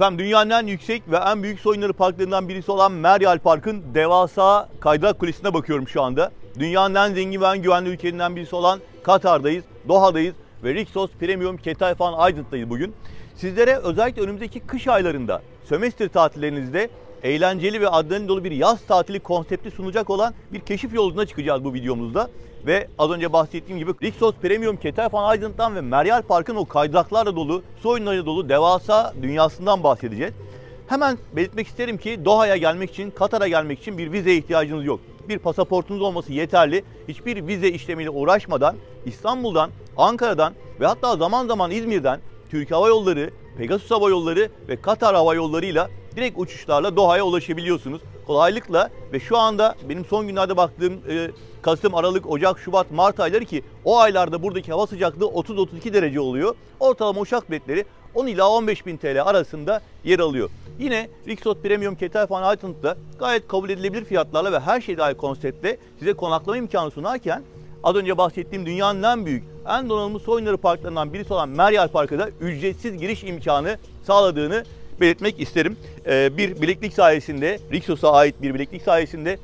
Efendim dünyanın en yüksek ve en büyük su oyunları parklarından birisi olan Meryal Park'ın devasa kaydırak kulesine bakıyorum şu anda. Dünyanın en zengin ve en güvenli ülkelerinden birisi olan Katar'dayız, Doha'dayız ve Rixos Premium Cathay Fan Island'dayız bugün. Sizlere özellikle önümüzdeki kış aylarında, sömestr tatillerinizde eğlenceli ve adrenalin dolu bir yaz tatili konsepti sunacak olan bir keşif yolculuğuna çıkacağız bu videomuzda. Ve az önce bahsettiğim gibi Rixos Premium Cathay Fan Island'dan ve Meryal Park'ın o kaydıraklarla dolu, su oyunlarıyla dolu devasa dünyasından bahsedeceğiz. Hemen belirtmek isterim ki Doha'ya gelmek için, Katar'a gelmek için bir vizeye ihtiyacınız yok. Bir pasaportunuz olması yeterli. Hiçbir vize işlemiyle uğraşmadan İstanbul'dan, Ankara'dan ve hatta zaman zaman İzmir'den Türk Hava Yolları, Pegasus Hava Yolları ve Katar Hava Yolları'yla direkt uçuşlarla Doha'ya ulaşabiliyorsunuz. Kolaylıkla ve şu anda benim son günlerde baktığım Kasım, Aralık, Ocak, Şubat, Mart ayları ki o aylarda buradaki hava sıcaklığı 30-32 derece oluyor. Ortalama uçak biletleri 10 ila 15.000 TL arasında yer alıyor. Yine Rixos Premium Cathay Fan Island'da gayet kabul edilebilir fiyatlarla ve her şey dahil konseptle size konaklama imkanı sunarken az önce bahsettiğim dünyanın en büyük, en donanımlı su oyunları parklarından birisi olan Meryal Park'a da ücretsiz giriş imkanı sağladığını belirtmek isterim. Bir bileklik sayesinde, Rixos'a ait bir bileklik sayesinde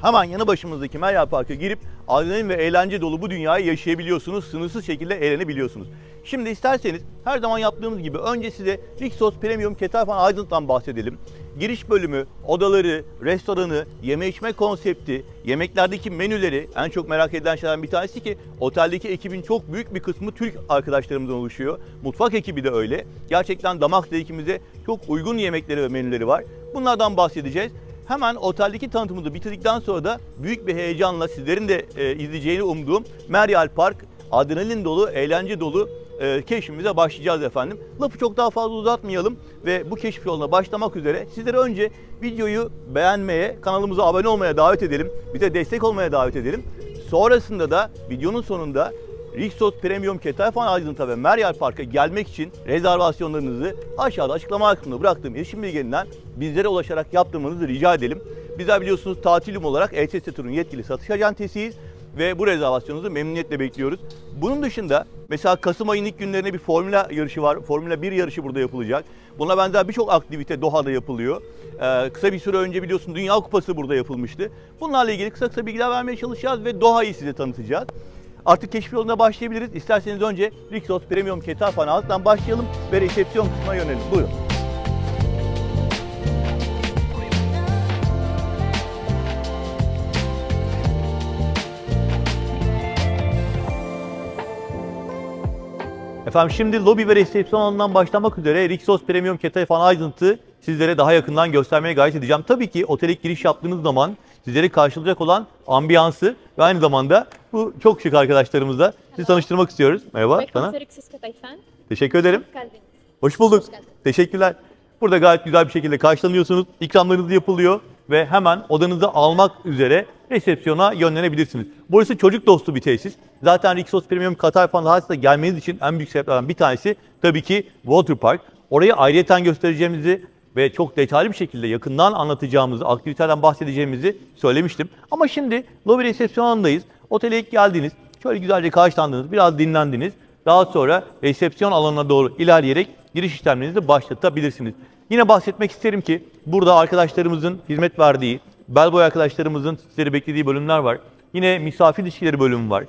hemen yanı başımızdaki Meryal Park'a girip adrenalin ve eğlence dolu bu dünyayı yaşayabiliyorsunuz, sınırsız şekilde eğlenebiliyorsunuz. Şimdi isterseniz her zaman yaptığımız gibi önce size Rixos Premium Cathay Fan Island'dan bahsedelim. Giriş bölümü, odaları, restoranı, yeme içme konsepti, yemeklerdeki menüleri en çok merak edilen şeylerden bir tanesi ki oteldeki ekibin çok büyük bir kısmı Türk arkadaşlarımızdan oluşuyor. Mutfak ekibi de öyle. Gerçekten damak zevkimize çok uygun yemekleri ve menüleri var. Bunlardan bahsedeceğiz. Hemen oteldeki tanıtımını bitirdikten sonra da büyük bir heyecanla sizlerin de izleyeceğini umduğum Meryal Park, adrenalin dolu, eğlence dolu keşfimize başlayacağız efendim. Lafı çok daha fazla uzatmayalım ve bu keşif yoluna başlamak üzere sizlere önce videoyu beğenmeye, kanalımıza abone olmaya davet edelim. Bize destek olmaya davet edelim. Sonrasında da videonun sonunda Rixos Premium Cathay Fan Island'a ve Meryal Park'a gelmek için rezervasyonlarınızı aşağıda açıklama kısmında bıraktığım iletişim bilgilerinden bizlere ulaşarak yaptırmanızı rica edelim. Bizler biliyorsunuz Tatilim olarak ETS Tur'un yetkili satış acentesiyiz ve bu rezervasyonunuzu memnuniyetle bekliyoruz. Bunun dışında mesela Kasım ayının ilk günlerine bir Formula yarışı var. Formula 1 yarışı burada yapılacak. Buna benzer birçok aktivite Doha'da yapılıyor. Kısa bir süre önce biliyorsun Dünya Kupası burada yapılmıştı. Bunlarla ilgili kısa bilgiler vermeye çalışacağız ve Doha'yı size tanıtacağız. Artık keşif yoluna başlayabiliriz. İsterseniz önce Rixos Premium Cathay Fan Island'dan başlayalım ve resepsiyon kısmına yönelelim. Buyurun. Efendim şimdi lobi ve resepsiyon alanından başlamak üzere Rixos Premium Cathay Fan Island'ı sizlere daha yakından göstermeye gayret edeceğim. Tabii ki otele giriş yaptığınız zaman sizleri karşılayacak olan ambiyansı ve aynı zamanda bu çok şık arkadaşlarımızla sizi tanıştırmak istiyoruz. Merhaba sana. Teşekkür ederim. Hoş bulduk. Teşekkürler. Burada gayet güzel bir şekilde karşılanıyorsunuz. İkramlarınız yapılıyor ve hemen odanızı almak üzere resepsiyona yönlenebilirsiniz. Burası çocuk dostu bir tesis. Zaten Rixos Premium Cathay Fan Island'a gelmeniz için en büyük sebeplerden bir tanesi tabii ki Water Park. Orayı ayrıyeten göstereceğimizi ve çok detaylı bir şekilde yakından anlatacağımızı, aktivitelerden bahsedeceğimizi söylemiştim. Ama şimdi lobi resepsiyon alanındayız. Otele ilk geldiniz, şöyle güzelce karşılandınız, biraz dinlendiniz. Daha sonra resepsiyon alanına doğru ilerleyerek giriş işlemlerinizi başlatabilirsiniz. Yine bahsetmek isterim ki burada arkadaşlarımızın hizmet verdiği, bellboy arkadaşlarımızın sizleri beklediği bölümler var. Yine misafir ilişkileri bölümü var.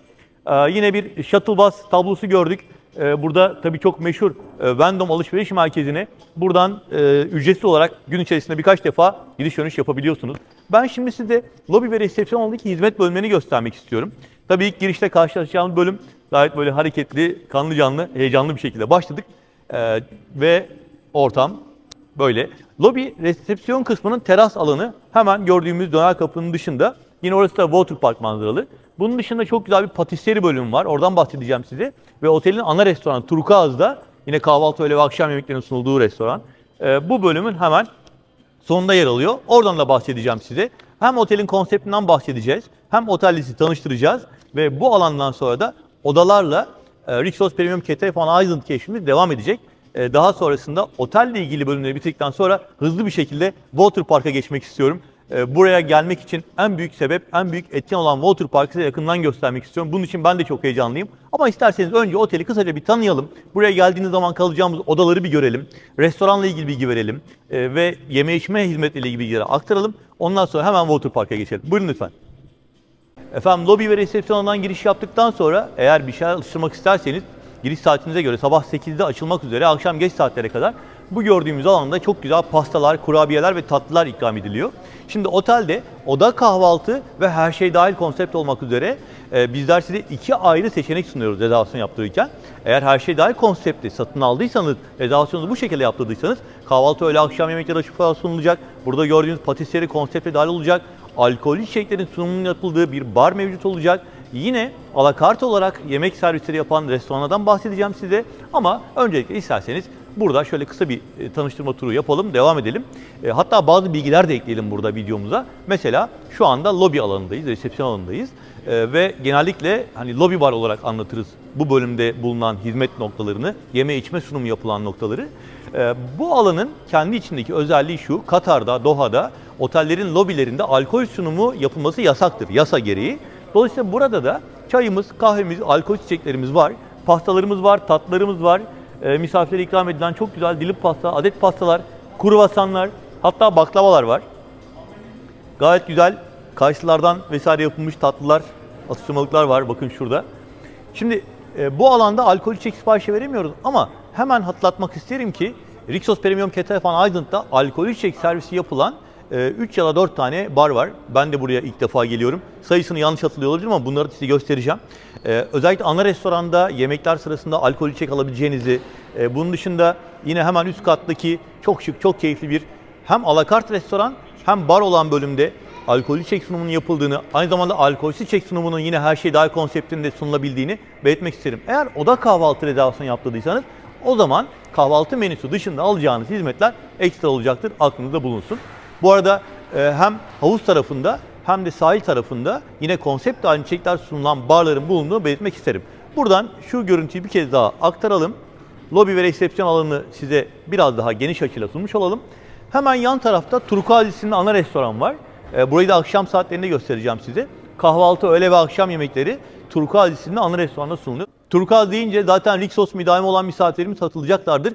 Yine bir shuttle bus tablosu gördük. Burada tabii çok meşhur Vendom alışveriş merkezine buradan ücretsiz olarak gün içerisinde birkaç defa gidiş dönüş yapabiliyorsunuz. Ben şimdi size lobi ve resepsiyon alanındaki hizmet bölümlerini göstermek istiyorum. Tabii ilk girişte karşılaşacağımız bölüm gayet böyle hareketli, kanlı canlı, heyecanlı bir şekilde başladık. Ve ortam böyle. Lobi resepsiyon kısmının teras alanı hemen gördüğümüz döner kapının dışında. Yine orası da Water Park manzaralı. Bunun dışında çok güzel bir patisserie bölümü var. Oradan bahsedeceğim size. Ve otelin ana restoranı Turkuaz'da yine kahvaltı, öğle ve akşam yemeklerinin sunulduğu restoran. Bu bölümün hemen sonunda yer alıyor. Oradan da bahsedeceğim size. Hem otelin konseptinden bahsedeceğiz, hem otelle sizi tanıştıracağız. Ve bu alandan sonra da odalarla Rixos Premium Cathay Fan Island keşfimiz devam edecek. Daha sonrasında otelle ilgili bölümleri bitirdikten sonra hızlı bir şekilde Water Park'a geçmek istiyorum. Buraya gelmek için en büyük sebep, en büyük etken olan Water Park'ı size yakından göstermek istiyorum. Bunun için ben de çok heyecanlıyım. Ama isterseniz önce oteli kısaca bir tanıyalım. Buraya geldiğiniz zaman kalacağımız odaları bir görelim. Restoranla ilgili bilgi verelim. Ve yeme içme hizmetleriyle ilgili bilgileri aktaralım. Ondan sonra hemen Water Park'a geçelim. Buyurun lütfen. Efendim, lobi ve resepsiyondan giriş yaptıktan sonra eğer bir şeyler alıştırmak isterseniz giriş saatinize göre sabah 8'de açılmak üzere akşam geç saatlere kadar bu gördüğümüz alanda çok güzel pastalar, kurabiyeler ve tatlılar ikram ediliyor. Şimdi otelde oda kahvaltı ve her şey dahil konsept olmak üzere bizler size 2 ayrı seçenek sunuyoruz rezervasyon yaptırırken. Eğer her şey dahil konsepti satın aldıysanız, rezervasyonunuzu bu şekilde yaptırdıysanız kahvaltı, öğle, akşam yemekleri açık falan sunulacak. Burada gördüğünüz patisserie konsepti dahil olacak. Alkollü içeceklerin sunumunun yapıldığı bir bar mevcut olacak. Yine alakart olarak yemek servisleri yapan restoranlardan bahsedeceğim size. Ama öncelikle isterseniz burada şöyle kısa bir tanıştırma turu yapalım, devam edelim. Hatta bazı bilgiler de ekleyelim burada videomuza. Mesela şu anda lobi alanındayız, resepsiyon alanındayız. Ve genellikle hani lobi bar olarak anlatırız bu bölümde bulunan hizmet noktalarını, yeme içme sunumu yapılan noktaları. Bu alanın kendi içindeki özelliği şu: Katar'da, Doha'da otellerin lobilerinde alkol sunumu yapılması yasaktır, yasa gereği. Dolayısıyla burada da çayımız, kahvemiz, alkol içeceklerimiz var, pastalarımız var, tatlılarımız var. Misafirlere ikram edilen çok güzel dilim pasta, adet pastalar, kruvasanlar, hatta baklavalar var. Gayet güzel kayısılardan vesaire yapılmış tatlılar, atıştırmalıklar var. Bakın şurada. Şimdi bu alanda alkol içecek siparişi veremiyoruz ama hemen hatırlatmak isterim ki Rixos Premium Ketel Fan Island'da alkol içecek servisi yapılan 3 ya da 4 tane bar var. Ben de buraya ilk defa geliyorum. Sayısını yanlış hatırlıyor olabilirim ama bunları size göstereceğim. Özellikle ana restoranda yemekler sırasında alkol içecek alabileceğinizi, bunun dışında yine hemen üst kattaki çok şık, çok keyifli bir hem alakart restoran hem bar olan bölümde alkollü içecek sunumunun yapıldığını, aynı zamanda alkolsüz içecek sunumunun yine her şey dahil konseptinde sunulabildiğini belirtmek isterim. Eğer oda kahvaltı rezervasyonu yaptırdıysanız o zaman kahvaltı menüsü dışında alacağınız hizmetler ekstra olacaktır. Aklınızda bulunsun. Bu arada hem havuz tarafında hem de sahil tarafında yine konsept dahil içecekler sunulan barların bulunduğunu belirtmek isterim. Buradan şu görüntüyü bir kez daha aktaralım. Lobi ve resepsiyon alanını size biraz daha geniş açıyla sunmuş olalım. Hemen yan tarafta Turkuaz isimli ana restoran var. Burayı da akşam saatlerinde göstereceğim size. Kahvaltı, öğle ve akşam yemekleri Turkuaz isimli ana restoranda sunuluyor. Turkuaz deyince zaten Rixos müdavimi olan misafirlerimiz hatırlayacaklardır.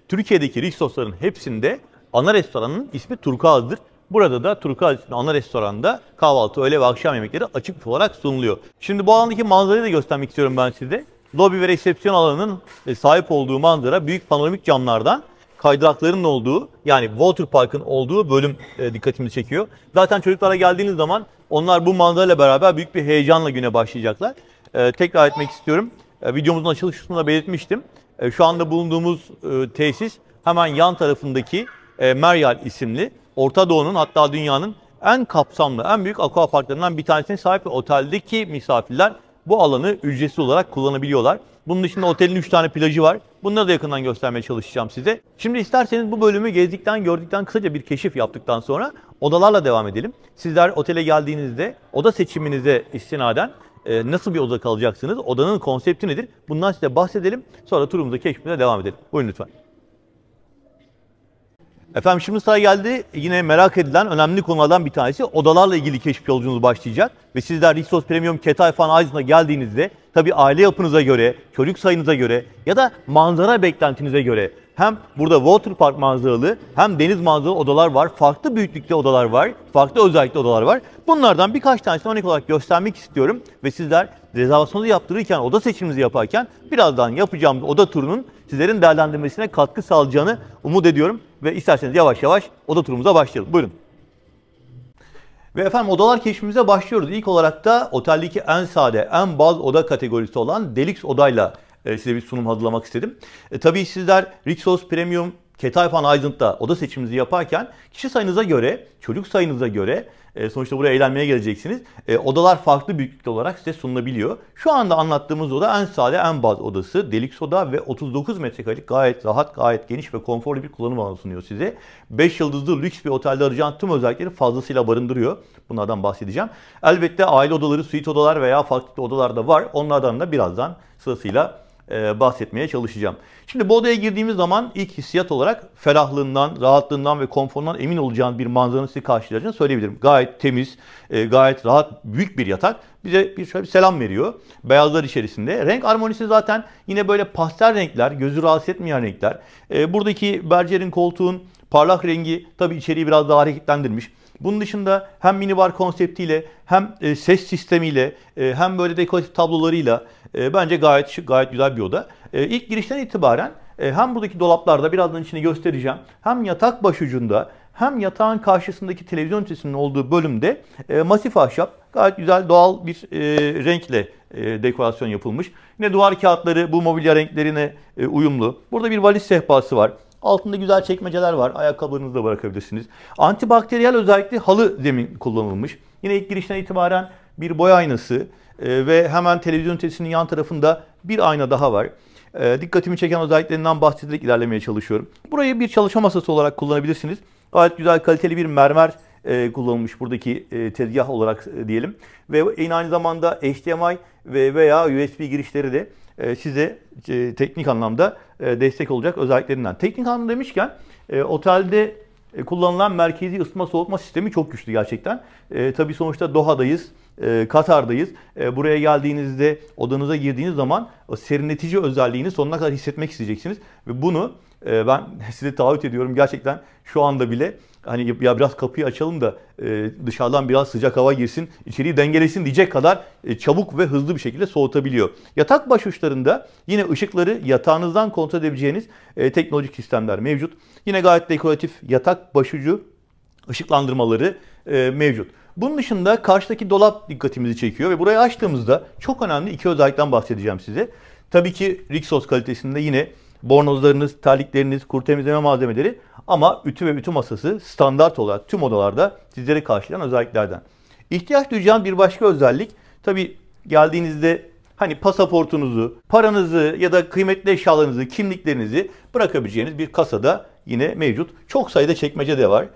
Türkiye'deki Rixos'ların hepsinde ana restoranın ismi Turkuaz'dır. Burada da Turkuaz isimli ana restoranda kahvaltı, öğle ve akşam yemekleri açık olarak sunuluyor. Şimdi bu alandaki manzarayı da göstermek istiyorum ben size. Lobi ve resepsiyon alanının sahip olduğu manzara büyük panoramik camlardan kaydırakların olduğu, yani Water Park'ın olduğu bölüm dikkatimizi çekiyor. Zaten çocuklara geldiğiniz zaman onlar bu manzarayla beraber büyük bir heyecanla güne başlayacaklar. Tekrar etmek istiyorum. Videomuzun açılış kısmında belirtmiştim. Şu anda bulunduğumuz tesis hemen yan tarafındaki Meryal isimli, Orta Doğu'nun hatta dünyanın en kapsamlı, en büyük aquaparklarından bir tanesine sahip ve oteldeki misafirler bu alanı ücretsiz olarak kullanabiliyorlar. Bunun dışında otelin 3 tane plajı var. Bunları da yakından göstermeye çalışacağım size. Şimdi isterseniz bu bölümü gezdikten, gördükten, kısaca bir keşif yaptıktan sonra odalarla devam edelim. Sizler otele geldiğinizde oda seçiminize istinaden nasıl bir oda kalacaksınız, odanın konsepti nedir? Bundan size bahsedelim. Sonra turumuza, keşfimize devam edelim. Buyurun lütfen. Efendim, şimdi sıra geldi. Yine merak edilen önemli konulardan bir tanesi odalarla ilgili keşif yolculuğunuz başlayacak. Ve sizler Rixos Premium Ketel Fan Island'a geldiğinizde tabii aile yapınıza göre, çocuk sayınıza göre ya da manzara beklentinize göre hem burada Water Park manzaralı hem deniz manzaralı odalar var. Farklı büyüklükte odalar var. Farklı özellikli odalar var. Bunlardan birkaç tanesini örnek olarak göstermek istiyorum. Ve sizler rezervasyonunuzu yaptırırken, oda seçiminizi yaparken birazdan yapacağımız oda turunun sizlerin değerlendirmesine katkı sağlayacağını umut ediyorum. Ve isterseniz yavaş yavaş oda turumuza başlayalım. Buyurun. Ve efendim, odalar keşfimize başlıyoruz. İlk olarak da oteldeki en sade, en baz oda kategorisi olan Deluxe odayla size bir sunum hazırlamak istedim. Tabii sizler Rixos Premium Ketel Fan Island'da oda seçiminizi yaparken kişi sayınıza göre, çocuk sayınıza göre sonuçta buraya eğlenmeye geleceksiniz. Odalar farklı büyüklükte olarak size sunulabiliyor. Şu anda anlattığımız oda en sade, en baz odası. Deluxe oda ve 39 metrekarelik gayet rahat, gayet geniş ve konforlu bir kullanım alanı sunuyor size. 5 yıldızlı lüks bir otelde arayacağın tüm özellikleri fazlasıyla barındırıyor. Bunlardan bahsedeceğim. Elbette aile odaları, suite odalar veya farklı odalar da var. Onlardan da birazdan sırasıyla bahsetmeye çalışacağım. Şimdi bu odaya girdiğimiz zaman ilk hissiyat olarak ferahlığından, rahatlığından ve konforundan emin olacağınız bir manzaranın sizi karşılayacağını söyleyebilirim. Gayet temiz, gayet rahat, büyük bir yatak. Bize şöyle bir selam veriyor. Beyazlar içerisinde. Renk harmonisi zaten yine böyle pastel renkler, gözü rahatsız etmeyen renkler. Buradaki bercerin koltuğun parlak rengi tabii içeriği biraz daha hareketlendirmiş. Bunun dışında hem minibar konseptiyle hem ses sistemiyle hem böyle dekoratif tablolarıyla bence gayet şık, gayet güzel bir oda. İlk girişten itibaren hem buradaki dolaplarda birazdan içini göstereceğim, hem yatak başucunda hem yatağın karşısındaki televizyon ünitesinin olduğu bölümde masif ahşap gayet güzel doğal bir renkle dekorasyon yapılmış. Yine duvar kağıtları bu mobilya renklerine uyumlu. Burada bir valiz sehpası var. Altında güzel çekmeceler var. Ayakkabılarınızı da bırakabilirsiniz. Antibakteriyel özellikle halı zemin kullanılmış. Yine ilk girişten itibaren bir boya aynası ve hemen televizyon ünitesinin yan tarafında bir ayna daha var. Dikkatimi çeken özelliklerinden bahsederek ilerlemeye çalışıyorum. Burayı bir çalışma masası olarak kullanabilirsiniz. Gayet güzel kaliteli bir mermer kullanılmış buradaki tezgah olarak diyelim. Ve yine aynı zamanda HDMI veya USB girişleri de size teknik anlamda destek olacak özelliklerinden. Teknik anlamda demişken otelde kullanılan merkezi ısıtma soğutma sistemi çok güçlü gerçekten. Tabii sonuçta Doha'dayız, Katar'dayız. Buraya geldiğinizde odanıza girdiğiniz zaman o serinletici özelliğini sonuna kadar hissetmek isteyeceksiniz. Ve bunu ben size taahhüt ediyorum gerçekten şu anda bile hani ya biraz kapıyı açalım da dışarıdan biraz sıcak hava girsin, içeriği dengelesin diyecek kadar çabuk ve hızlı bir şekilde soğutabiliyor. Yatak başuçlarında yine ışıkları yatağınızdan kontrol edebileceğiniz teknolojik sistemler mevcut. Yine gayet dekoratif yatak başucu ışıklandırmaları mevcut. Bunun dışında karşıdaki dolap dikkatimizi çekiyor ve burayı açtığımızda çok önemli iki özellikten bahsedeceğim size. Tabii ki Rixos kalitesinde yine bornozlarınız, terlikleriniz, kuru temizleme malzemeleri ama ütü ve ütü masası standart olarak tüm odalarda sizleri karşılayan özelliklerden. İhtiyaç duyacağınız bir başka özellik tabii geldiğinizde hani pasaportunuzu, paranızı ya da kıymetli eşyalarınızı, kimliklerinizi bırakabileceğiniz bir kasada yine mevcut. Çok sayıda çekmece de var.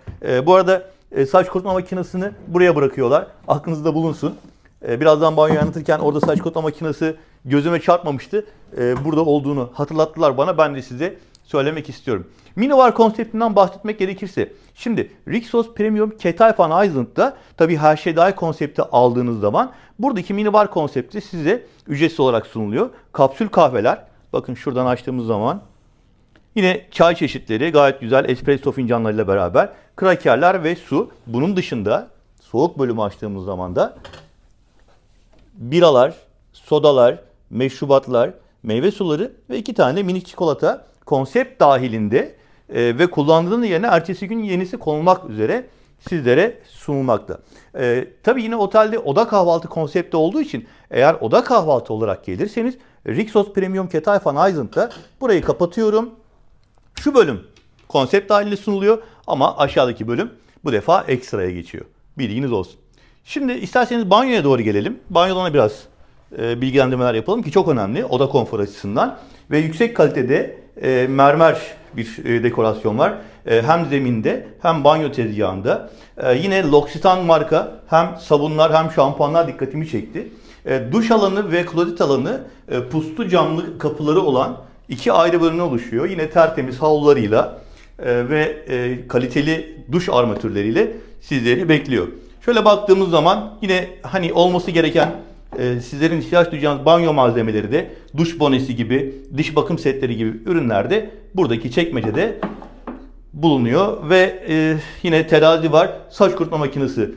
Bu arada saç kurutma makinesini buraya bırakıyorlar. Aklınızda bulunsun. Birazdan banyoyu anlatırken orada saç kurutma makinesi gözüme çarpmamıştı. Burada olduğunu hatırlattılar bana. Ben de size söylemek istiyorum. Minibar konseptinden bahsetmek gerekirse. Şimdi Rixos Premium Keytayfan Island'da tabii her şey dahil konsepti aldığınız zaman buradaki minibar konsepti size ücretsiz olarak sunuluyor. Kapsül kahveler. Bakın şuradan açtığımız zaman yine çay çeşitleri gayet güzel espresso fincanlarıyla beraber krakerler ve su. Bunun dışında soğuk bölümü açtığımız zaman da biralar, sodalar, meşrubatlar, meyve suları ve 2 tane minik çikolata konsept dahilinde ve kullandığınız yerine ertesi gün yenisi konulmak üzere sizlere sunulmakta. Tabii yine otelde oda kahvaltı konsepti olduğu için eğer oda kahvaltı olarak gelirseniz Rixos Premium Keytayfan Island'da burayı kapatıyorum. Şu bölüm konsept dahilinde sunuluyor ama aşağıdaki bölüm bu defa ekstraya geçiyor. Bilginiz olsun. Şimdi isterseniz banyoya doğru gelelim. Banyodan biraz bilgilendirmeler yapalım ki çok önemli oda konforu açısından. Ve yüksek kalitede mermer bir dekorasyon var. Hem zeminde hem banyo tezgahında. Yine L'Occitane marka hem sabunlar hem şampuanlar dikkatimi çekti. Duş alanı ve klozet alanı puslu camlı kapıları olan 2 ayrı bölümden oluşuyor. Yine tertemiz havlularıyla ve kaliteli duş armatürleriyle sizleri bekliyor. Şöyle baktığımız zaman yine hani olması gereken sizlerin ihtiyaç duyacağınız banyo malzemeleri de duş bonesi gibi, diş bakım setleri gibi ürünler de buradaki çekmecede bulunuyor. Ve yine terazi var, saç kurutma makinesi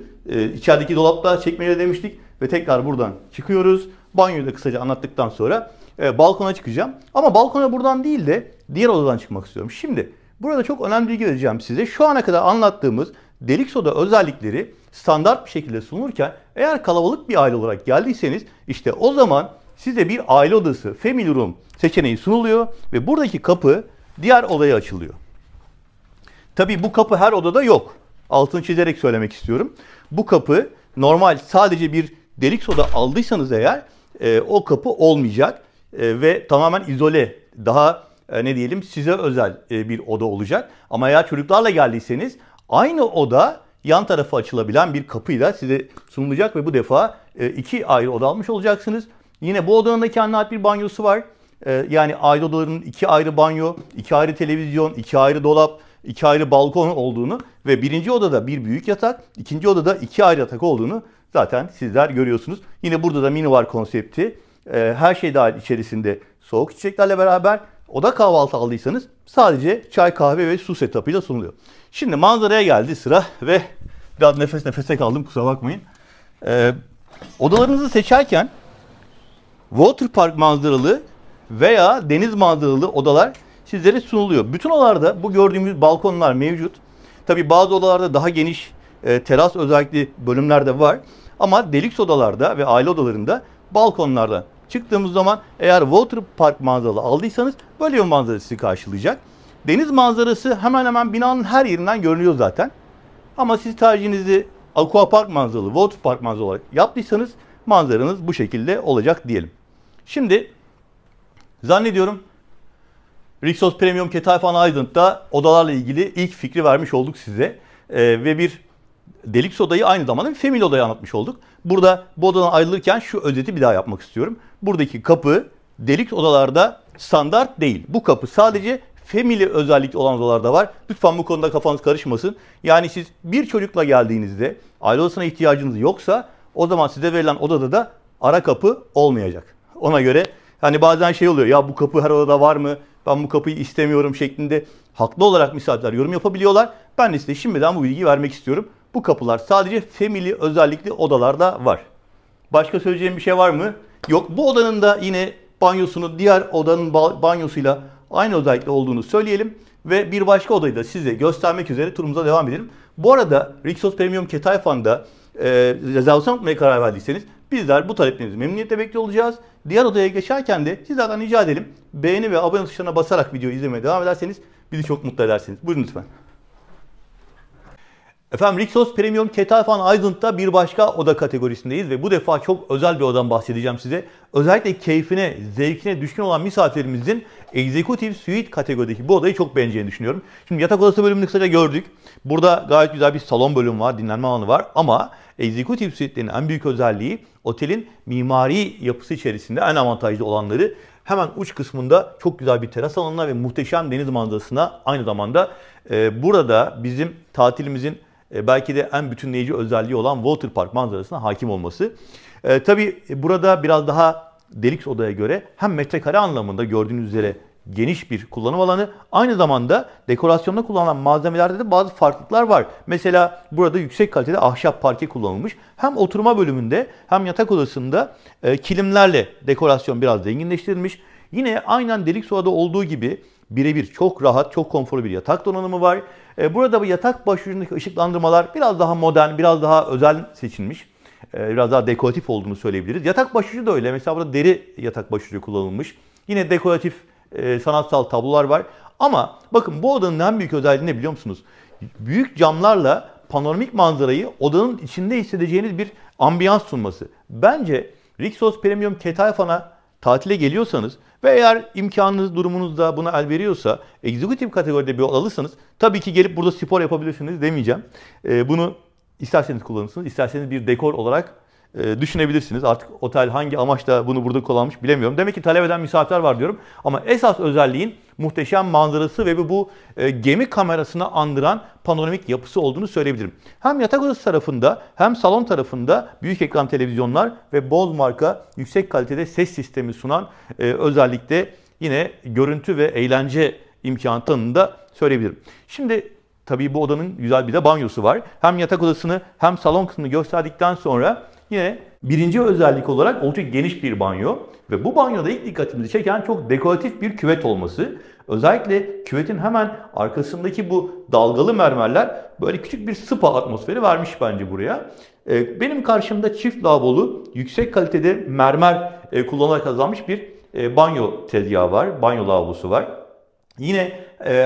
içerideki dolapta çekmecede demiştik ve tekrar buradan çıkıyoruz. Banyoyu da kısaca anlattıktan sonra balkona çıkacağım. Ama balkona buradan değil de diğer odadan çıkmak istiyorum. Şimdi burada çok önemli bilgi vereceğim size. Şu ana kadar anlattığımız delik soda özellikleri standart bir şekilde sunulurken eğer kalabalık bir aile olarak geldiyseniz işte o zaman size bir aile odası, family room seçeneği sunuluyor ve buradaki kapı diğer odaya açılıyor. Tabii bu kapı her odada yok. Altını çizerek söylemek istiyorum. Bu kapı normal sadece bir delik soda aldıysanız eğer o kapı olmayacak ve tamamen izole, daha ne diyelim size özel bir oda olacak. Ama eğer çocuklarla geldiyseniz aynı oda yan tarafa açılabilen bir kapıyla size sunulacak ve bu defa 2 ayrı oda almış olacaksınız. Yine bu odanın da kendine ait bir banyosu var. Yani aile odalarının 2 ayrı banyo, 2 ayrı televizyon, 2 ayrı dolap, 2 ayrı balkon olduğunu ve birinci odada bir büyük yatak, ikinci odada 2 ayrı yatak olduğunu zaten sizler görüyorsunuz. Yine burada da mini bar konsepti. Her şey dahil içerisinde soğuk içeceklerle beraber oda kahvaltı aldıysanız sadece çay, kahve ve su setup'ıyla sunuluyor. Şimdi manzaraya geldi sıra ve biraz nefes nefese kaldım, kusura bakmayın. Odalarınızı seçerken water park manzaralı veya deniz manzaralı odalar sizlere sunuluyor. Bütün odalarda bu gördüğümüz balkonlar mevcut. Tabi bazı odalarda daha geniş teras özellikli bölümler de var. Ama deluxe odalarda ve aile odalarında balkonlarda çıktığımız zaman eğer water park manzaralı aldıysanız böyle bir manzara sizi karşılayacak. Deniz manzarası hemen hemen binanın her yerinden görünüyor zaten. Ama siz tercihinizi aqua park manzaralı, water park manzaralı olarak yaptıysanız manzaranız bu şekilde olacak diyelim. Şimdi zannediyorum Rixos Premium Ketalfan Island'da odalarla ilgili ilk fikri vermiş olduk size. Ve bir deluxe odayı aynı zamanda bir family odayı anlatmış olduk. Burada bu odadan ayrılırken şu özeti bir daha yapmak istiyorum. Buradaki kapı deluxe odalarda standart değil. Bu kapı sadece family özellikli olan odalarda var. Lütfen bu konuda kafanız karışmasın. Yani siz bir çocukla geldiğinizde aile odasına ihtiyacınız yoksa o zaman size verilen odada da ara kapı olmayacak. Ona göre hani bazen şey oluyor ya bu kapı her odada var mı? Ben bu kapıyı istemiyorum şeklinde haklı olarak misafirler yorum yapabiliyorlar. Ben de size şimdiden bu bilgiyi vermek istiyorum. Bu kapılar sadece family özellikli odalarda var. Başka söyleyeceğim bir şey var mı? Yok. Bu odanın da yine banyosunu diğer odanın banyosuyla aynı özellikle olduğunu söyleyelim. Ve bir başka odayı da size göstermek üzere turumuza devam edelim. Bu arada Rixos Premium Ketalfan'da rezervasyon yapmaya karar verdiyseniz bizler bu taleplerinizi memnuniyetle bekliyor olacağız. Diğer odaya geçerken de sizlerden rica edelim. Beğeni ve abone tuşlarına basarak videoyu izlemeye devam ederseniz bizi çok mutlu edersiniz. Buyurun lütfen. Efendim Rixos Premium Ketalfan Island'da bir başka oda kategorisindeyiz ve bu defa çok özel bir odadan bahsedeceğim size. Özellikle keyfine, zevkine düşkün olan misafirlerimizin Executive Suite kategorideki bu odayı çok beğeneceğini düşünüyorum. Şimdi yatak odası bölümünü kısaca gördük. Burada gayet güzel bir salon bölümü var, dinlenme alanı var ama Executive Suite'lerin en büyük özelliği otelin mimari yapısı içerisinde en avantajlı olanları hemen uç kısmında çok güzel bir teras alanına ve muhteşem deniz manzarasına aynı zamanda burada bizim tatilimizin belki de en bütünleyici özelliği olan water park manzarasına hakim olması. Tabii burada biraz daha deluxe odaya göre hem metrekare anlamında gördüğünüz üzere geniş bir kullanım alanı, aynı zamanda dekorasyonda kullanılan malzemelerde de bazı farklılıklar var. Mesela burada yüksek kalitede ahşap parke kullanılmış. Hem oturma bölümünde hem yatak odasında kilimlerle dekorasyon biraz zenginleştirilmiş. Yine aynen deluxe odada olduğu gibi birebir çok rahat, çok konforlu bir yatak donanımı var. Burada bu yatak başucundaki ışıklandırmalar biraz daha modern, biraz daha özel seçilmiş. Biraz daha dekoratif olduğunu söyleyebiliriz. Yatak başucu da öyle. Mesela burada deri yatak başucu kullanılmış. Yine dekoratif sanatsal tablolar var. Ama bakın bu odanın en büyük özelliği ne biliyor musunuz? Büyük camlarla panoramik manzarayı odanın içinde hissedeceğiniz bir ambiyans sunması. Bence Rixos Premium Ketalfan'a tatile geliyorsanız ve eğer imkanınız, durumunuz da buna el veriyorsa Executive kategoride bir oda alırsanız tabii ki gelip burada spor yapabilirsiniz demeyeceğim. Bunu isterseniz kullanırsınız, isterseniz bir dekor olarak düşünebilirsiniz. Artık otel hangi amaçla bunu burada kullanmış bilemiyorum. Demek ki talep eden misafirler var diyorum. Ama esas özelliğin muhteşem manzarası ve bu gemi kamerasını andıran panoramik yapısı olduğunu söyleyebilirim. Hem yatak odası tarafında hem salon tarafında büyük ekran televizyonlar ve Bose marka yüksek kalitede ses sistemi sunan özellikle yine görüntü ve eğlence imkanı tanımında söyleyebilirim. Şimdi tabii bu odanın güzel bir de banyosu var. Hem yatak odasını hem salon kısmını gösterdikten sonra yine birinci özellik olarak oldukça geniş bir banyo ve bu banyoda ilk dikkatimizi çeken çok dekoratif bir küvet olması. Özellikle küvetin hemen arkasındaki bu dalgalı mermerler böyle küçük bir spa atmosferi vermiş bence buraya. Benim karşımda çift lavabolu, yüksek kalitede mermer kullanarak hazırlanmış bir banyo tezgahı var, banyo lavabosu var. Yine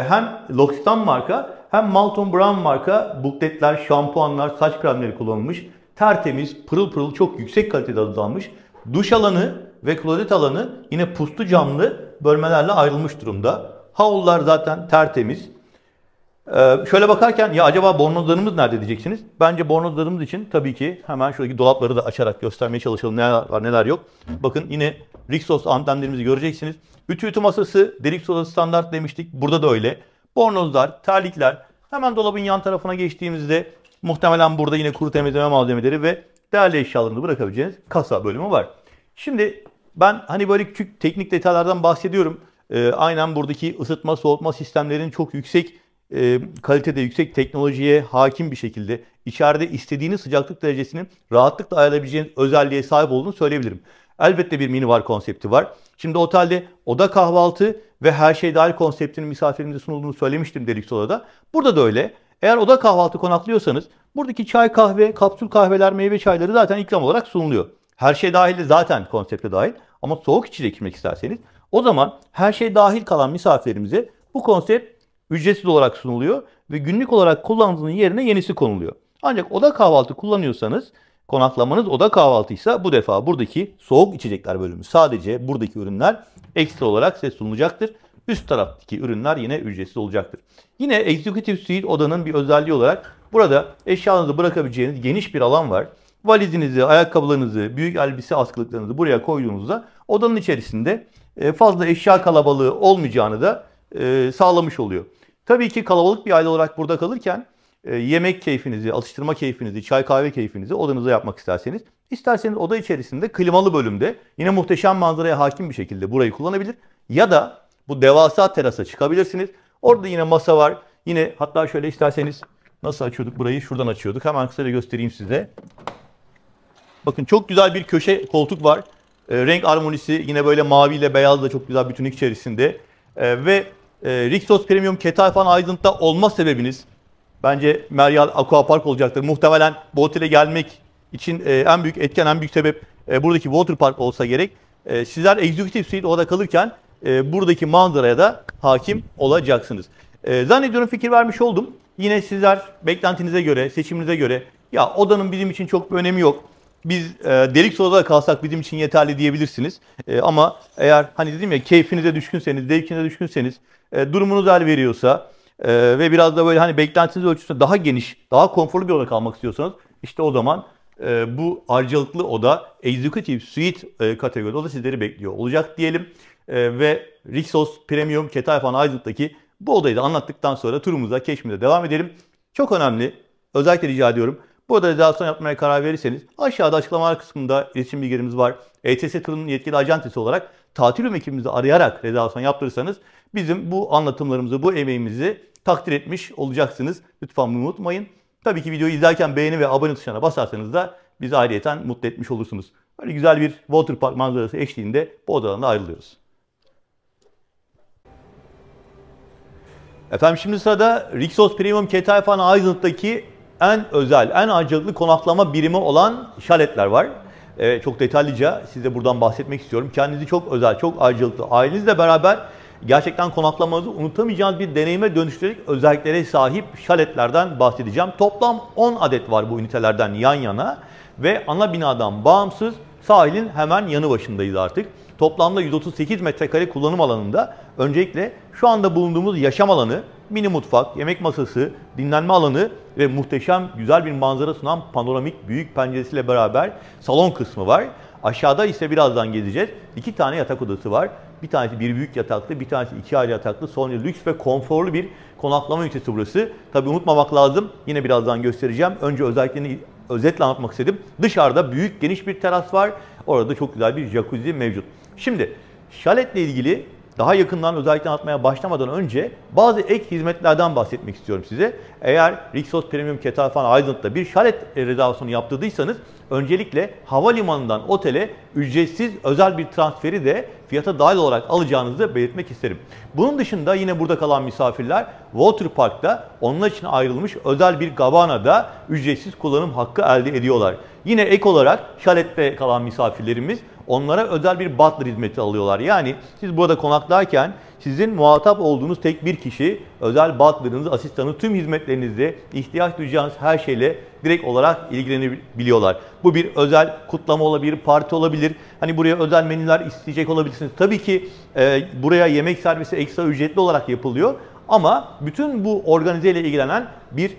hem L'Occitane marka hem Molton Brown marka bukletler, şampuanlar, saç kremleri kullanılmış. Tertemiz, pırıl pırıl çok yüksek kalitede hazırlanmış. Duş alanı ve klozet alanı yine puslu camlı bölmelerle ayrılmış durumda. Havlular zaten tertemiz. Şöyle bakarken ya acaba bornozlarımız nerede diyeceksiniz. Bence bornozlarımız için tabii ki hemen şuradaki dolapları da açarak göstermeye çalışalım neler var neler yok. Bakın yine Rixos amblemlerimizi göreceksiniz. Ütü masası, delik sodası standart demiştik. Burada da öyle. Bornozlar, terlikler. Hemen dolabın yan tarafına geçtiğimizde muhtemelen burada yine kuru temizleme malzemeleri ve değerli eşyalarını bırakabileceğiniz kasa bölümü var. Şimdi ben hani böyle küçük teknik detaylardan bahsediyorum. Aynen buradaki ısıtma, soğutma sistemlerinin çok yüksek kalitede, yüksek teknolojiye hakim bir şekilde içeride istediğiniz sıcaklık derecesinin rahatlıkla ayarlayabileceğiniz özelliğe sahip olduğunu söyleyebilirim. Elbette bir minibar konsepti var. Şimdi otelde oda kahvaltı ve her şey dahil konseptinin misafirimize sunulduğunu söylemiştim Delik Soda'da. Burada da öyle. Eğer oda kahvaltı konaklıyorsanız buradaki çay, kahve, kapsül kahveler, meyve çayları zaten ikram olarak sunuluyor. Her şey dahil de zaten konsepte dahil. Ama soğuk içecek içmek isterseniz o zaman her şey dahil kalan misafirlerimize bu konsept ücretsiz olarak sunuluyor ve günlük olarak kullandığınız yerine yenisi konuluyor. Ancak oda kahvaltı kullanıyorsanız, konaklamanız oda kahvaltıysa bu defa buradaki soğuk içecekler bölümü sadece buradaki ürünler ekstra olarak size sunulacaktır. Üst taraftaki ürünler yine ücretsiz olacaktır. Yine Executive Suite odanın bir özelliği olarak burada eşyalarınızı bırakabileceğiniz geniş bir alan var. Valizinizi, ayakkabılarınızı, büyük elbise askılıklarınızı buraya koyduğunuzda odanın içerisinde fazla eşya kalabalığı olmayacağını da sağlamış oluyor. Tabii ki kalabalık bir aile olarak burada kalırken yemek keyfinizi, atıştırma keyfinizi, çay kahve keyfinizi odanıza yapmak isterseniz oda içerisinde klimalı bölümde yine muhteşem manzaraya hakim bir şekilde burayı kullanabilir. Ya da bu devasa terasa çıkabilirsiniz. Orada yine masa var. Yine hatta şöyle isterseniz nasıl açıyorduk burayı? Şuradan açıyorduk. Hemen kısaca göstereyim size. Bakın çok güzel bir köşe koltuk var. Renk armonisi yine böyle mavi ile beyaz da çok güzel bütünlük içerisinde. Ve Rixos Premium Ketalfan Aydın'da olma sebebiniz bence Meryal Aquapark olacaktır. Muhtemelen bu otele gelmek için en büyük etken, en büyük sebep buradaki water park olsa gerek. Sizler Executive Suite orada kalırken buradaki manzaraya da hakim olacaksınız. Zannediyorum fikir vermiş oldum. Yine sizler beklentinize göre, seçiminize göre ya odanın bizim için çok bir önemi yok. Biz Delik Soda'da kalsak bizim için yeterli diyebilirsiniz. Ama eğer hani dedim ya keyfinize düşkünseniz, zevkinize düşkünseniz, durumunuz el veriyorsa ve biraz da böyle hani beklentiniz ölçüsünde daha geniş, daha konforlu bir oda kalmak istiyorsanız işte o zaman bu harcalıklı oda Executive Suite kategoride oda sizleri bekliyor olacak diyelim. Ve Rixos Premium Ketalfan Aydın'daki bu odayı da anlattıktan sonra turumuza, keşfimize devam edelim. Çok önemli, özellikle rica ediyorum. Bu arada rezervasyon yapmaya karar verirseniz aşağıda açıklamalar kısmında iletişim bilgilerimiz var. ETS turunun yetkili acentesi olarak tatil ekibimizi arayarak rezervasyon yaptırırsanız bizim bu anlatımlarımızı, bu emeğimizi takdir etmiş olacaksınız. Lütfen bunu unutmayın. Tabii ki videoyu izlerken beğeni ve abone tuşuna basarsanız da bizi ayrıyeten mutlu etmiş olursunuz. Böyle güzel bir water park manzarası eşliğinde bu odadan da ayrılıyoruz. Efendim şimdi sırada Rixos Premium Ketalfan Aydın'daki en özel, en harcalıklı konaklama birimi olan şaletler var. Çok detaylıca size buradan bahsetmek istiyorum. Kendinizi çok özel, çok harcalıklı ailenizle beraber gerçekten konaklamanızı unutamayacağınız bir deneyime dönüştürecek özelliklere sahip şaletlerden bahsedeceğim. Toplam 10 adet var bu ünitelerden yan yana ve ana binadan bağımsız sahilin hemen yanı başındayız artık. Toplamda 138 metrekare kullanım alanında öncelikle şu anda bulunduğumuz yaşam alanı, mini mutfak, yemek masası, dinlenme alanı ve muhteşem güzel bir manzara sunan panoramik büyük penceresiyle beraber salon kısmı var. Aşağıda ise birazdan gezeceğiz. 2 tane yatak odası var. Bir tanesi bir büyük yataklı, bir tanesi 2 ayrı yataklı. Son lüks ve konforlu bir konaklama ünitesi burası. Tabii unutmamak lazım. Yine birazdan göstereceğim. Önce özelliklerini özetle anlatmak istedim. Dışarıda büyük geniş bir teras var. Orada çok güzel bir jacuzzi mevcut. Şimdi şaletle ilgili daha yakından özellikle anlatmaya başlamadan önce bazı ek hizmetlerden bahsetmek istiyorum size. Eğer Rixos Premium Ketalfan Aydın'da bir şalet rezervasyonu yaptırdıysanız öncelikle havalimanından otele ücretsiz özel bir transferi de fiyata dahil olarak alacağınızı belirtmek isterim. Bunun dışında yine burada kalan misafirler Water Park'ta onlar için ayrılmış özel bir gabanada ücretsiz kullanım hakkı elde ediyorlar. Yine ek olarak şalette kalan misafirlerimiz onlara özel bir butler hizmeti alıyorlar. Yani siz burada konaklarken sizin muhatap olduğunuz tek bir kişi özel butlerınız, asistanı tüm hizmetlerinizde ihtiyaç duyacağınız her şeyle direkt olarak ilgilenebiliyorlar. Bu bir özel kutlama olabilir, parti olabilir. Hani buraya özel menüler isteyecek olabilirsiniz. Tabii ki buraya yemek servisi ekstra ücretli olarak yapılıyor. Ama bütün bu organize ile ilgilenen bir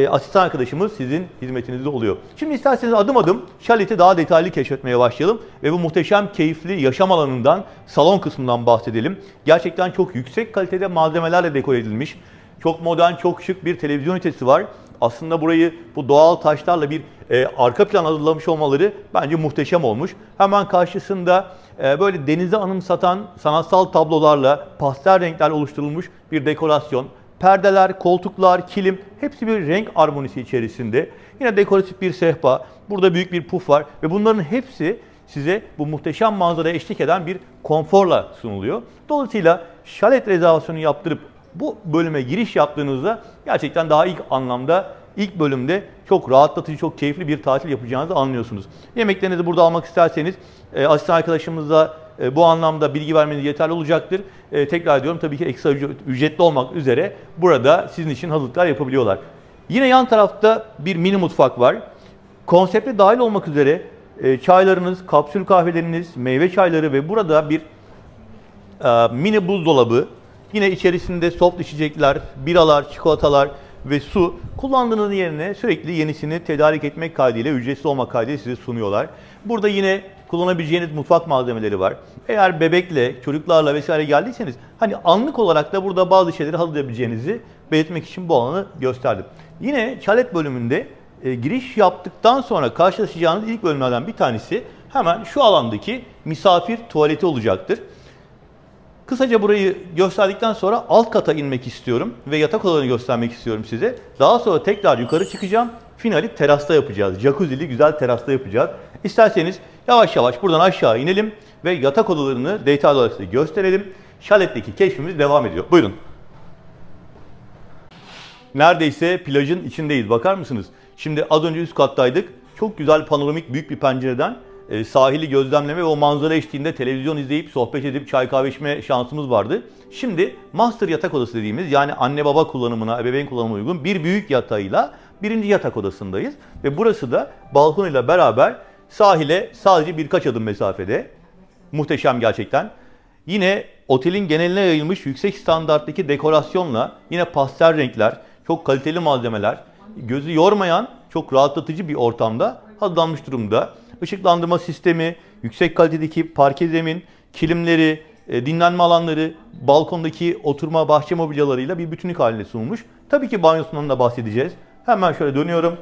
asistan arkadaşımız sizin hizmetinizde oluyor. Şimdi isterseniz adım adım şaleti daha detaylı keşfetmeye başlayalım ve bu muhteşem, keyifli yaşam alanından, salon kısmından bahsedelim. Gerçekten çok yüksek kalitede malzemelerle dekore edilmiş, çok modern, çok şık bir televizyon ünitesi var. Aslında burayı bu doğal taşlarla bir arka plan hazırlamış olmaları bence muhteşem olmuş. Hemen karşısında böyle denize anımsatan sanatsal tablolarla, pastel renkler oluşturulmuş bir dekorasyon. Perdeler, koltuklar, kilim hepsi bir renk armonisi içerisinde. Yine dekoratif bir sehpa, burada büyük bir puf var ve bunların hepsi size bu muhteşem manzaraya eşlik eden bir konforla sunuluyor. Dolayısıyla şalet rezervasyonu yaptırıp bu bölüme giriş yaptığınızda gerçekten daha ilk bölümde çok rahatlatıcı, çok keyifli bir tatil yapacağınızı anlıyorsunuz. Yemeklerinizi burada almak isterseniz asistan arkadaşımızla bu anlamda bilgi vermeniz yeterli olacaktır. Tekrar ediyorum, tabii ki ekstra ücretli olmak üzere burada sizin için hazırlıklar yapabiliyorlar. Yine yan tarafta bir mini mutfak var. Konsepte dahil olmak üzere çaylarınız, kapsül kahveleriniz, meyve çayları ve burada bir mini buzdolabı, yine içerisinde soft içecekler, biralar, çikolatalar ve su, kullandığınız yerine sürekli yenisini tedarik etmek kaydıyla, ücretsiz olmak kaydıyla size sunuyorlar. Burada yine kullanabileceğiniz mutfak malzemeleri var. Eğer bebekle, çocuklarla vesaire geldiyseniz hani anlık olarak da burada bazı şeyleri hazırlayabileceğinizi belirtmek için bu alanı gösterdim. Yine şalet bölümünde giriş yaptıktan sonra karşılaşacağınız ilk bölümlerden bir tanesi hemen şu alandaki misafir tuvaleti olacaktır. Kısaca burayı gösterdikten sonra alt kata inmek istiyorum ve yatak odalarını göstermek istiyorum size. Daha sonra tekrar yukarı çıkacağım. Finali terasta yapacağız. Jacuzzi'li güzel terasta yapacağız. İsterseniz yavaş yavaş buradan aşağı inelim ve yatak odalarını detaylı olarak size gösterelim. Şaletteki keşfimiz devam ediyor. Buyurun. Neredeyse plajın içindeyiz. Bakar mısınız? Şimdi az önce üst kattaydık. Çok güzel panoramik büyük bir pencereden sahili gözlemleme ve o manzara eşliğinde televizyon izleyip, sohbet edip, çay kahve içme şansımız vardı. Şimdi master yatak odası dediğimiz, yani anne baba kullanımına, ebeveyn kullanımına uygun bir büyük yatağıyla birinci yatak odasındayız. Ve burası da balkonuyla beraber sahile sadece birkaç adım mesafede. Muhteşem gerçekten. Yine otelin geneline yayılmış yüksek standarttaki dekorasyonla, yine pastel renkler, çok kaliteli malzemeler, gözü yormayan, çok rahatlatıcı bir ortamda hazırlanmış durumda. Işıklandırma sistemi, yüksek kalitedeki parke zemin, kilimleri, dinlenme alanları, balkondaki oturma bahçe mobilyalarıyla bir bütünlük haline sunulmuş. Tabii ki banyosundan da bahsedeceğiz. Hemen şöyle dönüyorum.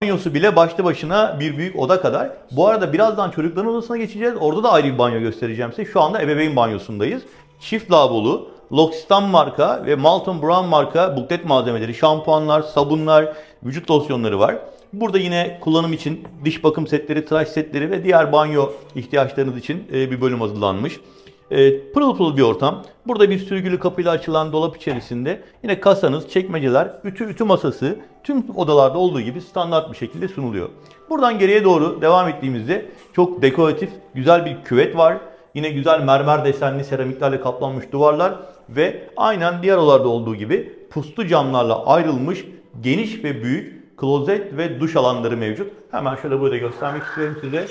Banyosu bile başlı başına bir büyük oda kadar. Bu arada birazdan çocukların odasına geçeceğiz. Orada da ayrı bir banyo göstereceğim size. Şu anda ebeveyn banyosundayız. Çift lavabolu, L'Occitane marka ve Molton Brown marka buklet malzemeleri, şampuanlar, sabunlar, vücut losyonları var. Burada yine kullanım için diş bakım setleri, tıraş setleri ve diğer banyo ihtiyaçlarınız için bir bölüm hazırlanmış. Pırıl pırıl bir ortam. Burada bir sürgülü kapıyla açılan dolap içerisinde yine kasanız, çekmeceler, ütü masası tüm odalarda olduğu gibi standart bir şekilde sunuluyor. Buradan geriye doğru devam ettiğimizde çok dekoratif, güzel bir küvet var. Yine güzel mermer desenli seramiklerle kaplanmış duvarlar ve aynen diğer odalarda olduğu gibi puslu camlarla ayrılmış geniş ve büyük klozet ve duş alanları mevcut. Hemen şöyle burada göstermek istiyorum size.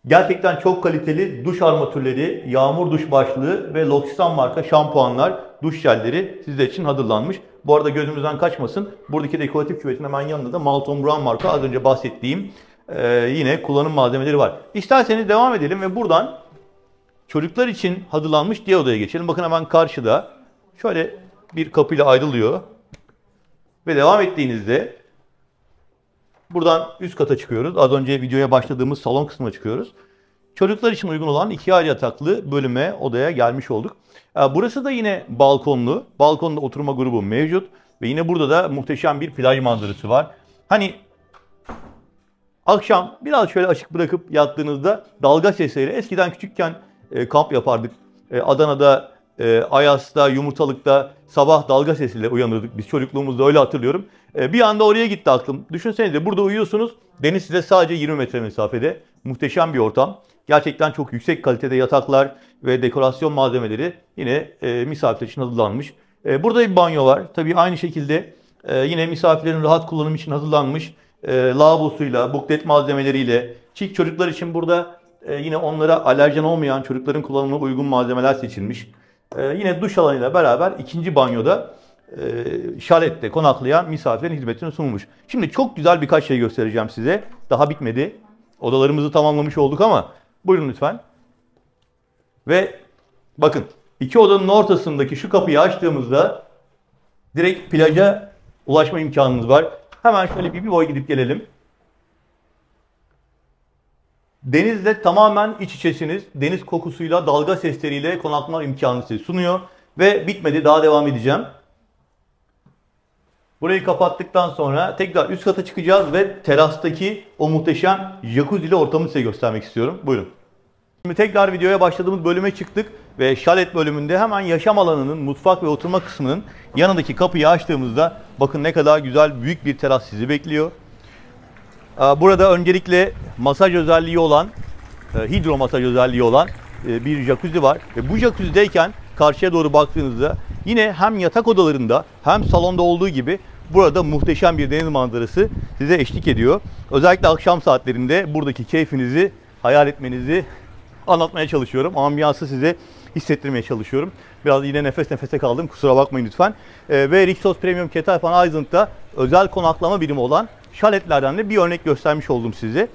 Gerçekten çok kaliteli duş armatürleri, yağmur duş başlığı ve L'Occitane marka şampuanlar, duş jelleri sizler için hazırlanmış. Bu arada gözümüzden kaçmasın. Buradaki dekoratif küvetin hemen yanında da Molton Brown marka az önce bahsettiğim yine kullanım malzemeleri var. İsterseniz devam edelim ve buradan çocuklar için hazırlanmış diğer odaya geçelim. Bakın hemen karşıda şöyle bir kapıyla ayrılıyor. Ve devam ettiğinizde buradan üst kata çıkıyoruz. Az önce videoya başladığımız salon kısmına çıkıyoruz. Çocuklar için uygun olan 2 ayrı yataklı bölüme, odaya gelmiş olduk. Burası da yine balkonlu. Balkonda oturma grubu mevcut. Ve yine burada da muhteşem bir plaj manzarası var. Hani akşam biraz şöyle açık bırakıp yattığınızda dalga sesleri, eskiden küçükken kamp yapardık. Adana'da, Ayas'ta, Yumurtalık'ta sabah dalga sesiyle uyanırdık. Biz çocukluğumuzda öyle hatırlıyorum. Bir anda oraya gitti aklım. Düşünsenize, burada uyuyorsunuz. Deniz size sadece 20 metre mesafede. Muhteşem bir ortam. Gerçekten çok yüksek kalitede yataklar ve dekorasyon malzemeleri yine misafirler için hazırlanmış. Burada bir banyo var. Tabii aynı şekilde yine misafirlerin rahat kullanım için hazırlanmış. Lavabosuyla, buklet malzemeleriyle. Çocuklar için burada yine onlara alerjen olmayan, çocukların kullanımına uygun malzemeler seçilmiş. Yine duş alanıyla beraber ikinci banyoda şalette konaklayan misafirlerin hizmetine sunulmuş. Şimdi çok güzel birkaç şey göstereceğim size. Daha bitmedi. Odalarımızı tamamlamış olduk ama buyurun lütfen. Ve bakın, iki odanın ortasındaki şu kapıyı açtığımızda direkt plaja ulaşma imkanımız var. Hemen şöyle bir boy gidip gelelim. Denizle tamamen iç içesiniz. Deniz kokusuyla, dalga sesleriyle konaklama imkanı size sunuyor. Ve bitmedi, daha devam edeceğim. Burayı kapattıktan sonra tekrar üst kata çıkacağız ve terastaki o muhteşem jacuzzi ile ortamı size göstermek istiyorum. Buyurun. Şimdi tekrar videoya başladığımız bölüme çıktık ve şalet bölümünde hemen yaşam alanının, mutfak ve oturma kısmının yanındaki kapıyı açtığımızda bakın ne kadar güzel, büyük bir teras sizi bekliyor. Burada öncelikle masaj özelliği olan, hidro masaj özelliği olan bir jacuzzi var. Ve bu jacuzzi'deyken karşıya doğru baktığınızda yine hem yatak odalarında hem salonda olduğu gibi burada muhteşem bir deniz manzarası size eşlik ediyor. Özellikle akşam saatlerinde buradaki keyfinizi hayal etmenizi anlatmaya çalışıyorum. Ambiyansı size hissettirmeye çalışıyorum. Biraz yine nefes nefese kaldım. Kusura bakmayın lütfen. Ve Rixos Premium Ketal Van Island'da özel konaklama birimi olan şaletlerden de bir örnek göstermiş oldum size.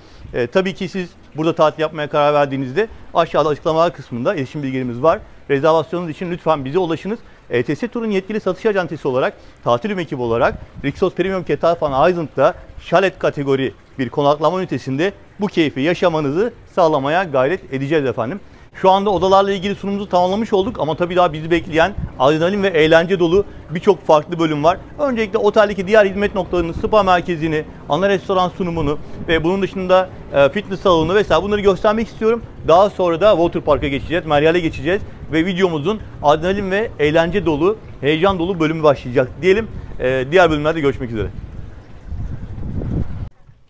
Tabii ki siz burada tatil yapmaya karar verdiğinizde aşağıda açıklamalar kısmında iletişim bilgilerimiz var. Rezervasyonunuz için lütfen bize ulaşınız. ETS Tur'un yetkili satış acentesi olarak, tatil ekibi olarak Rixos Premium Ketal Van Island'da şalet kategori bir konaklama ünitesinde bu keyfi yaşamanızı sağlamaya gayret edeceğiz efendim. Şu anda odalarla ilgili sunumumuzu tamamlamış olduk ama tabii daha bizi bekleyen adrenalin ve eğlence dolu birçok farklı bölüm var. Öncelikle oteldeki diğer hizmet noktalarını, spa merkezini, ana restoran sunumunu ve bunun dışında fitness salonu vesaire bunları göstermek istiyorum. Daha sonra da Water Park'a geçeceğiz, Meryal'e geçeceğiz ve videomuzun adrenalin ve eğlence dolu, heyecan dolu bölümü başlayacak diyelim. Diğer bölümlerde görüşmek üzere.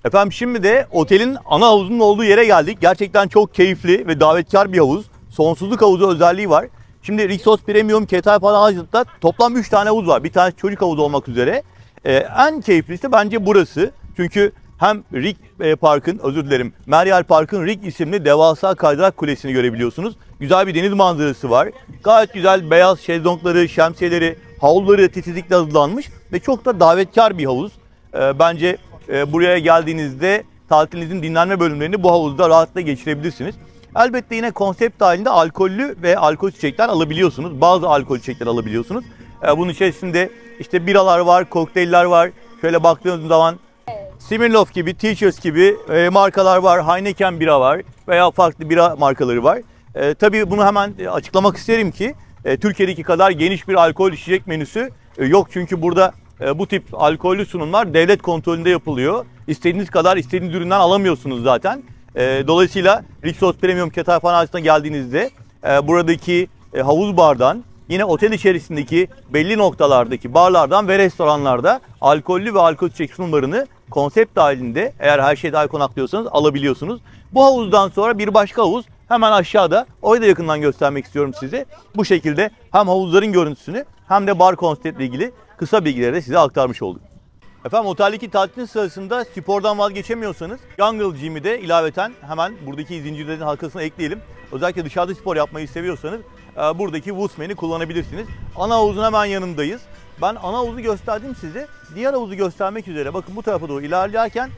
Efendim şimdi de otelin ana havuzunun olduğu yere geldik. Gerçekten çok keyifli ve davetkar bir havuz. Sonsuzluk havuzu özelliği var. Şimdi Rixos Premium Ketal Van Island'da toplam 3 tane havuz var. Bir tanesi çocuk havuzu olmak üzere. En keyiflisi bence burası. Çünkü hem Rig Park'ın, Meryal Park'ın Rig isimli devasa kaydırak kulesini görebiliyorsunuz. Güzel bir deniz manzarası var. Gayet güzel beyaz şezlongları, şemsiyeleri, havluları titizlikle hazırlanmış ve çok da davetkar bir havuz. Bence buraya geldiğinizde tatilinizin dinlenme bölümlerini bu havuzda rahatlıkla geçirebilirsiniz. Elbette yine konsept halinde alkollü ve alkol içecekler alabiliyorsunuz. Bazı alkol içecekler alabiliyorsunuz. Bunun içerisinde işte biralar var, kokteyller var. Şöyle baktığınız zaman Smirnoff gibi, Teachers gibi markalar var. Heineken bira var veya farklı bira markaları var. Tabii bunu hemen açıklamak isterim ki Türkiye'deki kadar geniş bir alkol içecek menüsü yok. Çünkü burada bu tip alkollü sunumlar devlet kontrolünde yapılıyor. İstediğiniz kadar istediğiniz üründen alamıyorsunuz zaten. Dolayısıyla Rixos Premium Ketal Van Island'a geldiğinizde buradaki havuz bardan, yine otel içerisindeki belli noktalardaki barlardan ve restoranlarda alkollü ve alkol içecek sunumlarını konsept dahilinde, eğer her şeyi dahil konaklıyorsanız, alabiliyorsunuz. Bu havuzdan sonra bir başka havuz hemen aşağıda. Orayı da yakından göstermek istiyorum size. Bu şekilde hem havuzların görüntüsünü hem de bar konseptle ilgili kısa bilgileri de size aktarmış olduk. Efendim oteldeki tatilin sırasında spordan vazgeçemiyorsanız Jungle Gym'i de ilaveten hemen buradaki zincirlerin halkasına ekleyelim. Özellikle dışarıda spor yapmayı seviyorsanız buradaki Woodsman'i kullanabilirsiniz. Ana havuzun hemen yanındayız. Ben ana havuzu gösterdim size. Diğer havuzu göstermek üzere bakın bu tarafa doğru ilerlerken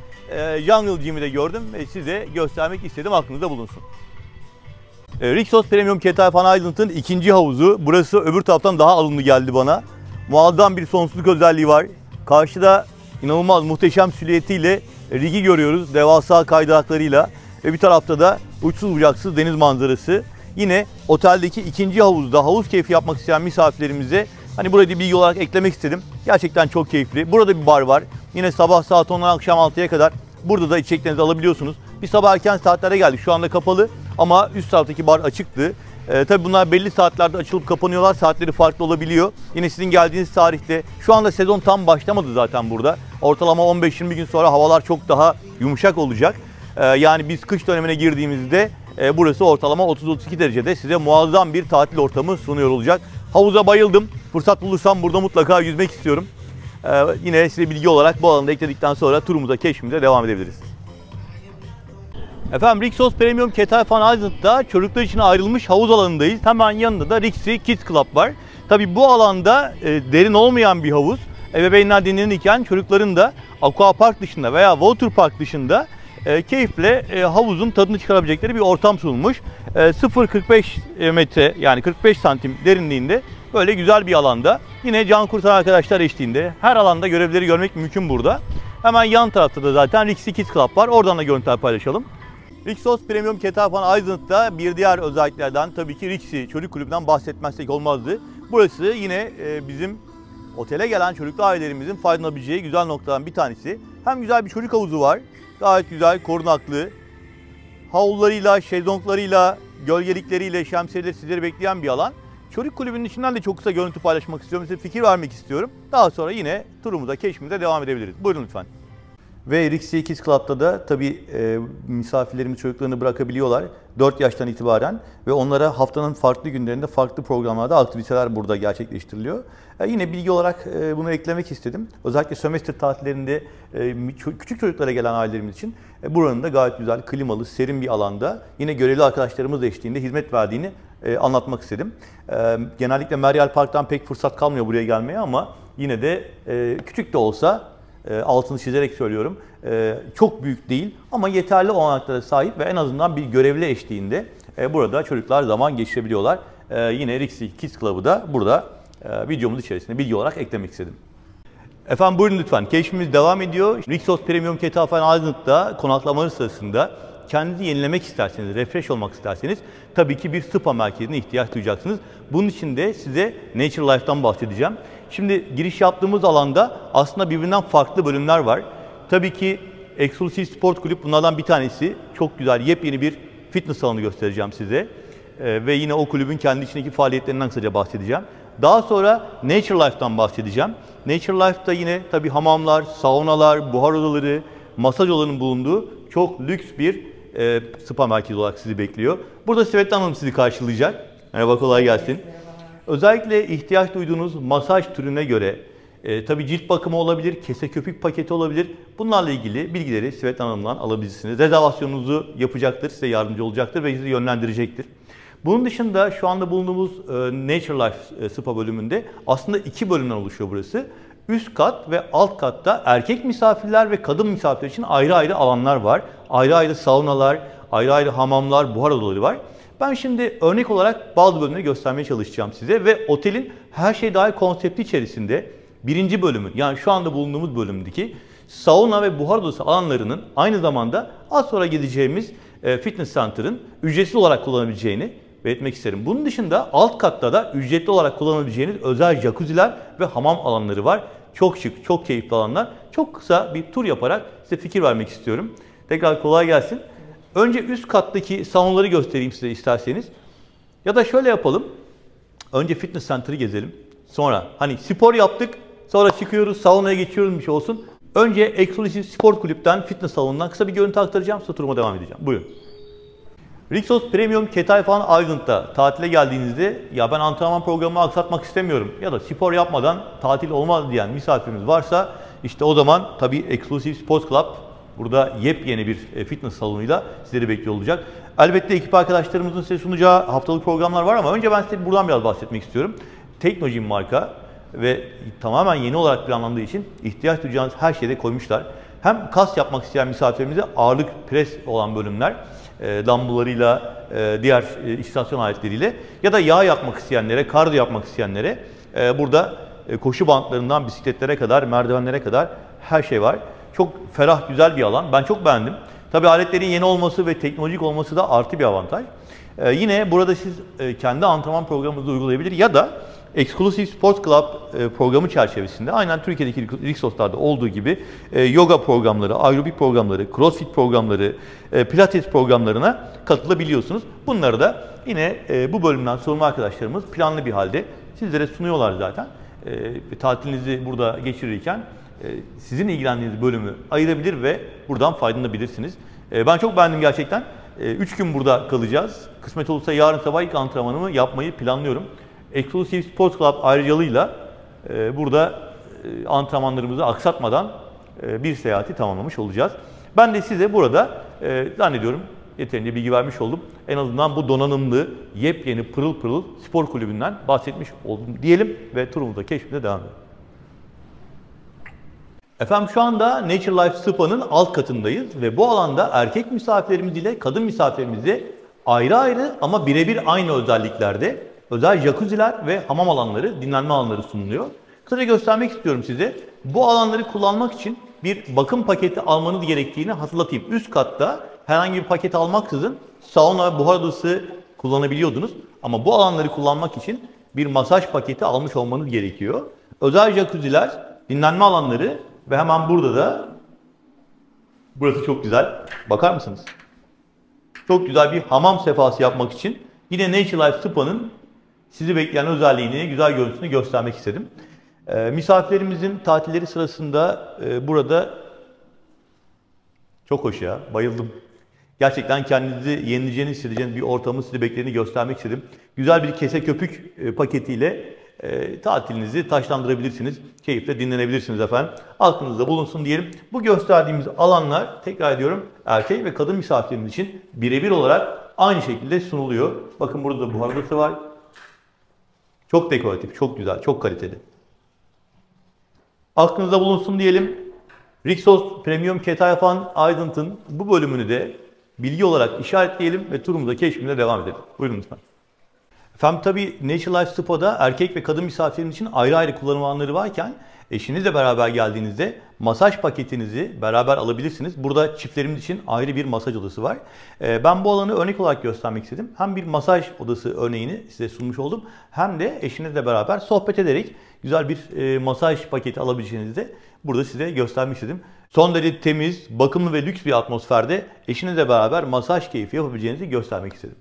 Jungle Gym'i de gördüm ve size göstermek istedim, aklınızda bulunsun. Rixos Premium Ketal Van Island'ın ikinci havuzu. Burası öbür taraftan daha alımlı geldi bana. Muazzam bir sonsuzluk özelliği var. Karşıda inanılmaz muhteşem silüetiyle Rig'i görüyoruz. Devasa kaydıraklarıyla. Ve bir tarafta da uçsuz bucaksız deniz manzarası. Yine oteldeki ikinci havuzda havuz keyfi yapmak isteyen misafirlerimize hani burayı bir bilgi olarak eklemek istedim. Gerçekten çok keyifli. Burada bir bar var. Yine sabah saat 10'dan akşam 6'ya kadar burada da içeceklerinizi alabiliyorsunuz. Bir sabah erken saatlere geldik. Şu anda kapalı ama üst taraftaki bar açıktı. Tabii bunlar belli saatlerde açılıp kapanıyorlar. Saatleri farklı olabiliyor. Yine sizin geldiğiniz tarihte, şu anda sezon tam başlamadı zaten burada. Ortalama 15-20 gün sonra havalar çok daha yumuşak olacak. Yani biz kış dönemine girdiğimizde burası ortalama 30-32 derecede size muazzam bir tatil ortamı sunuyor olacak. Havuza bayıldım. Fırsat bulursam burada mutlaka yüzmek istiyorum. Yine size bilgi olarak bu alanda ekledikten sonra turumuza, keşfimize devam edebiliriz. Efendim Rixos Premium Ketal Island'da çocuklar için ayrılmış havuz alanındayız. Hemen yanında da Rixi Kids Club var. Tabii bu alanda derin olmayan bir havuz. Ebeveynler dinlenirken çocukların da aqua park dışında veya water park dışında keyifle havuzun tadını çıkarabilecekleri bir ortam sunulmuş. 0,45 metre yani 45 santim derinliğinde böyle güzel bir alanda. Yine can kurtaran arkadaşlar eşliğinde her alanda görevleri görmek mümkün burada. Hemen yan tarafta da zaten Rixi Kids Club var. Oradan da görüntüler paylaşalım. Rixos Premium Ketal Island'da bir diğer özelliklerden tabii ki Rixi Çocuk Kulübü'nden bahsetmezsek olmazdı. Burası yine bizim otele gelen çocuklu ailelerimizin faydalanabileceği güzel noktalardan bir tanesi. Hem güzel bir çocuk havuzu var, gayet güzel, korunaklı. Havlularıyla, şezlonglarıyla, gölgelikleriyle, şemsiyeleri sizleri bekleyen bir alan. Çocuk kulübünün içinden de çok kısa görüntü paylaşmak istiyorum, size fikir vermek istiyorum. Daha sonra yine turumuza, keşfimize devam edebiliriz. Buyurun lütfen. Ve Rixi Kids Club'da da tabii misafirlerimiz çocuklarını bırakabiliyorlar 4 yaştan itibaren ve onlara haftanın farklı günlerinde farklı programlarda aktiviteler burada gerçekleştiriliyor. Yine bilgi olarak bunu eklemek istedim. Özellikle sömestr tatillerinde küçük çocuklara gelen ailelerimiz için buranın da gayet güzel, klimalı, serin bir alanda yine görevli arkadaşlarımız eşliğinde hizmet verdiğini anlatmak istedim. Genellikle Meryal Park'tan pek fırsat kalmıyor buraya gelmeye ama yine de küçük de olsa altını çizerek söylüyorum. Çok büyük değil ama yeterli olanaklara sahip ve en azından bir görevli eşliğinde burada çocuklar zaman geçirebiliyorlar. Yine Rixi Kids Club'ı da burada videomuz içerisinde bilgi olarak eklemek istedim. Efendim buyurun lütfen. Keşfimiz devam ediyor. Rixos Premium Ketal Island'da konaklamanız sırasında kendinizi yenilemek isterseniz, refresh olmak isterseniz tabii ki bir spa merkezine ihtiyaç duyacaksınız. Bunun için de size Nature Life'dan bahsedeceğim. Şimdi giriş yaptığımız alanda aslında birbirinden farklı bölümler var. Tabii ki Exclusive Sport Kulüp bunlardan bir tanesi. Çok güzel, yepyeni bir fitness salonu göstereceğim size. Ve yine o kulübün kendi içindeki faaliyetlerinden kısaca bahsedeceğim. Daha sonra Nature Life'dan bahsedeceğim. Nature Life'da yine tabii hamamlar, saunalar, buhar odaları, masaj odalarının bulunduğu çok lüks bir spa merkezi olarak sizi bekliyor. Burada Svetlana Hanım sizi karşılayacak. Merhaba, kolay gelsin. Özellikle ihtiyaç duyduğunuz masaj türüne göre tabii cilt bakımı olabilir, kese köpük paketi olabilir. Bunlarla ilgili bilgileri Svetlana Hanım'dan alabilirsiniz. Rezervasyonunuzu yapacaktır, size yardımcı olacaktır ve sizi yönlendirecektir. Bunun dışında şu anda bulunduğumuz Nature Life Spa bölümünde aslında 2 bölümden oluşuyor burası. Üst kat ve alt katta erkek misafirler ve kadın misafirler için ayrı ayrı alanlar var. Ayrı ayrı saunalar, ayrı ayrı hamamlar, buhar odaları var. Ben şimdi örnek olarak bazı bölümleri göstermeye çalışacağım size ve otelin her şey dahil konsepti içerisinde birinci bölümün, yani şu anda bulunduğumuz bölümdeki sauna ve buhar odası alanlarının aynı zamanda az sonra gideceğimiz fitness center'ın ücretsiz olarak kullanabileceğini belirtmek isterim. Bunun dışında alt katta da ücretli olarak kullanabileceğiniz özel jacuzziler ve hamam alanları var. Çok şık, çok keyifli alanlar. Çok kısa bir tur yaparak size fikir vermek istiyorum. Tekrar kolay gelsin. Önce üst kattaki saunaları göstereyim size isterseniz. Ya da şöyle yapalım. Önce fitness center'ı gezelim. Sonra hani spor yaptık, sonra çıkıyoruz, saunaya geçiyoruz bir şey olsun. Önce Exclusive Sport Kulüp'ten, fitness salonundan kısa bir görüntü aktaracağım. Sonra turuma devam edeceğim. Buyurun. Rixos Premium Ketal Island'da tatile geldiğinizde ya ben antrenman programımı aksatmak istemiyorum ya da spor yapmadan tatil olmaz diyen misafirimiz varsa işte o zaman tabii Exclusive Sports Club burada yepyeni bir fitness salonuyla sizleri bekliyor olacak. Elbette ekip arkadaşlarımızın size sunacağı haftalık programlar var ama önce ben size buradan biraz bahsetmek istiyorum. Teknogym marka ve tamamen yeni olarak planlandığı için ihtiyaç duyacağınız her şeyde koymuşlar. Hem kas yapmak isteyen misafirimize ağırlık pres olan bölümler, dumbbell'larıyla, diğer istasyon aletleriyle ya da yağ yapmak isteyenlere, kardiyo yapmak isteyenlere burada koşu bantlarından bisikletlere kadar, merdivenlere kadar her şey var. Çok ferah, güzel bir alan. Ben çok beğendim. Tabii aletlerin yeni olması ve teknolojik olması da artı bir avantaj. Yine burada siz kendi antrenman programınızı uygulayabilir ya da Exclusive Sports Club programı çerçevesinde aynen Türkiye'deki Rixos'larda olduğu gibi yoga programları, aerobik programları, crossfit programları, pilates programlarına katılabiliyorsunuz. Bunları da yine bu bölümden sorumlu arkadaşlarımız planlı bir halde sizlere sunuyorlar zaten. Tatilinizi burada geçirirken sizin ilgilendiğiniz bölümü ayırabilir ve buradan faydalanabilirsiniz. Ben çok beğendim gerçekten. 3 gün burada kalacağız. Kısmet olursa yarın sabah ilk antrenmanımı yapmayı planlıyorum. Exclusive Sports Club ayrıcalığıyla burada antrenmanlarımızı aksatmadan bir seyahati tamamlamış olacağız. Ben de size burada zannediyorum yeterince bilgi vermiş oldum. En azından bu donanımlı, yepyeni, pırıl pırıl spor kulübünden bahsetmiş oldum diyelim ve turumuza, keşfimize devam edelim. Efendim şu anda Nature Life Spa'nın alt katındayız ve bu alanda erkek misafirlerimiz ile kadın misafirlerimize ayrı ayrı ama birebir aynı özelliklerde özel jacuzziler ve hamam alanları, dinlenme alanları sunuluyor. Kısaca göstermek istiyorum size. Bu alanları kullanmak için bir bakım paketi almanız gerektiğini hatırlatayım. Üst katta herhangi bir paket almaksızın sauna, buhar odası kullanabiliyordunuz. Ama bu alanları kullanmak için bir masaj paketi almış olmanız gerekiyor. Özel jacuzziler, dinlenme alanları ve hemen burada da, burası çok güzel. Bakar mısınız? Çok güzel bir hamam sefası yapmak için yine Nature Life Spa'nın sizi bekleyen özelliğini, güzel görüntüsünü göstermek istedim. Misafirlerimizin tatilleri sırasında burada çok hoş ya, bayıldım. Gerçekten kendinizi yenileceğini hissedeceğiniz bir ortamı sizi beklediğini göstermek istedim. Güzel bir kese köpük paketiyle tatilinizi taşlandırabilirsiniz. Keyifle dinlenebilirsiniz efendim. Aklınızda bulunsun diyelim. Bu gösterdiğimiz alanlar, tekrar ediyorum, erkek ve kadın misafirlerimiz için birebir olarak aynı şekilde sunuluyor. Bakın burada da buhar odası var. Çok dekoratif, çok güzel, çok kaliteli. Aklınızda bulunsun diyelim. Rixos Premium Ketaifan Aydın'ın bu bölümünü de bilgi olarak işaretleyelim ve turumuza, keşfimize devam edelim. Buyurun lütfen. Efendim tabii Nature Life Spa'da erkek ve kadın misafirlerimiz için ayrı ayrı kullanım alanları varken eşinizle beraber geldiğinizde masaj paketinizi beraber alabilirsiniz. Burada çiftlerimiz için ayrı bir masaj odası var. Ben bu alanı örnek olarak göstermek istedim. Hem bir masaj odası örneğini size sunmuş oldum, hem de eşinizle beraber sohbet ederek güzel bir masaj paketi alabileceğinizi de burada size göstermek istedim. Son derece temiz, bakımlı ve lüks bir atmosferde eşinizle beraber masaj keyfi yapabileceğinizi göstermek istedim.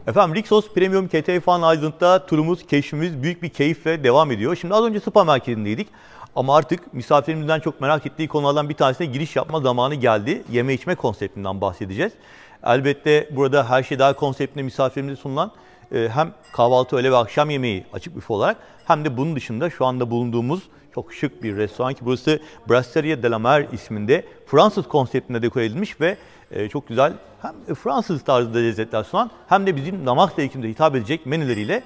Efendim Rixos Premium Ketaifan Aydın'da turumuz, keşfimiz büyük bir keyifle devam ediyor. Şimdi az önce spa merkezindeydik ama artık misafirlerimizden çok merak ettiği konulardan bir tanesine giriş yapma zamanı geldi. Yeme içme konseptinden bahsedeceğiz. Elbette burada her şey daha konseptinde misafirlerimize sunulan hem kahvaltı, öğle ve akşam yemeği açık büfe olarak, hem de bunun dışında şu anda bulunduğumuz çok şık bir restoran ki burası Brasserie de la Mer isminde Fransız konseptinde dekore edilmiş ve çok güzel hem Fransız tarzında lezzetler sunan hem de bizim damak zevkimize hitap edecek menüleriyle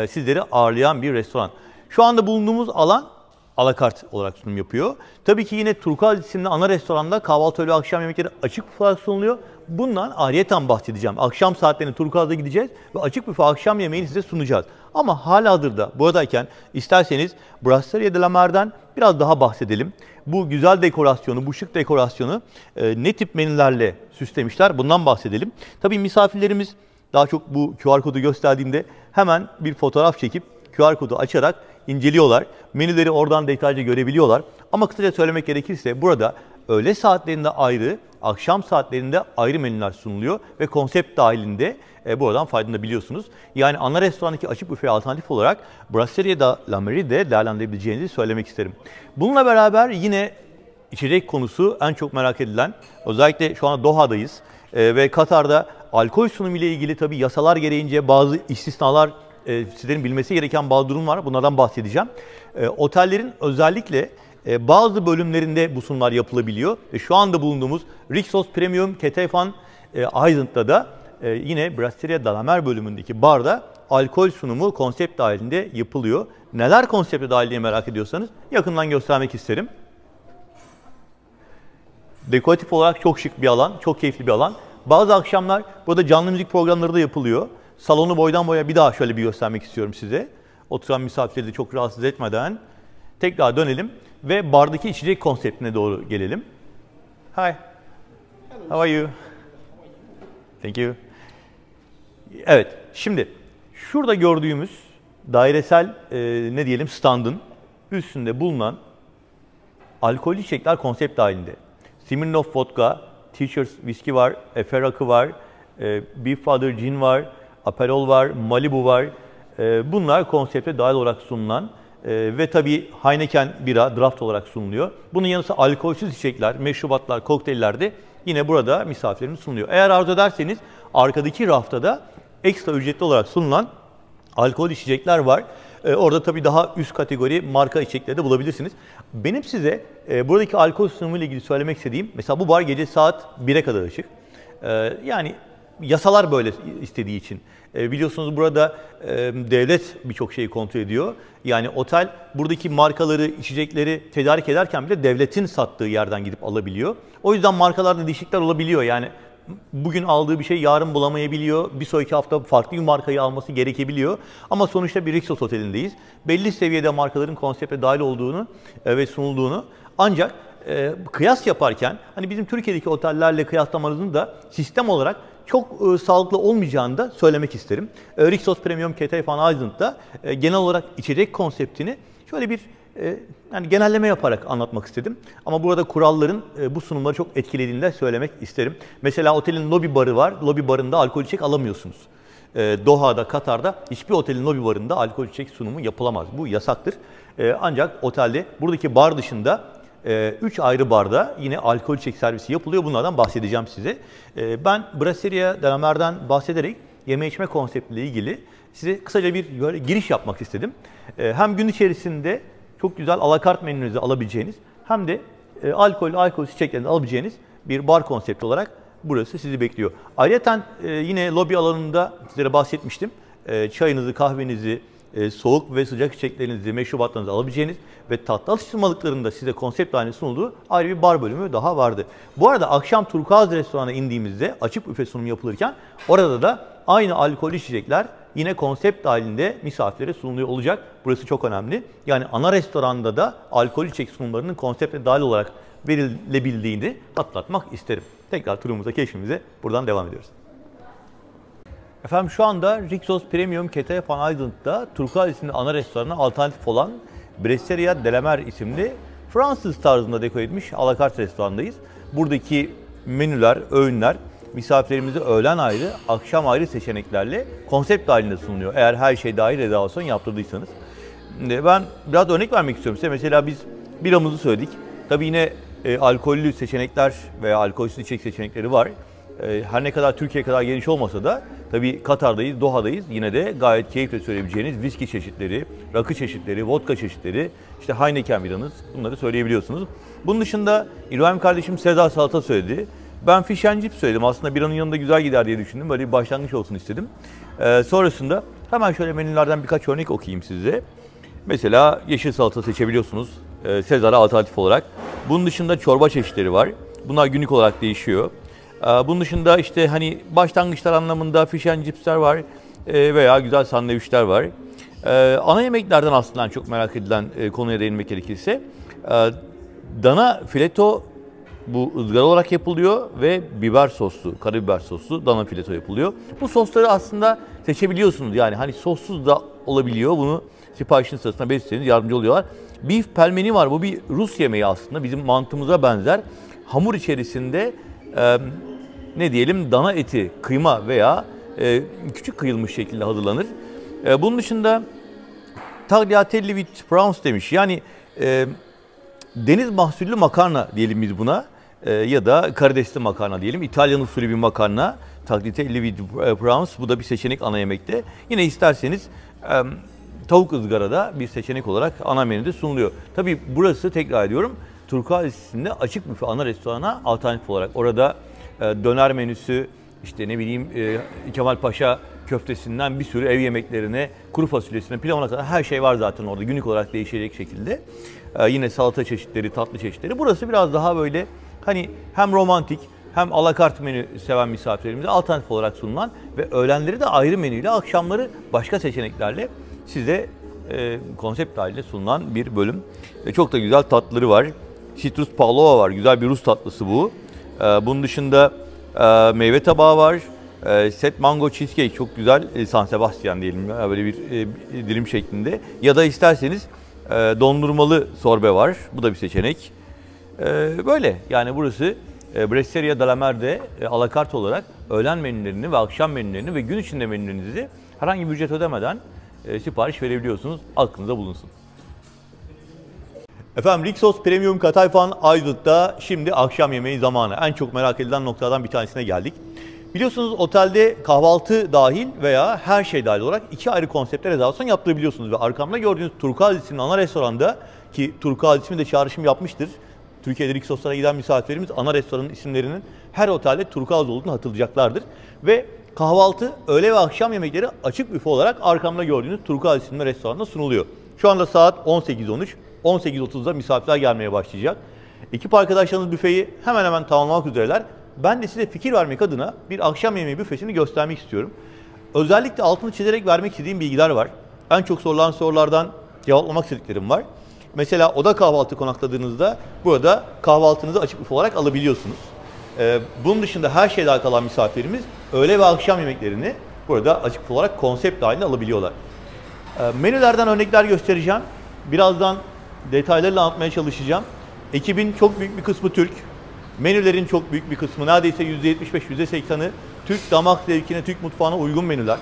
sizleri ağırlayan bir restoran. Şu anda bulunduğumuz alan alakart olarak sunum yapıyor. Tabii ki yine Turkuaz isimli ana restoranda kahvaltı, öğle, akşam yemekleri açık büfe olarak sunuluyor. Bundan ayrıyeten bahsedeceğim. Akşam saatlerinde Turkuaz'da gideceğiz ve açık büfe akşam yemeğini size sunacağız. Ama halihazırda buradayken isterseniz Brasserie de la Mer'den biraz daha bahsedelim. Bu güzel dekorasyonu, bu şık dekorasyonu ne tip menülerle süslemişler, bundan bahsedelim. Tabii misafirlerimiz daha çok bu QR kodu gösterdiğinde hemen bir fotoğraf çekip QR kodu açarak inceliyorlar. Menüleri oradan detaylıca görebiliyorlar. Ama kısaca söylemek gerekirse burada öğle saatlerinde ayrı, akşam saatlerinde ayrı menüler sunuluyor ve konsept dahilinde buradan faydalanabiliyorsunuz. Yani ana restorandaki açık büfe alternatif olarak Brasserie de la Mer'i de değerlendirebileceğinizi söylemek isterim. Bununla beraber yine içecek konusu en çok merak edilen, özellikle şu anda Doha'dayız ve Katar'da alkol sunumu ile ilgili tabii yasalar gereğince bazı istisnalar, sizlerin bilmesi gereken bazı durum var. Bunlardan bahsedeceğim. Otellerin özellikle bazı bölümlerinde bu sunumlar yapılabiliyor. Şu anda bulunduğumuz Rixos Premium Ketaifan Aydın'da da yine Brasserie de la Mer bölümündeki barda alkol sunumu konsept dahilinde yapılıyor. Neler konsepti dahilinde merak ediyorsanız yakından göstermek isterim. Dekoratif olarak çok şık bir alan, çok keyifli bir alan. Bazı akşamlar burada canlı müzik programları da yapılıyor. Salonu boydan boya bir daha şöyle bir göstermek istiyorum size. Oturan misafirleri de çok rahatsız etmeden tekrar dönelim ve bardaki içecek konseptine doğru gelelim. Hi. How are you? Thank you. Evet, şimdi şurada gördüğümüz dairesel ne diyelim standın üstünde bulunan alkollü içecekler konsept dahilinde. Smirnoff vodka, Teacher's whiskey var, Efe rakı var, Beeffather gin var, Aperol var, Malibu var. Bunlar konsepte dahil olarak sunulan ve tabii Heineken bira draft olarak sunuluyor. Bunun yanı sıra alkolsüz içecekler, meşrubatlar, kokteyller de yine burada misafirlerimiz sunuluyor. Eğer arzu ederseniz arkadaki rafta da ekstra ücretli olarak sunulan alkol içecekler var. Orada tabii daha üst kategori marka içecekleri de bulabilirsiniz. Benim size buradaki alkol sunumu ile ilgili söylemek istediğim, mesela bu bar gece saat 1'e kadar açık. Yani yasalar böyle istediği için. Biliyorsunuz burada devlet birçok şeyi kontrol ediyor. Yani otel buradaki markaları, içecekleri tedarik ederken bile devletin sattığı yerden gidip alabiliyor. O yüzden markalarda değişiklikler olabiliyor. Yani bugün aldığı bir şey yarın bulamayabiliyor. Bir sonraki hafta farklı bir markayı alması gerekebiliyor. Ama sonuçta bir Rixos otelindeyiz. Belli seviyede markaların konsepte dahil olduğunu ve sunulduğunu, ancak kıyas yaparken hani bizim Türkiye'deki otellerle kıyaslamanızın da sistem olarak çok sağlıklı olmayacağını da söylemek isterim. Rixos Premium Cathay Van Island'da genel olarak içecek konseptini şöyle bir yani genelleme yaparak anlatmak istedim. Ama burada kuralların bu sunumları çok etkilediğini de söylemek isterim. Mesela otelin lobi barı var. Lobi barında alkol içecek alamıyorsunuz. Doha'da, Katar'da hiçbir otelin lobi barında alkol içecek sunumu yapılamaz. Bu yasaktır. Ancak otelde buradaki bar dışında 3 ayrı barda yine alkol içecek servisi yapılıyor. Bunlardan bahsedeceğim size. Ben Brasserie Delamer'den bahsederek yeme içme konseptiyle ilgili size kısaca bir böyle giriş yapmak istedim. Hem gün içerisinde çok güzel alakart menünüzü alabileceğiniz hem de alkol içeceklerini alabileceğiniz bir bar konsepti olarak burası sizi bekliyor. Ayrıca yine lobi alanında sizlere bahsetmiştim. Çayınızı, kahvenizi, soğuk ve sıcak içeceklerinizi, meşrubatlarınızı alabileceğiniz ve tatlı atıştırmalıklarında size konsept halinde sunulduğu ayrı bir bar bölümü daha vardı. Bu arada akşam Turkuaz restorana indiğimizde açık büfe sunumu yapılırken orada da aynı alkollü içecekler yine konsept halinde misafirlere sunuluyor olacak. Burası çok önemli. Yani ana restoranda da alkollü içecek sunumlarının konsepte dahil olarak verilebildiğini hatırlatmak isterim. Tekrar turumuza, keşfimize buradan devam ediyoruz. Efendim şu anda Rixos Premium Cathay Van Island'da Turkuaz isimli ana restorana alternatif olan Brasserie Delamer isimli Fransız tarzında dekor edilmiş alakart restorandayız. Buradaki menüler, öğünler misafirlerimize öğlen ayrı, akşam ayrı seçeneklerle konsept halinde sunuluyor. Eğer her şey dahil rezervasyon yaptırdıysanız. Ben biraz örnek vermek istiyorum size. Mesela biz biramızı söyledik. Tabii yine alkollü seçenekler veya alkolsüz içecek seçenekleri var. Her ne kadar Türkiye kadar geniş olmasa da tabii Katar'dayız, Doha'dayız. Yine de gayet keyifle söyleyebileceğiniz viski çeşitleri, rakı çeşitleri, vodka çeşitleri, işte Heineken biranız, bunları söyleyebiliyorsunuz. Bunun dışında İbrahim kardeşim Sezar salata söyledi. Ben fish and chips söyledim. Aslında biranın yanında güzel gider diye düşündüm. Böyle bir başlangıç olsun istedim. Sonrasında hemen şöyle menülerden birkaç örnek okuyayım size. Mesela yeşil salata seçebiliyorsunuz Sezar'a alternatif olarak. Bunun dışında çorba çeşitleri var. Bunlar günlük olarak değişiyor. Bunun dışında işte hani başlangıçlar anlamında fish and chips'ler var veya güzel sandviçler var. Ana yemeklerden aslında çok merak edilen konuya değinmek gerekirse dana fileto bu ızgara olarak yapılıyor ve biber soslu, karabiber soslu dana fileto yapılıyor. Bu sosları aslında seçebiliyorsunuz. Yani hani sossuz da olabiliyor. Bunu siparişin sırasında belirtirseniz yardımcı oluyorlar. Beef pelmeni var. Bu bir Rus yemeği aslında. Bizim mantımıza benzer. Hamur içerisinde ne diyelim dana eti, kıyma veya küçük kıyılmış şekilde hazırlanır. Bunun dışında tagliatelle with prawns demiş. Yani deniz mahsullü makarna diyelim biz buna. Ya da karidesli makarna diyelim. İtalyan usulü bir makarna. Tagliatelle with prawns. Bu da bir seçenek ana yemekte. Yine isterseniz tavuk ızgarada bir seçenek olarak ana menüde sunuluyor. Tabii burası tekrar ediyorum Turkuaz isimli açık büfe ana restorana alternatif olarak. Orada döner menüsü, işte ne bileyim Kemal Paşa köftesinden bir sürü ev yemeklerine, kuru fasulyesine, pilavına kadar her şey var zaten orada günlük olarak değişecek şekilde. Yine salata çeşitleri, tatlı çeşitleri. Burası biraz daha böyle hani hem romantik hem alakart menü seven misafirlerimize alternatif olarak sunulan ve öğlenleri de ayrı menüyle, akşamları başka seçeneklerle size konsept halinde sunulan bir bölüm. Çok da güzel tatlıları var. Citrus pavlova var. Güzel bir Rus tatlısı bu. Bunun dışında meyve tabağı var. Set mango cheesecake çok güzel. San Sebastian diyelim. Böyle bir dilim şeklinde. Ya da isterseniz dondurmalı sorbe var. Bu da bir seçenek. Böyle. Yani burası Brasserie Delamer'de alakart olarak öğlen menülerini ve akşam menülerini ve gün içinde menülerinizi herhangi bir ücret ödemeden sipariş verebiliyorsunuz. Aklınızda bulunsun. Efendim Rixos Premium Cathay Van Island'da şimdi akşam yemeği zamanı. En çok merak edilen noktadan bir tanesine geldik. Biliyorsunuz otelde kahvaltı dahil veya her şey dahil olarak iki ayrı konsepte rezervasyon yaptırabiliyorsunuz. Ve arkamda gördüğünüz Turkuaz isimli ana restoranda, ki Turkuaz ismi de çağrışım yapmıştır. Türkiye'de Rixos'lara giden misafirlerimiz ana restoranın isimlerinin her otelde turkuaz olduğunu hatırlayacaklardır. Ve kahvaltı, öğle ve akşam yemekleri açık büfe olarak arkamda gördüğünüz Turkuaz isimli restoranda sunuluyor. Şu anda saat 18.13, 18.30'da misafirler gelmeye başlayacak. Ekip arkadaşlarımız büfeyi hemen hemen tamamlamak üzereler. Ben de size fikir vermek adına bir akşam yemeği büfesini göstermek istiyorum. Özellikle altını çizerek vermek istediğim bilgiler var. En çok sorulan sorulardan cevaplamak istediklerim var. Mesela oda kahvaltı konakladığınızda burada kahvaltınızı açık büfe olarak alabiliyorsunuz. Bunun dışında her şeyden kalan misafirimiz öğle ve akşam yemeklerini burada açık büfe olarak konsept halinde alabiliyorlar. Menülerden örnekler göstereceğim. Birazdan detaylarıyla anlatmaya çalışacağım. Ekibin çok büyük bir kısmı Türk. Menülerin çok büyük bir kısmı, neredeyse %75-%80'ı Türk damak zevkine, Türk mutfağına uygun menüler.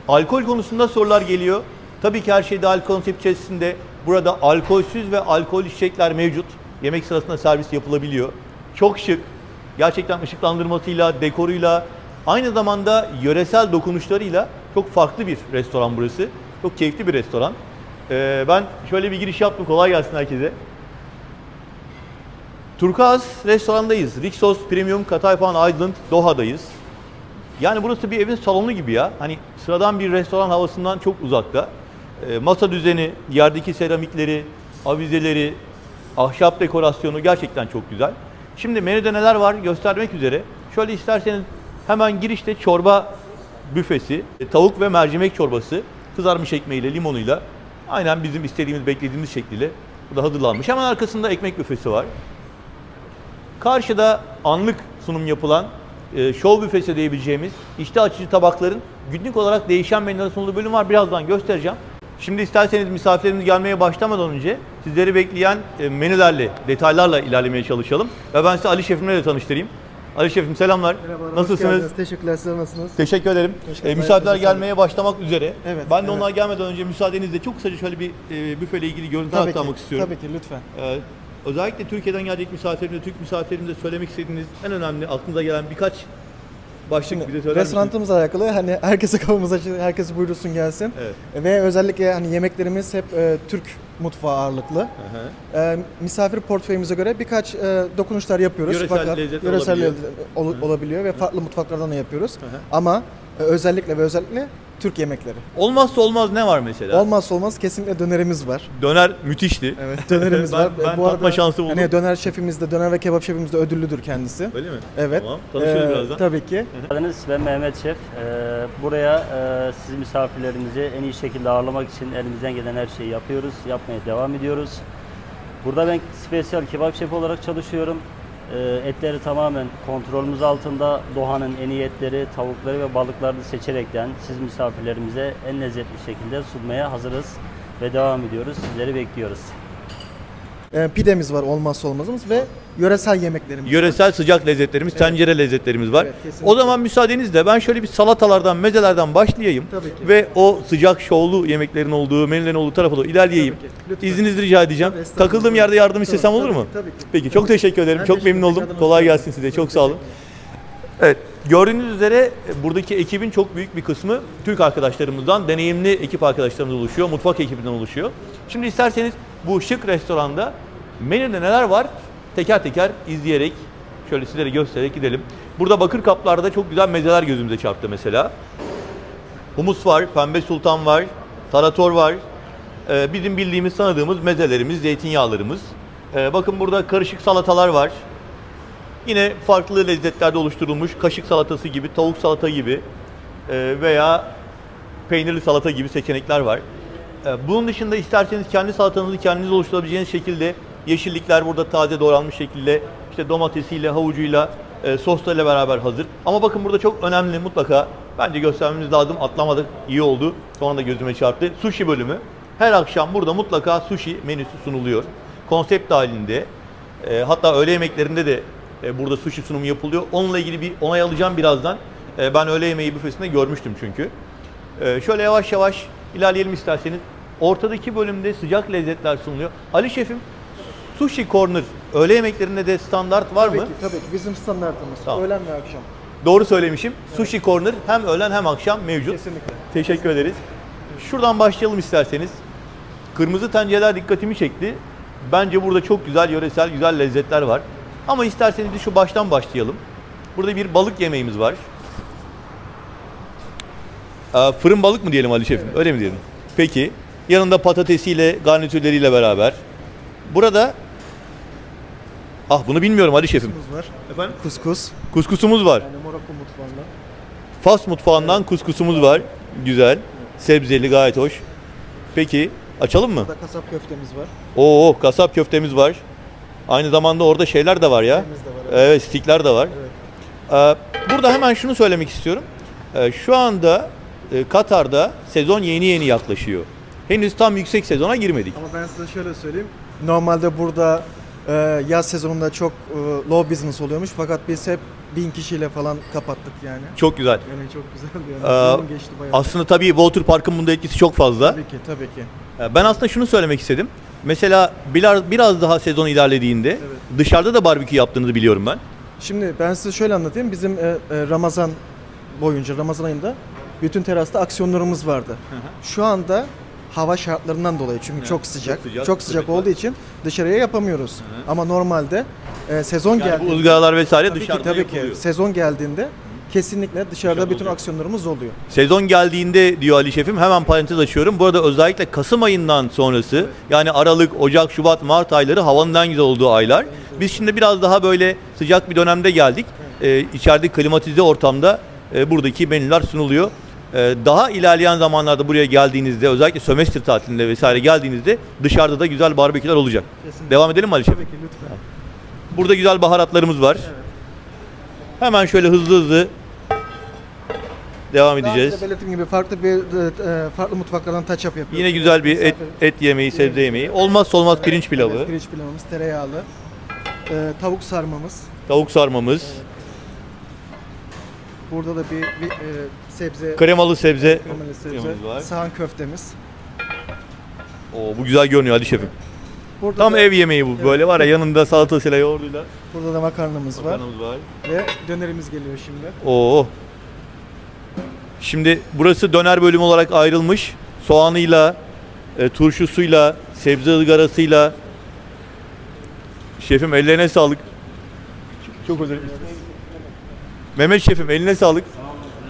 Alkol konusunda sorular geliyor. Tabii ki her şey dahil konsept içerisinde burada alkolsüz ve alkol içecekler mevcut. Yemek sırasında servis yapılabiliyor. Çok şık, gerçekten ışıklandırmasıyla, dekoruyla, aynı zamanda yöresel dokunuşlarıyla çok farklı bir restoran burası. Çok keyifli bir restoran. Ben şöyle bir giriş yaptım, kolay gelsin herkese. Turkuaz restorandayız. Rixos Premium Kataypan Island Doha'dayız. Yani burası bir evin salonu gibi ya. Hani sıradan bir restoran havasından çok uzakta. Masa düzeni, yerdeki seramikleri, avizeleri, ahşap dekorasyonu gerçekten çok güzel. Şimdi menüde neler var göstermek üzere. Şöyle isterseniz hemen girişte çorba büfesi, tavuk ve mercimek çorbası, kızarmış ekmeğiyle, limonuyla, aynen bizim istediğimiz, beklediğimiz şekliyle burada hazırlanmış. Hemen arkasında ekmek büfesi var. Karşıda anlık sunum yapılan şov büfesi diyebileceğimiz iştah açıcı tabakların günlük olarak değişen menüler sunulduğu bölüm var. Birazdan göstereceğim. Şimdi isterseniz misafirlerimiz gelmeye başlamadan önce sizleri bekleyen menülerle, detaylarla ilerlemeye çalışalım. Ve ben size Ali Şefimle de tanıştırayım. Ali Şefim selamlar. Merhabalar, nasılsınız? Teşekkürler, siz nasılsınız? Teşekkür ederim. Misafirler gelmeye başlamak üzere. Evet, Ben de onlar gelmeden önce müsaadenizle çok kısaca şöyle bir büfeyle ilgili görüntü aktarmak istiyorum. Tabii ki, lütfen. Özellikle Türkiye'den gelecek misafirimize, Türk misafirimize söylemek istediğiniz en önemli, aklınıza gelen birkaç başlık bize söyler misiniz? Restoranımızla alakalı hani herkese kapımız açık, herkes buyursun gelsin. Evet. Ve özellikle hani yemeklerimiz hep Türk mutfağı ağırlıklı. Misafir portföyümüze göre birkaç dokunuşlar yapıyoruz. Yöresel lezzetler olabiliyor ve farklı mutfaklardan da yapıyoruz. Ama özellikle Türk yemekleri. Olmazsa olmaz ne var mesela? Olmazsa olmaz kesinlikle dönerimiz var. Döner müthişti. Evet, dönerimiz var. Ben tatma şansı buldum. Hani döner şefimiz de, döner ve kebap şefimiz de ödüllüdür kendisi. Öyle mi? Evet. Tamam. Tanışıyoruz birazdan. Tabii ki. Ben Mehmet Şef. Buraya siz misafirlerimizi en iyi şekilde ağırlamak için elimizden gelen her şeyi yapıyoruz. Yapmaya devam ediyoruz. Burada ben spesiyal kebap şefi olarak çalışıyorum. Etleri tamamen kontrolümüz altında. Doha'nın en iyi etleri, tavukları ve balıkları seçerekten siz misafirlerimize en lezzetli şekilde sunmaya hazırız ve devam ediyoruz. Sizleri bekliyoruz. Pidemiz var, olmazsa olmazımız ve yöresel yemeklerimiz Yöresel sıcak lezzetlerimiz, evet, tencere lezzetlerimiz var. Evet, o zaman müsaadenizle ben şöyle bir salatalardan, mezelerden başlayayım. Tabii ki. Ve o sıcak şovlu yemeklerin olduğu, menülerin olduğu tarafa doğru ilerleyeyim. İzninizi rica edeceğim. Takıldığım yerde yardım istesem olur mu? Tabii ki. Peki, çok teşekkür ederim. Çok memnun oldum. ederim. Kolay gelsin size. Çok sağ olun. Evet, gördüğünüz üzere buradaki ekibin çok büyük bir kısmı Türk arkadaşlarımızdan, deneyimli ekip arkadaşlarımız oluşuyor, mutfak ekibinden oluşuyor. Şimdi isterseniz bu şık restoranda menüde neler var teker teker izleyerek, şöyle sizlere göstererek gidelim. Burada bakır kaplarda çok güzel mezeler gözümüze çarptı mesela. Humus var, pembe sultan var, tarator var. Bizim bildiğimiz, tanıdığımız mezelerimiz, zeytinyağlarımız. Bakın burada karışık salatalar var. Yine farklı lezzetlerde oluşturulmuş kaşık salatası gibi, tavuk salata gibi veya peynirli salata gibi seçenekler var. Bunun dışında isterseniz kendi salatanızı kendiniz oluşturabileceğiniz şekilde yeşillikler burada taze doğranmış şekilde, işte domatesiyle, havucuyla, soslarıyla beraber hazır. Ama bakın burada çok önemli, mutlaka bence göstermemiz lazım. Atlamadık, iyi oldu. Sonra da gözüme çarptı. Sushi bölümü. Her akşam burada mutlaka sushi menüsü sunuluyor. Konsept halinde. Hatta öğle yemeklerinde de burada sushi sunumu yapılıyor. Onunla ilgili bir onay alacağım birazdan. Ben öğle yemeği büfesinde görmüştüm çünkü. Şöyle yavaş yavaş ilerleyelim isterseniz. Ortadaki bölümde sıcak lezzetler sunuluyor. Ali Şefim, Sushi Corner öğle yemeklerinde de standart var mı? Tabii ki. Bizim standartımız. Tamam. Öğlen ve akşam. Doğru söylemişim. Evet. Sushi Corner hem öğlen hem akşam mevcut. Kesinlikle. Teşekkür ederiz. Şuradan başlayalım isterseniz. Kırmızı tencereler dikkatimi çekti. Bence burada çok güzel, yöresel, güzel lezzetler var. Ama isterseniz de şu baştan başlayalım. Burada bir balık yemeğimiz var. Fırın balık mı diyelim Ali Şefim? Evet. Öyle mi diyelim? Peki. Yanında patatesiyle, garnitürleriyle beraber. Burada bunu bilmiyorum Ali Şefim. Kuskusumuz var. Efendim? Kuskus. Kuskusumuz var. Yani Morokko mutfağında. Fas mutfağından kuskusumuz var. Güzel. Sebzeli, gayet hoş. Peki, açalım mı? Burada kasap köftemiz var. Oo, kasap köftemiz var. Aynı zamanda orada şeyler de var ya. Köftemiz de var, evet. Evet, stikler de var. Evet. Burada hemen şunu söylemek istiyorum. Şu anda Katar'da sezon yeni yaklaşıyor. Henüz tam yüksek sezona girmedik. Ama ben size şöyle söyleyeyim. Normalde burada yaz sezonunda çok low business oluyormuş. Fakat biz hep 1000 kişiyle falan kapattık yani. Çok güzel. Yani çok güzeldi yani. Yoğun geçti bayağı. Aslında tabii Water Park'ın bunda etkisi çok fazla. Tabii ki. Ben aslında şunu söylemek istedim. Mesela biraz daha sezon ilerlediğinde Evet. dışarıda da barbekü yaptığınızı biliyorum ben. Şimdi ben size şöyle anlatayım. Bizim Ramazan boyunca, Ramazan ayında bütün terasta aksiyonlarımız vardı. Şu anda hava şartlarından dolayı çünkü çok sıcak sıcak olduğu için dışarıya yapamıyoruz. Ama normalde sezon Yani geldiğinde bu ızgaralar vesaire tabii dışarıda ki yapılıyor. sezon geldiğinde kesinlikle dışarıda Dışarıda bütün olacak. aksiyonlarımız oluyor. Sezon geldiğinde diyor Ali Şefim, hemen parantez açıyorum. Bu arada özellikle Kasım ayından sonrası yani Aralık, Ocak, Şubat, Mart ayları havanın en güzel olduğu aylar. Biz şimdi biraz daha böyle sıcak bir dönemde geldik. İçeride klimatize ortamda buradaki menüler sunuluyor. Daha ilerleyen zamanlarda buraya geldiğinizde, özellikle sömestr tatilinde vesaire geldiğinizde dışarıda da güzel barbeküler olacak. Kesinlikle. Devam edelim mi Ali Şefim? Tabii ki lütfen. Burada güzel baharatlarımız var. Hemen şöyle hızlı devam Daha edeceğiz. önce de belirttiğim gibi farklı mutfaklardan touch up yapıyoruz. Yine güzel bir Misafir- et yemeği, sebze yemeği. Olmazsa olmaz pirinç pilavı, Evet, pirinç pilavımız, tereyağlı. Tavuk sarmamız. tavuk sarmamız, Burada da bir sebze, kremalı sebze. kremalı sebze, kremamız var. sahan köftemiz. Bu güzel görünüyor Ali Şefim. Burada Tam da, ev yemeği bu. Böyle var ya, yanında salatasıyla, yoğurduyla. Burada da makarnamız var Makarnamız var. ve dönerimiz geliyor şimdi. Şimdi burası döner bölümü olarak ayrılmış. Soğanıyla, turşusuyla, sebze ızgarasıyla. Şefim ellerine sağlık. Çok özür dilerim. Mehmet Şefim eline sağlık.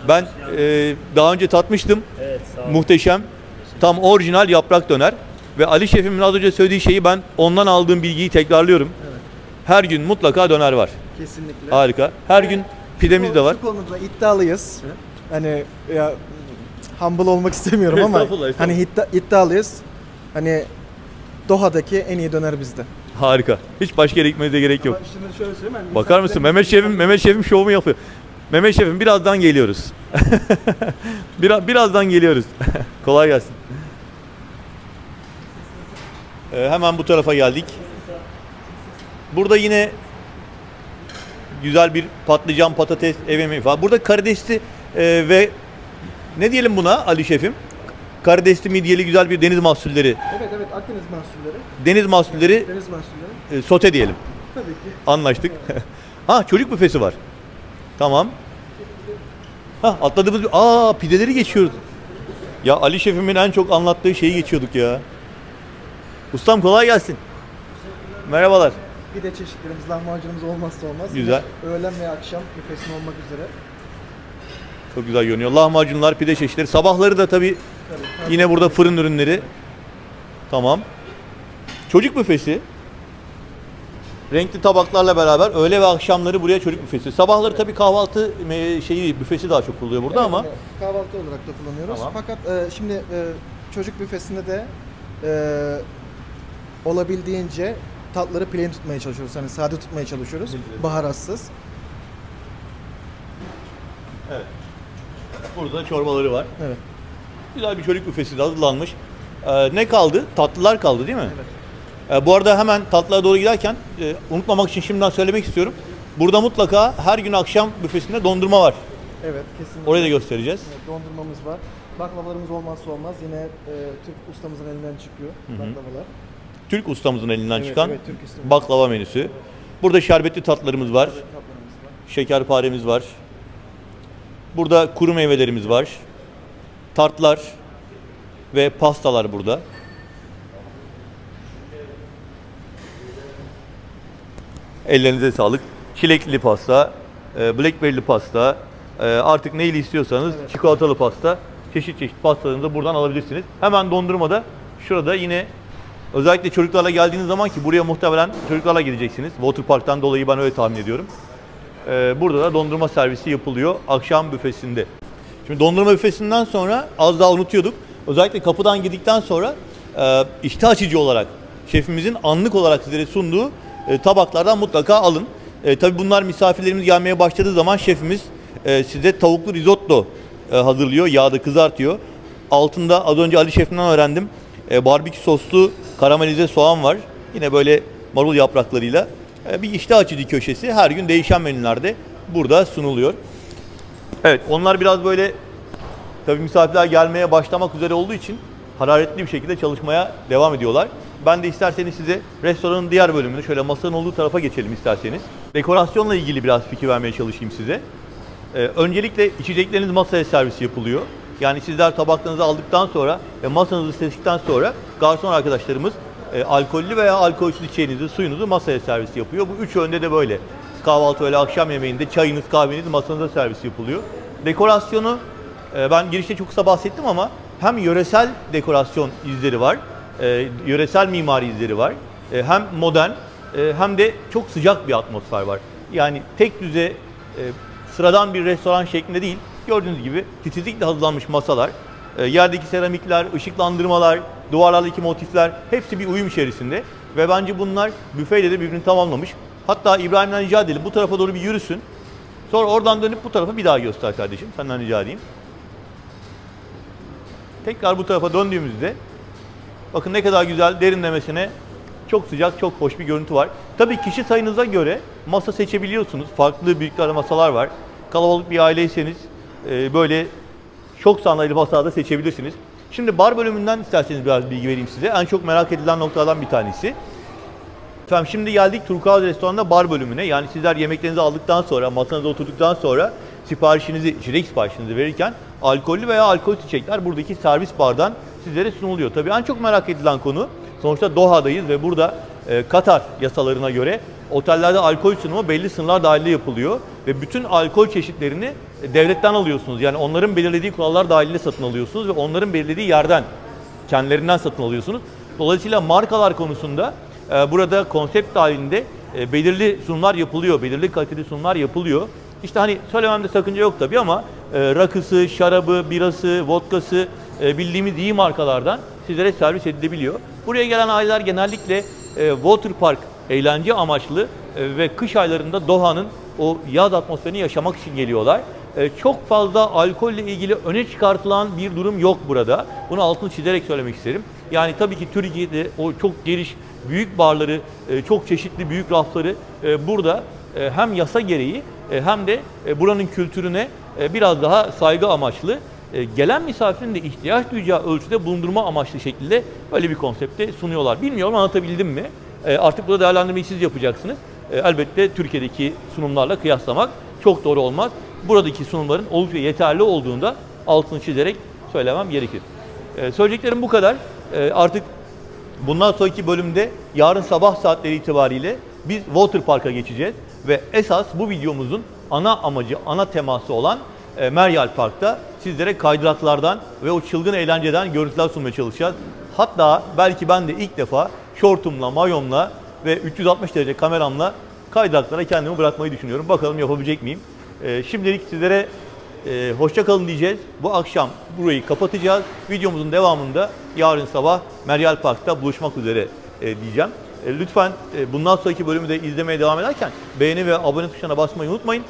Ben daha önce tatmıştım. Evet, sağ olun. Muhteşem. Tam orijinal yaprak döner. Ve Ali Şefim'in az önce söylediği şeyi ben ondan aldığım bilgiyi tekrarlıyorum. Evet. Her gün mutlaka döner var. Kesinlikle. Harika. Her gün pidemiz de var. Şu konuda iddialıyız. Hani ya humble olmak istemiyorum ama Estağfurullah, estağfurullah. hani iddialıyız. Hani Doha'daki en iyi döner bizde. Harika. Hiç başka yere gitmenize gerek yok. Ama şimdi şöyle söyleyeyim. Hani Bakar mısın? Mehmet Şefim şovumu yapıyor. Mehmet Şefim birazdan geliyoruz. Birazdan geliyoruz. Kolay gelsin. Hemen bu tarafa geldik. Burada yine güzel bir patlıcan, patates, ev yemeği falan. Burada karidesli ve ne diyelim buna Ali Şefim? Karidesli, midyeli güzel bir deniz mahsulleri. Evet Akdeniz mahsulleri. Deniz mahsulleri Deniz mahsulleri. sote diyelim. Tabii ki. Anlaştık. Çocuk büfesi var. Tamam. Atladığımız pideleri geçiyoruz. Ya Ali Şef'imin en çok anlattığı şeyi geçiyorduk ya. Ustam kolay gelsin. Merhabalar. Pide çeşitlerimiz, lahmacunumuz olmazsa olmaz. Güzel. Yine öğlen ve akşam büfesinde olmak üzere. Çok güzel görünüyor. Lahmacunlar, pide çeşitleri. Sabahları da tabii yine burada fırın ürünleri. Tamam. Çocuk büfesi. Renkli tabaklarla beraber öğle ve akşamları buraya çocuk büfesi. Sabahları tabii kahvaltı büfesi daha çok oluyor burada ama. Evet, kahvaltı olarak da kullanıyoruz. Tamam. Fakat şimdi çocuk büfesinde de olabildiğince tatları plain tutmaya çalışıyoruz. Hani sade tutmaya çalışıyoruz. Baharatsız. Evet. Burada çorbaları var. Evet. Güzel bir çocuk büfesi de hazırlanmış. Ne kaldı? Tatlılar kaldı değil mi? Evet. Bu arada hemen tatlılara doğru giderken unutmamak için şimdiden söylemek istiyorum. Burada mutlaka her gün akşam büfesinde dondurma var. Evet, kesinlikle. Orayı da göstereceğiz. Evet, dondurmamız var. Baklavalarımız olmazsa olmaz. Yine Türk ustamızın elinden çıkıyor baklavalar. Türk ustamızın elinden çıkan evet, Türk ustamız. baklava menüsü. Burada şerbetli tatlılarımız var. Evet, tatlarımız var. Şekerparemiz var. Burada kuru meyvelerimiz var. Tartlar ve pastalar burada. Ellerinize sağlık. Çilekli pasta, blackberry'li pasta, artık neyli istiyorsanız çikolatalı pasta, çeşit çeşit pastalarınızı buradan alabilirsiniz. Hemen dondurmada şurada yine özellikle çocuklarla geldiğiniz zaman ki buraya muhtemelen çocuklarla gideceksiniz. Waterpark'tan dolayı ben öyle tahmin ediyorum. Burada da dondurma servisi yapılıyor akşam büfesinde. Şimdi dondurma büfesinden sonra az daha unutuyorduk. Özellikle kapıdan girdikten sonra iştah açıcı olarak şefimizin anlık olarak sizlere sunduğu tabaklardan mutlaka alın. Tabii bunlar misafirlerimiz gelmeye başladığı zaman şefimiz size tavuklu risotto hazırlıyor, yağda kızartıyor. Altında az önce Ali Şef'ten öğrendim. Barbekü soslu karamelize soğan var. Yine böyle marul yapraklarıyla bir iştah açıcı köşesi. Her gün değişen menülerde burada sunuluyor. Evet, onlar biraz böyle tabii misafirler gelmeye başlamak üzere olduğu için hararetli bir şekilde çalışmaya devam ediyorlar. Ben de isterseniz size restoranın diğer bölümünü şöyle masanın olduğu tarafa geçelim isterseniz. Dekorasyonla ilgili biraz fikir vermeye çalışayım size. Öncelikle içecekleriniz masaya servis yapılıyor. Yani sizler tabaklarınızı aldıktan sonra ve masanızı seçtikten sonra garson arkadaşlarımız alkollü veya alkolsüz içeceğinizi, suyunuzu masaya servis yapıyor. Bu üç öğünde de böyle. Kahvaltı öyle akşam yemeğinde çayınız, kahveniz masanıza servis yapılıyor. Dekorasyonu ben girişte çok kısa bahsettim ama hem yöresel dekorasyon izleri var, yöresel mimari izleri var. Hem modern hem de çok sıcak bir atmosfer var. Yani tek düze sıradan bir restoran şeklinde değil, gördüğünüz gibi titizlikle hazırlanmış masalar, yerdeki seramikler, ışıklandırmalar, duvarlardaki motifler hepsi bir uyum içerisinde ve bence bunlar büfeyle de birbirini tamamlamış. Hatta İbrahim'den rica edelim bu tarafa doğru bir yürüsün. Sonra oradan dönüp bu tarafa bir daha göster kardeşim. Senden rica edeyim. Tekrar bu tarafa döndüğümüzde bakın ne kadar güzel derinlemesine çok sıcak, çok hoş bir görüntü var. Tabii kişi sayınıza göre masa seçebiliyorsunuz. Farklı büyüklerde masalar var. Kalabalık bir aileyseniz böyle çok sandalyeli masalarda seçebilirsiniz. Şimdi bar bölümünden isterseniz biraz bilgi vereyim size. En çok merak edilen noktalardan bir tanesi. Efendim şimdi geldik Turkuaz Restoran'da bar bölümüne. Yani sizler yemeklerinizi aldıktan sonra, masanıza oturduktan sonra içecek siparişinizi verirken alkollü veya alkolsüz içecekler buradaki servis bardan sizlere sunuluyor. Tabii en çok merak edilen konu, sonuçta Doha'dayız ve burada Katar yasalarına göre otellerde alkol sunumu belli sınırlar dahilinde yapılıyor ve bütün alkol çeşitlerini devletten alıyorsunuz. Yani onların belirlediği kurallar dahilinde satın alıyorsunuz ve onların belirlediği yerden, kendilerinden satın alıyorsunuz. Dolayısıyla markalar konusunda burada konsept dahilinde belirli sunumlar yapılıyor, belirli kaliteli sunumlar yapılıyor. İşte hani söylememde sakınca yok tabii ama rakısı, şarabı, birası, vodkası bildiğimiz iyi markalardan sizlere servis edilebiliyor. Buraya gelen aileler genellikle Waterpark eğlence amaçlı ve kış aylarında Doha'nın o yaz atmosferini yaşamak için geliyorlar. Çok fazla alkolle ilgili öne çıkartılan bir durum yok burada. Bunu altını çizerek söylemek isterim. Yani tabii ki Türkiye'de o çok geniş, büyük barları, çok çeşitli büyük rafları burada hem yasa gereği hem de buranın kültürüne biraz daha saygı amaçlı gelen misafirin de ihtiyaç duyacağı ölçüde bulundurma amaçlı şekilde böyle bir konsepte sunuyorlar. Bilmiyorum anlatabildim mi? Artık burada değerlendirmeyi siz yapacaksınız. Elbette Türkiye'deki sunumlarla kıyaslamak çok doğru olmaz. Buradaki sunumların oldukça yeterli olduğunda altını çizerek söylemem gerekir. Söyleyeceklerim bu kadar. Artık bundan sonraki bölümde yarın sabah saatleri itibariyle biz Waterpark'a geçeceğiz ve esas bu videomuzun ana amacı, ana teması olan Meryal Park'ta sizlere kaydıraklardan ve o çılgın eğlenceden görüntüler sunmaya çalışacağız. Hatta belki ben de ilk defa şortumla, mayomla ve 360 derece kameramla kaydıraklara kendimi bırakmayı düşünüyorum. Bakalım yapabilecek miyim? Şimdilik sizlere hoşça kalın diyeceğiz. Bu akşam burayı kapatacağız. Videomuzun devamında yarın sabah Meryal Park'ta buluşmak üzere diyeceğim. Lütfen bundan sonraki bölümü de izlemeye devam ederken beğeni ve abone tuşuna basmayı unutmayın.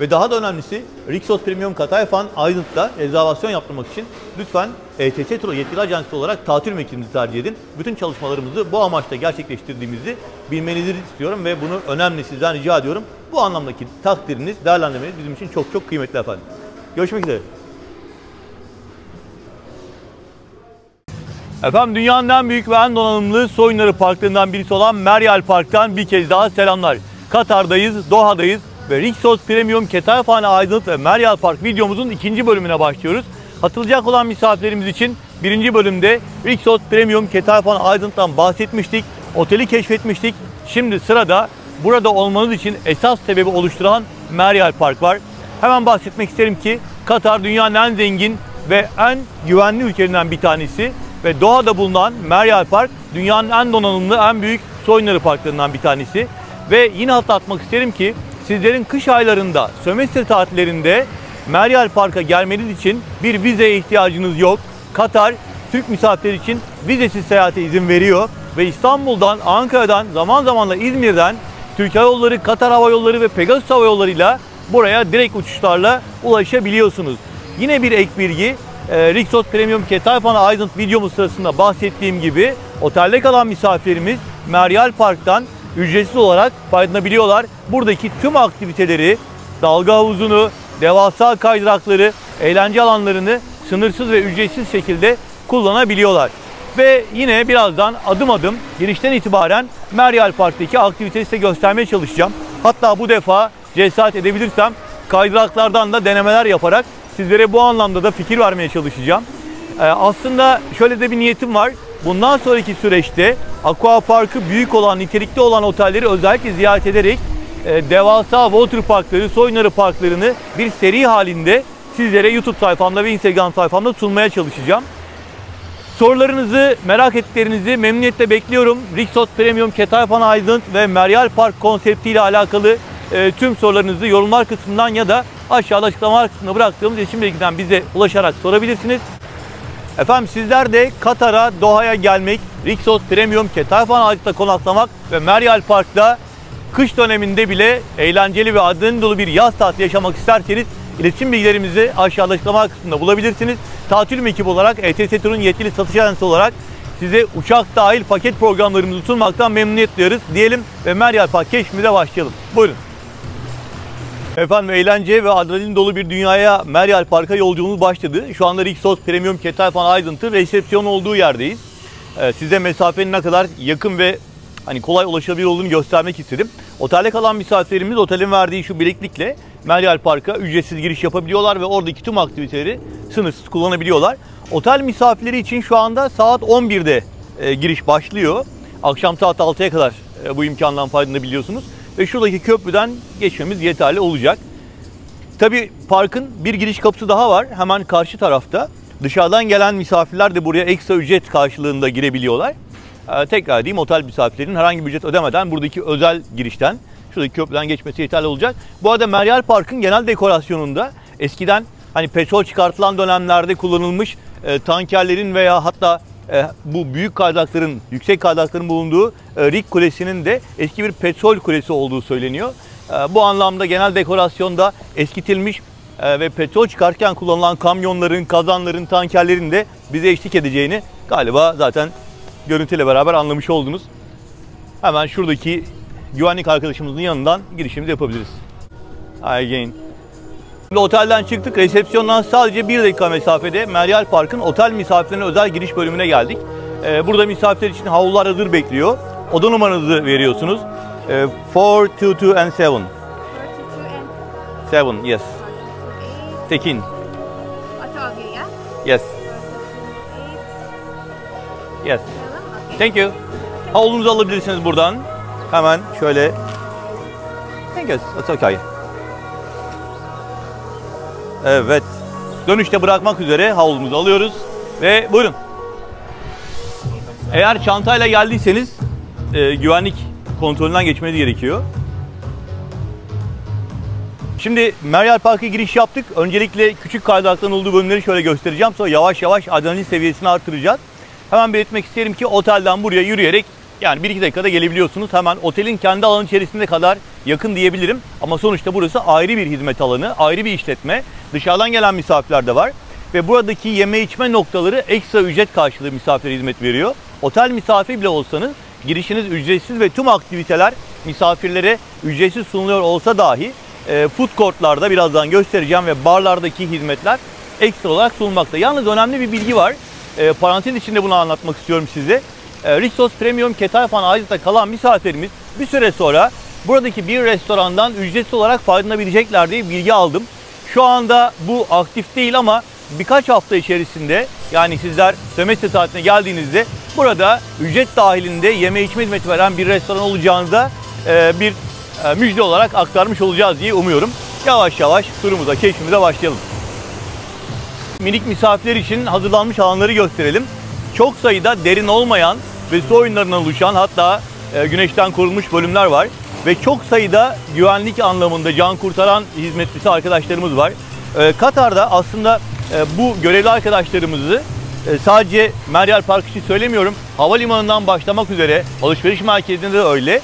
Ve daha da önemlisi Rixos Premium Katayafan Aydın'da rezervasyon yaptırmak için lütfen ETS Tur yetkili ajansı olarak tatil mektubunuzu tercih edin. Bütün çalışmalarımızı bu amaçla gerçekleştirdiğimizi bilmenizi istiyorum ve bunu önemli sizden rica ediyorum. Bu anlamdaki takdiriniz, değerlendirmeniz bizim için çok çok kıymetli efendim. Görüşmek üzere. Efendim dünyanın en büyük ve en donanımlı soyunları parklarından birisi olan Meryal Park'tan bir kez daha selamlar. Katar'dayız, Doha'dayız ve Rixos Premium Ketayafane Aydın ve Meryal Park videomuzun ikinci bölümüne başlıyoruz. Hatırlayacak olan misafirlerimiz için birinci bölümde Rixos Premium Ketayafane Aydın'dan bahsetmiştik, oteli keşfetmiştik. Şimdi sırada burada olmanız için esas sebebi oluşturan Meryal Park var. Hemen bahsetmek isterim ki Katar dünyanın en zengin ve en güvenli ülkelerinden bir tanesi ve Doha'da bulunan Meryal Park dünyanın en donanımlı, en büyük su oyunları parklarından bir tanesi. Ve yine hatırlatmak isterim ki sizlerin kış aylarında, sömestr tatillerinde Meryal Park'a gelmeniz için bir vizeye ihtiyacınız yok. Katar, Türk misafirler için vizesiz seyahate izin veriyor ve İstanbul'dan, Ankara'dan, zaman zaman da İzmir'den Türk Hava Yolları, Katar Hava Yolları ve Pegasus Hava Yolları'yla buraya direkt uçuşlarla ulaşabiliyorsunuz. Yine bir ek bilgi, Rixos Premium Ketayfan Island videomuz sırasında bahsettiğim gibi otelde kalan misafirlerimiz Meryal Park'tan ücretsiz olarak faydalanabiliyorlar. Buradaki tüm aktiviteleri, dalga havuzunu, devasa kaydırakları, eğlence alanlarını sınırsız ve ücretsiz şekilde kullanabiliyorlar. Ve yine birazdan adım adım girişten itibaren Meryal Park'taki aktiviteyi size göstermeye çalışacağım. Hatta bu defa cesaret edebilirsem kaydıraklardan da denemeler yaparak sizlere bu anlamda da fikir vermeye çalışacağım. Aslında şöyle de bir niyetim var. Bundan sonraki süreçte Aqua Park'ı büyük olan, nitelikli olan otelleri özellikle ziyaret ederek devasa water parkları, su oyunları parklarını bir seri halinde sizlere YouTube sayfamda ve Instagram sayfamda sunmaya çalışacağım. Sorularınızı, merak ettiklerinizi memnuniyetle bekliyorum. Rixos Premium Ketayfan Island ve Meryal Park konseptiyle alakalı tüm sorularınızı yorumlar kısmından ya da aşağıda açıklamalar kısmına bıraktığımız iletişim bilgisinden bize ulaşarak sorabilirsiniz. Efendim sizler de Katar'a, Doha'ya gelmek, Rixos Premium Ketayfan Island'da konaklamak ve Meryal Park'ta kış döneminde bile eğlenceli ve adrenalin dolu bir yaz tatili yaşamak isterseniz iletişim bilgilerimizi aşağıda açıklama kısmında bulabilirsiniz. Tatil ekibi olarak ETS Tur'un yetkili satış ajansı olarak size uçak dahil paket programlarımızı sunmaktan memnuniyet duyarız diyelim ve Meryal Park keşfimize başlayalım. Buyurun. Efendim eğlence ve adrenalin dolu bir dünyaya Meryal Park'a yolculuğumuz başladı. Şu anda Rixos Premium Ketayfan Island'ın resepsiyon olduğu yerdeyiz. Size mesafenin ne kadar yakın ve kolay ulaşılabilir olduğunu göstermek istedim. Otelde kalan misafirlerimiz otelin verdiği şu bileklikle Meryal Park'a ücretsiz giriş yapabiliyorlar ve oradaki tüm aktiviteleri sınırsız kullanabiliyorlar. Otel misafirleri için şu anda saat 11'de giriş başlıyor. Akşam saat 6'ya kadar bu imkandan faydalanabiliyorsunuz. Ve şuradaki köprüden geçmemiz yeterli olacak. Tabii parkın bir giriş kapısı daha var. Hemen karşı tarafta. Dışarıdan gelen misafirler de buraya ekstra ücret karşılığında girebiliyorlar. Tekrar diyeyim, otel misafirlerinin herhangi bir ücret ödemeden buradaki özel girişten, şuradaki köprüden geçmesi yeterli olacak. Bu arada Meryal Park'ın genel dekorasyonunda eskiden petrol çıkartılan dönemlerde kullanılmış tankerlerin veya hatta bu büyük kaydırakların, yüksek kaydırakların bulunduğu Rig Kulesi'nin de eski bir petrol kulesi olduğu söyleniyor. Bu anlamda genel dekorasyonda eskitilmiş ve petrol çıkarken kullanılan kamyonların, kazanların, tankerlerin de bize eşlik edeceğini galiba zaten görüntüyle beraber anlamış oldunuz. Hemen şuradaki güvenlik arkadaşımızın yanından girişimizi yapabiliriz. Again. Şimdi otelden çıktık. Resepsiyondan sadece 1 dakika mesafede Meryal Park'ın otel misafirlerine özel giriş bölümüne geldik. Burada misafirler için havlular hazır bekliyor. Oda numaranızı veriyorsunuz. 422 and 7. 7, yes. Tekin. Yes. Yes. Thank you. Havlunuzu alabilirsiniz buradan. Hemen şöyle. Thank you. That's okay. Evet. Dönüşte bırakmak üzere havlumuzu alıyoruz ve buyurun. Eğer çantayla geldiyseniz güvenlik kontrolünden geçmeniz gerekiyor. Şimdi Meryal Park'a giriş yaptık. Öncelikle küçük kaydırakların olduğu bölümleri şöyle göstereceğim. Sonra yavaş yavaş adrenalin seviyesini artıracağız. Hemen belirtmek isterim ki otelden buraya yürüyerek yani 1-2 dakikada gelebiliyorsunuz. Hemen otelin kendi alanı içerisinde kadar yakın diyebilirim. Ama sonuçta burası ayrı bir hizmet alanı, ayrı bir işletme. Dışarıdan gelen misafirler de var. Ve buradaki yeme içme noktaları ekstra ücret karşılığı misafire hizmet veriyor. Otel misafiri bile olsanız girişiniz ücretsiz ve tüm aktiviteler misafirlere ücretsiz sunuluyor olsa dahi food courtlarda birazdan göstereceğim ve barlardaki hizmetler ekstra olarak sunulmakta. Yalnız önemli bir bilgi var. Parantez içinde bunu anlatmak istiyorum size. Rixos Premium Ketayfan Island'da kalan misafirimiz bir süre sonra buradaki bir restorandan ücretsiz olarak faydalanabilecekler diye bilgi aldım. Şu anda bu aktif değil ama birkaç hafta içerisinde yani sizler sömestr tatiline geldiğinizde burada ücret dahilinde yeme içme hizmeti veren bir restoran olacağını da bir müjde olarak aktarmış olacağız diye umuyorum. Yavaş yavaş turumuza, keşfimize başlayalım. Minik misafirler için hazırlanmış alanları gösterelim. Çok sayıda derin olmayan ve su oyunlarından oluşan, hatta güneşten korunmuş bölümler var. Ve çok sayıda güvenlik anlamında can kurtaran hizmetlisi arkadaşlarımız var. Katar'da aslında bu görevli arkadaşlarımızı sadece Meryal Park için söylemiyorum. Havalimanından başlamak üzere alışveriş merkezinde de öyle.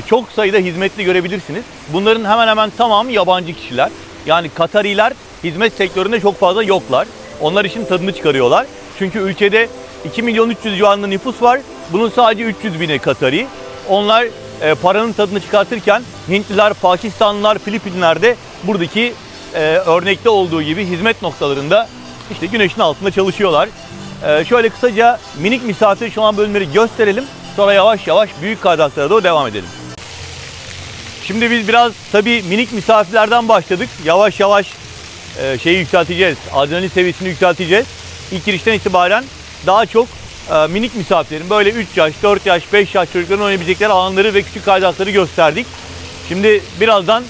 Çok sayıda hizmetli görebilirsiniz. Bunların hemen hemen tamamı yabancı kişiler. Yani Katariler hizmet sektöründe çok fazla yoklar. Onlar için tadını çıkarıyorlar. Çünkü ülkede 2 milyon 300 civarında nüfus var. Bunun sadece 300 bini Katari. Onlar paranın tadını çıkartırken Hintliler, Pakistanlılar, Filipinler de buradaki örnekte olduğu gibi hizmet noktalarında işte güneşin altında çalışıyorlar. Şöyle kısaca minik misafir şu an bölümleri gösterelim. Sonra yavaş yavaş büyük kaydıraklara doğru devam edelim. Şimdi biz biraz tabii minik misafirlerden başladık. Yavaş yavaş şeyi yükselteceğiz. Adrenalin seviyesini yükselteceğiz. İlk girişten itibaren daha çok minik misafirlerin böyle 3 yaş, 4 yaş, 5 yaş çocukların oynayabilecekleri alanları ve küçük kaydırakları gösterdik. Şimdi birazdan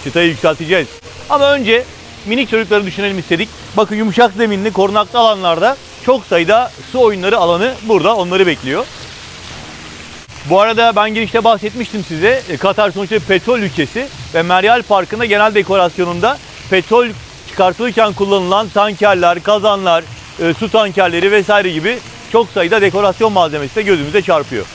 çıtayı yükselteceğiz. Ama önce minik çocukları düşünelim istedik. Bakın yumuşak zeminli, korunaklı alanlarda çok sayıda su oyunları alanı burada onları bekliyor. Bu arada ben girişte bahsetmiştim size. Katar sonuçta petrol ülkesi ve Meryal Parkı'nda genel dekorasyonunda petrol çıkartılırken kullanılan tankerler, kazanlar, su tankerleri vesaire gibi çok sayıda dekorasyon malzemesi de gözümüze çarpıyor.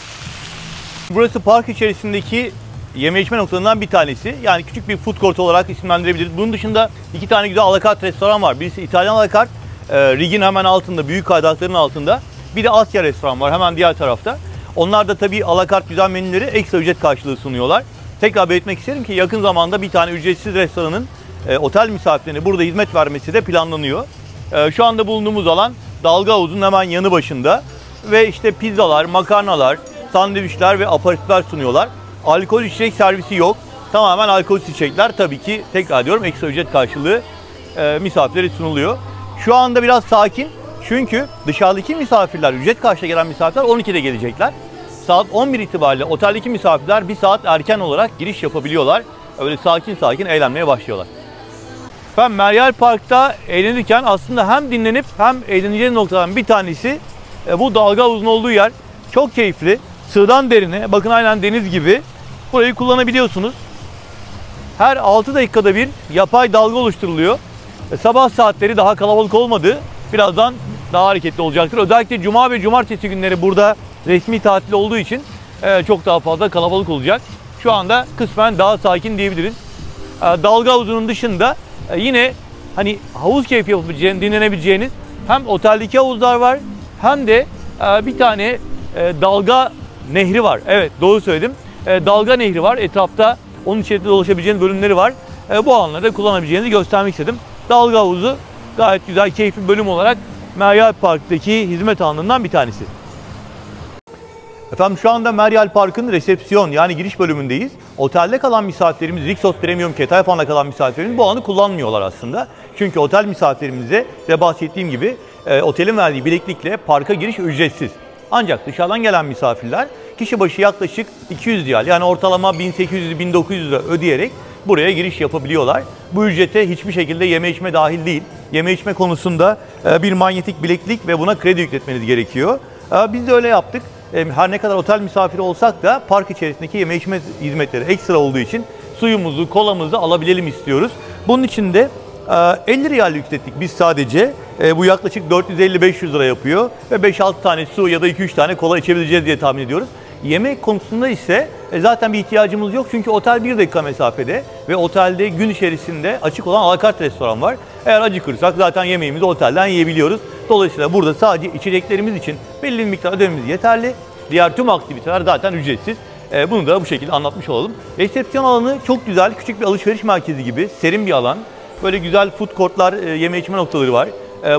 Burası park içerisindeki yeme içme noktalarından bir tanesi. Yani küçük bir food court olarak isimlendirebiliriz. Bunun dışında 2 tane güzel alakart restoran var. Birisi İtalyan alakart, rigin hemen altında, büyük kaydırakların altında. Bir de Asya restoran var hemen diğer tarafta. Onlar da tabii alakart güzel menüleri ekstra ücret karşılığı sunuyorlar. Tekrar belirtmek isterim ki yakın zamanda bir tane ücretsiz restoranın otel misafirlerine burada hizmet vermesi de planlanıyor. Şu anda bulunduğumuz alan dalga havuzunun hemen yanı başında. Ve işte pizzalar, makarnalar, sandviçler ve aperatifler sunuyorlar. Alkol içecek servisi yok. Tamamen alkolsüz içecekler. Tabii ki tekrar diyorum ekstra ücret karşılığı misafirlere sunuluyor. Şu anda biraz sakin. Çünkü dışarıdaki misafirler, ücret karşılığı gelen misafirler 12'de gelecekler. Saat 11 itibariyle oteldeki misafirler 1 saat erken olarak giriş yapabiliyorlar. Öyle sakin sakin eğlenmeye başlıyorlar. Ben Meryal Park'ta eğlenirken aslında hem dinlenip hem eğleneceğiniz noktadan bir tanesi bu dalga havuzunun olduğu yer. Çok keyifli. Sığdan derine, bakın aynen deniz gibi burayı kullanabiliyorsunuz. Her 6 dakikada bir yapay dalga oluşturuluyor. Sabah saatleri daha kalabalık olmadı. Birazdan daha hareketli olacaktır. Özellikle cuma ve cumartesi günleri burada resmi tatil olduğu için çok daha fazla kalabalık olacak. Şu anda kısmen daha sakin diyebiliriz. Dalga havuzunun dışında yine hani havuz keyfi yapabileceğiniz, dinlenebileceğiniz hem oteldeki havuzlar var hem de bir tane dalga nehri var. Evet, doğru söyledim. Dalga nehri var. Etrafta onun içerisinde dolaşabileceğiniz bölümleri var. Bu alanlarda kullanabileceğinizi göstermek istedim. Dalga havuzu gayet güzel, keyifli bölüm olarak Meryal Park'taki hizmet alanından bir tanesi. Efendim şu anda Meryal Park'ın resepsiyon yani giriş bölümündeyiz. Otelde kalan misafirlerimiz, Rixos Premium Ketayfan'da kalan misafirlerimiz bu alanı kullanmıyorlar aslında. Çünkü otel misafirlerimize size bahsettiğim gibi otelin verdiği bileklikle parka giriş ücretsiz. Ancak dışarıdan gelen misafirler kişi başı yaklaşık 200 riyal yani ortalama 1800-1900 lira ödeyerek buraya giriş yapabiliyorlar. Bu ücrete hiçbir şekilde yeme içme dahil değil. Yeme içme konusunda bir manyetik bileklik ve buna kredi yükletmeniz gerekiyor. Biz de öyle yaptık. Her ne kadar otel misafiri olsak da park içerisindeki yeme içme hizmetleri ekstra olduğu için suyumuzu, kolamızı alabilelim istiyoruz. Bunun için de 50 riyal yüklettik biz sadece. Bu yaklaşık 450-500 lira yapıyor ve 5-6 tane su ya da 2-3 tane kola içebileceğiz diye tahmin ediyoruz. Yemek konusunda ise zaten bir ihtiyacımız yok çünkü otel 1 dakika mesafede ve otelde gün içerisinde açık olan alakart restoran var. Eğer acıkırsak zaten yemeğimizi otelden yiyebiliyoruz. Dolayısıyla burada sadece içeceklerimiz için belli bir miktar ödememiz yeterli. Diğer tüm aktiviteler zaten ücretsiz. Bunu da bu şekilde anlatmış olalım. Resepsiyon alanı çok güzel, küçük bir alışveriş merkezi gibi, serin bir alan. Böyle güzel food courtlar, yeme içme noktaları var.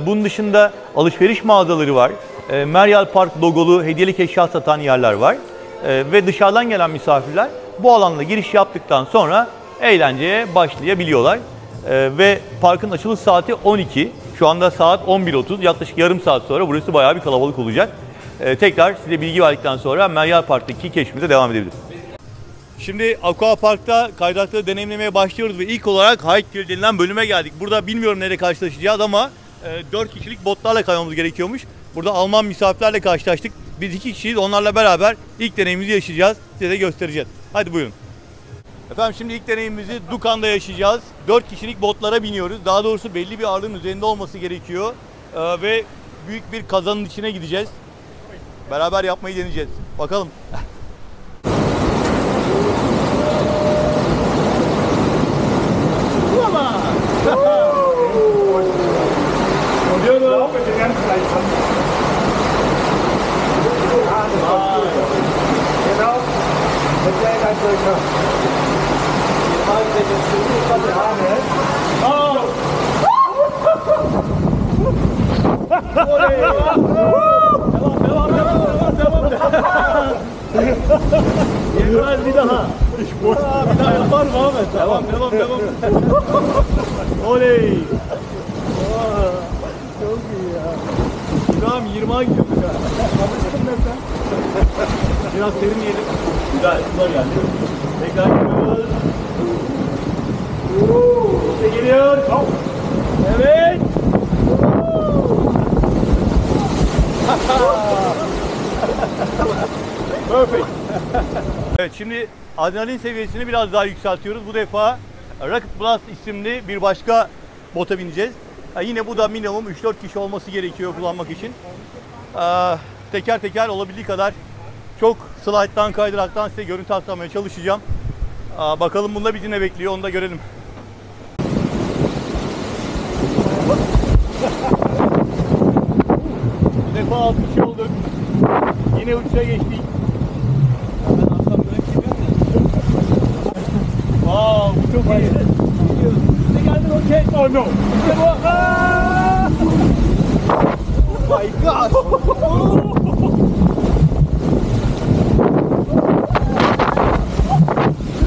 Bunun dışında alışveriş mağazaları var. Meryal Park logolu hediyelik eşya satan yerler var. Ve dışarıdan gelen misafirler bu alanda giriş yaptıktan sonra eğlenceye başlayabiliyorlar. Ve parkın açılış saati 12. Şu anda saat 11.30. Yaklaşık yarım saat sonra burası bayağı bir kalabalık olacak. Tekrar size bilgi verdikten sonra Meryal Park'taki keşfimize devam edebiliriz. Şimdi Aqua Park'ta kaydırakları deneyimlemeye başlıyoruz ve ilk olarak Hike Trail denilen bölüme geldik. Burada bilmiyorum nereye karşılaşacağız ama 4 kişilik botlarla kaymamız gerekiyormuş. Burada Alman misafirlerle karşılaştık. Biz 2 kişiyiz. Onlarla beraber ilk deneyimimizi yaşayacağız. Size de göstereceğiz. Hadi buyurun. Efendim şimdi ilk deneyimimizi Dukan'da yaşayacağız. 4 kişilik botlara biniyoruz. Daha doğrusu belli bir ağırlığın üzerinde olması gerekiyor. Ve büyük bir kazanın içine gideceğiz. Beraber yapmayı deneyeceğiz. Bakalım. Bir daha. Bir daha yapar mı Ahmet? Devam. Oley. Çok iyi ya. Tamam 20'a gidiyoruz ya. Alıştın ben sen. Biraz serinleyelim. Güzel, sular geldi. Tekrar gidiyoruz. İşte geliyor. Evet. Perfect. Evet şimdi adrenalin seviyesini biraz daha yükseltiyoruz. Bu defa Rocket Blast isimli bir başka bota bineceğiz. Yine bu da minimum 3-4 kişi olması gerekiyor kullanmak için. Teker teker olabildiği kadar çok slide'dan kaydıraktan size görüntü aktarmaya çalışacağım. Bakalım bunda bizi ne bekliyor onu da görelim. Bu defa 6 kişi olduk. Yine uçuşa geçtik. Wow, bu çok iyi. Ne geldin okey? Oh no. İşte bu. Oh my god.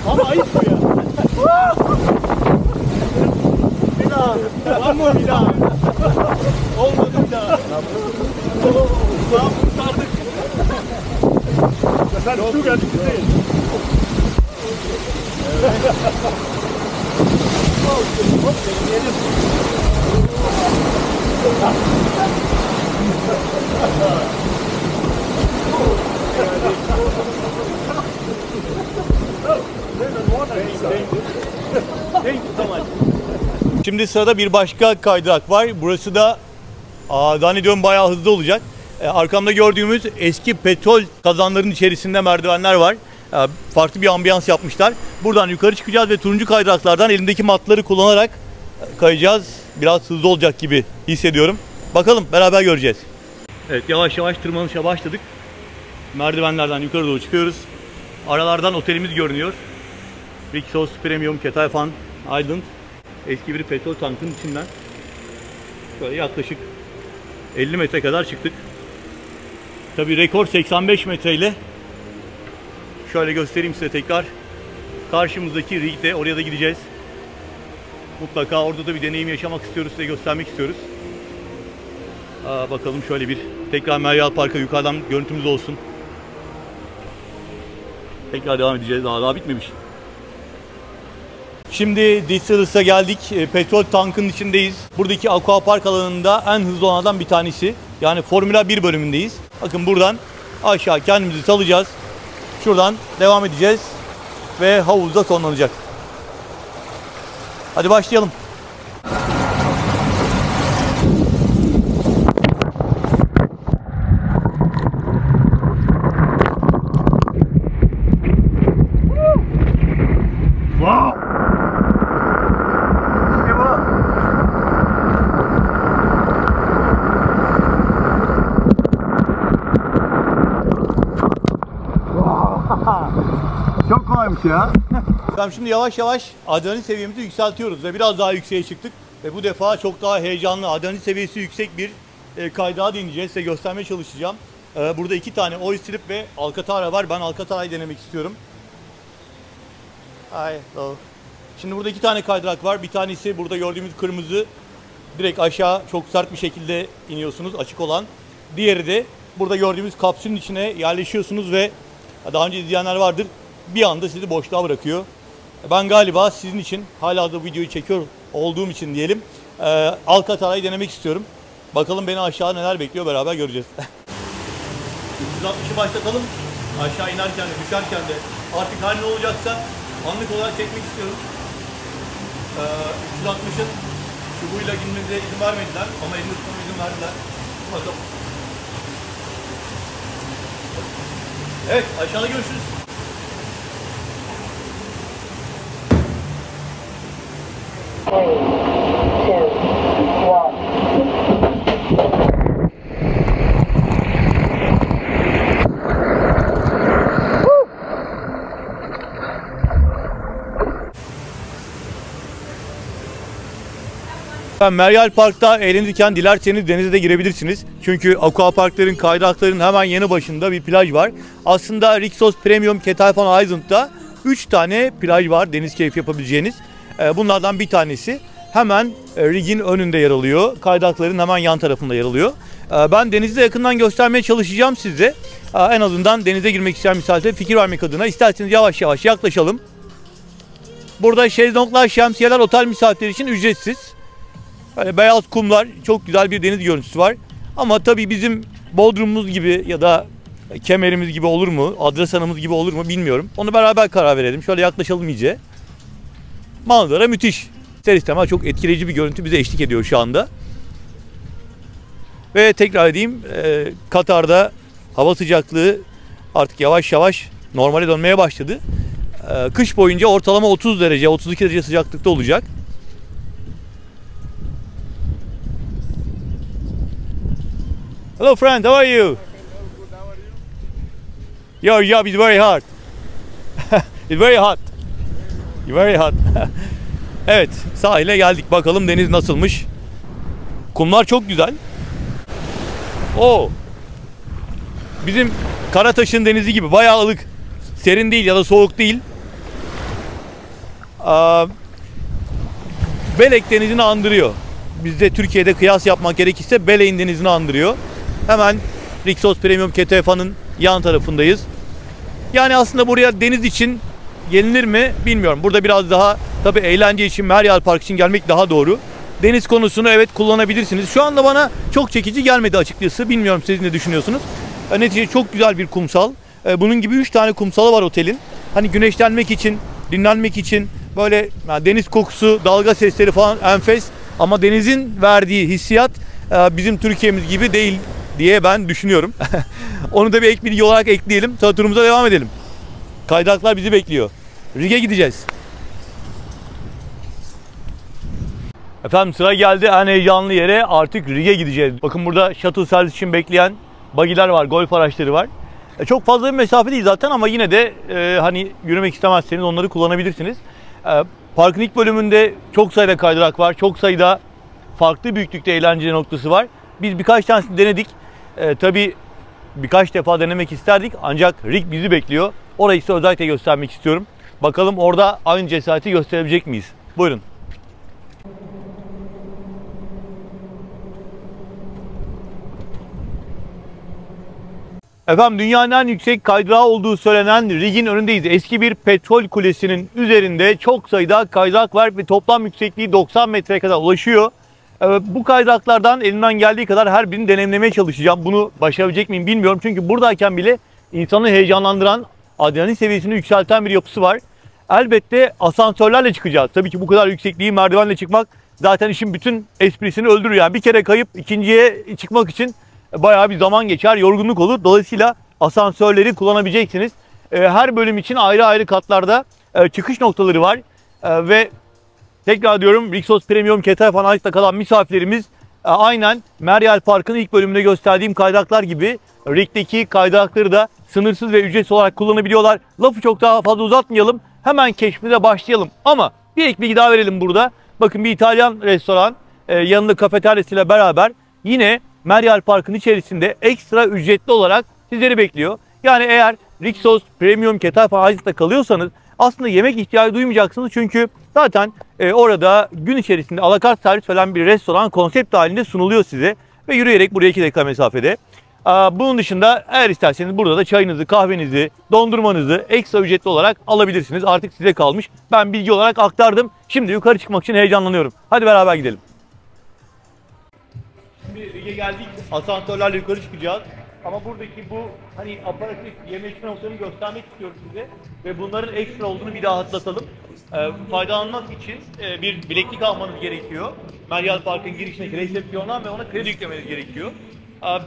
Ama ayıp bu ya. Bir daha. Var mı bir daha? Olmadı bir daha. Tamam kurtardık. Sen su geldik değil. Şimdi sırada bir başka kaydırak var. Burası da zannediyorum bayağı hızlı olacak. Arkamda gördüğümüz eski petrol kazanlarının içerisinde merdivenler var. Farklı bir ambiyans yapmışlar. Buradan yukarı çıkacağız ve turuncu kaydıraklardan elimdeki matları kullanarak kayacağız. Biraz hızlı olacak gibi hissediyorum. Bakalım beraber göreceğiz. Evet yavaş yavaş tırmanışa başladık. Merdivenlerden yukarı doğru çıkıyoruz. Aralardan otelimiz görünüyor. Rixos Premium Ketalfan Island. Eski bir petrol tankının içinden. Şöyle yaklaşık 50 metre kadar çıktık. Tabii rekor 85 metreyle. Şöyle göstereyim size tekrar. Karşımızdaki rigde oraya da gideceğiz. Mutlaka orada da bir deneyim yaşamak istiyoruz, size göstermek istiyoruz. Bakalım şöyle bir tekrar Meryal Park'a yukarıdan görüntümüz olsun. Tekrar devam edeceğiz. Daha bitmemiş. Şimdi Distillus'a geldik. Petrol tankının içindeyiz. Buradaki Aqua Park alanında en hızlı olanlardan bir tanesi. Yani Formula 1 bölümündeyiz. Bakın buradan aşağı kendimizi salacağız. Şuradan devam edeceğiz. Ve havuzda sonlanacak. Hadi başlayalım. Wow! İşte bu. Çok kolaymış ya. Şimdi yavaş yavaş adrenalin seviyemizi yükseltiyoruz ve biraz daha yükseğe çıktık. Ve bu defa çok daha heyecanlı, adrenalin seviyesi yüksek bir kaydığa deneyeceğiz. Size göstermeye çalışacağım. Burada 2 tane Oistrip ve Alcantara var. Ben Alcantara'yı denemek istiyorum. Hello. Şimdi burada 2 tane kaydırak var. Bir tanesi burada gördüğümüz kırmızı. Direkt aşağı çok sert bir şekilde iniyorsunuz, açık olan. Diğeri de burada gördüğümüz kapsülün içine yerleşiyorsunuz ve daha önce izleyenler vardır. bir anda sizi boşluğa bırakıyor. Ben galiba sizin için, hala da videoyu çekiyor olduğum için diyelim, Alcazar'ı denemek istiyorum. Bakalım beni aşağıda neler bekliyor, beraber göreceğiz. 360'ı başlatalım. Aşağı inerken de düşerken de artık her ne olacaksa anlık olarak çekmek istiyorum. 360'ın çubuğuyla girmemize izin vermediler ama elini tutmama izin verdiler. Bakalım. Evet, aşağıda görüşürüz. Meryal Park'ta eğlenirken dilerseniz denize de girebilirsiniz. Çünkü aquaparkların, kaydırakların hemen yanı başında bir plaj var. Aslında Rixos Premium Keteifan Island'da 3 tane plaj var deniz keyfi yapabileceğiniz. Bunlardan bir tanesi hemen rigin önünde yer alıyor. Kaydırakların hemen yan tarafında yer alıyor. Ben denizi de yakından göstermeye çalışacağım size. En azından denize girmek isteyen misafirlere fikir vermek adına. İsterseniz yavaş yavaş yaklaşalım. Burada şezlonglar, şemsiyeler otel misafirleri için ücretsiz. Böyle beyaz kumlar, çok güzel bir deniz görüntüsü var. Ama tabii bizim Bodrum'umuz gibi ya da Kemer'imiz gibi olur mu, Adrasan'ımız gibi olur mu bilmiyorum. Onu beraber karar verelim. Şöyle yaklaşalım iyice. Manzara müthiş. İster istemez çok etkileyici bir görüntü bize eşlik ediyor şu anda. Ve tekrar edeyim, Katar'da hava sıcaklığı artık yavaş yavaş normale dönmeye başladı. Kış boyunca ortalama 30 derece, 32 derece sıcaklıkta olacak. Hello friend, how are you? Your job is very hard. It's very hot. It's very hot. Evet, sahile geldik. Bakalım deniz nasılmış. Kumlar çok güzel. Oo. Bizim Karataş'ın denizi gibi bayağı ılık. Serin değil ya da soğuk değil. Belek denizini andırıyor. Bizde Türkiye'de kıyas yapmak gerekirse Belek'in denizini andırıyor. Hemen Rixos Premium Keteifan'ın yan tarafındayız. Yani aslında buraya deniz için gelinir mi bilmiyorum. Burada biraz daha tabii eğlence için, Meryal Park için gelmek daha doğru. Deniz konusunu evet kullanabilirsiniz. Şu anda bana çok çekici gelmedi açıkçası. Bilmiyorum siz ne düşünüyorsunuz. Neticede çok güzel bir kumsal. Bunun gibi 3 tane kumsalı var otelin. Hani güneşlenmek için, dinlenmek için böyle deniz kokusu, dalga sesleri falan enfes. Ama denizin verdiği hissiyat bizim Türkiye'miz gibi değil diye ben düşünüyorum. Onu da bir ek bilgi olarak ekleyelim. Sonra turumuza devam edelim. Kaydıraklar bizi bekliyor. Rig'e gideceğiz. Efendim sıra geldi en heyecanlı yere, artık Rig'e gideceğiz. Bakın burada shuttle servis için bekleyen bagiler var, golf araçları var. Çok fazla bir mesafe değil zaten ama yine de hani yürümek istemezseniz onları kullanabilirsiniz. Parkın ilk bölümünde çok sayıda kaydırak var, çok sayıda farklı büyüklükte eğlence noktası var. Biz birkaç tanesini denedik. Tabii birkaç defa denemek isterdik ancak Rig bizi bekliyor. Orayı size özellikle göstermek istiyorum. Bakalım orada aynı cesareti gösterebilecek miyiz? Buyurun. Efendim dünyanın en yüksek kaydırağı olduğu söylenen Rig'in önündeyiz. Eski bir petrol kulesinin üzerinde çok sayıda kaydırak var ve toplam yüksekliği 90 metreye kadar ulaşıyor. Bu kaydıraklardan elimden geldiği kadar her birini deneyimlemeye çalışacağım. Bunu başarabilecek miyim bilmiyorum. Çünkü buradayken bile insanı heyecanlandıran, adrenalin seviyesini yükselten bir yapısı var. Elbette asansörlerle çıkacağız. Tabii ki bu kadar yüksekliği merdivenle çıkmak zaten işin bütün esprisini öldürür. Yani bir kere kayıp ikinciye çıkmak için bayağı bir zaman geçer, yorgunluk olur. Dolayısıyla asansörleri kullanabileceksiniz. Her bölüm için ayrı ayrı katlarda çıkış noktaları var. Ve tekrar diyorum, Rixos Premium Keteifan Island'da kalan misafirlerimiz aynen Meryal Park'ın ilk bölümünde gösterdiğim kaydıraklar gibi Rig'deki kaydırakları da sınırsız ve ücretsiz olarak kullanabiliyorlar. Lafı çok daha fazla uzatmayalım. Hemen keşfimize başlayalım. Ama bir ek bilgi daha verelim burada. Bakın bir İtalyan restoran yanında kafeteryasıyla beraber yine Meryal Park'ın içerisinde ekstra ücretli olarak sizleri bekliyor. Yani eğer Rixos Premium Keteifan Island'da kalıyorsanız aslında yemek ihtiyacı duymayacaksınız. Çünkü zaten orada gün içerisinde alakart servis falan bir restoran konsept halinde sunuluyor size. Ve yürüyerek buraya 2 dakika mesafede. Bunun dışında eğer isterseniz burada da çayınızı, kahvenizi, dondurmanızı ekstra ücretli olarak alabilirsiniz. Artık size kalmış. Ben bilgi olarak aktardım. Şimdi yukarı çıkmak için heyecanlanıyorum. Hadi beraber gidelim. Şimdi Rig'e geldik. Asansörlerle yukarı çıkacağız. Ama buradaki bu hani aparatif yeme içme noktalarını göstermek istiyorum size. Ve bunların ekstra olduğunu bir daha hatırlatalım. Faydalanmak için bir bileklik almanız gerekiyor. Meryal Park'ın girişindeki resepsiyondan ve ona kredi yüklemeniz gerekiyor.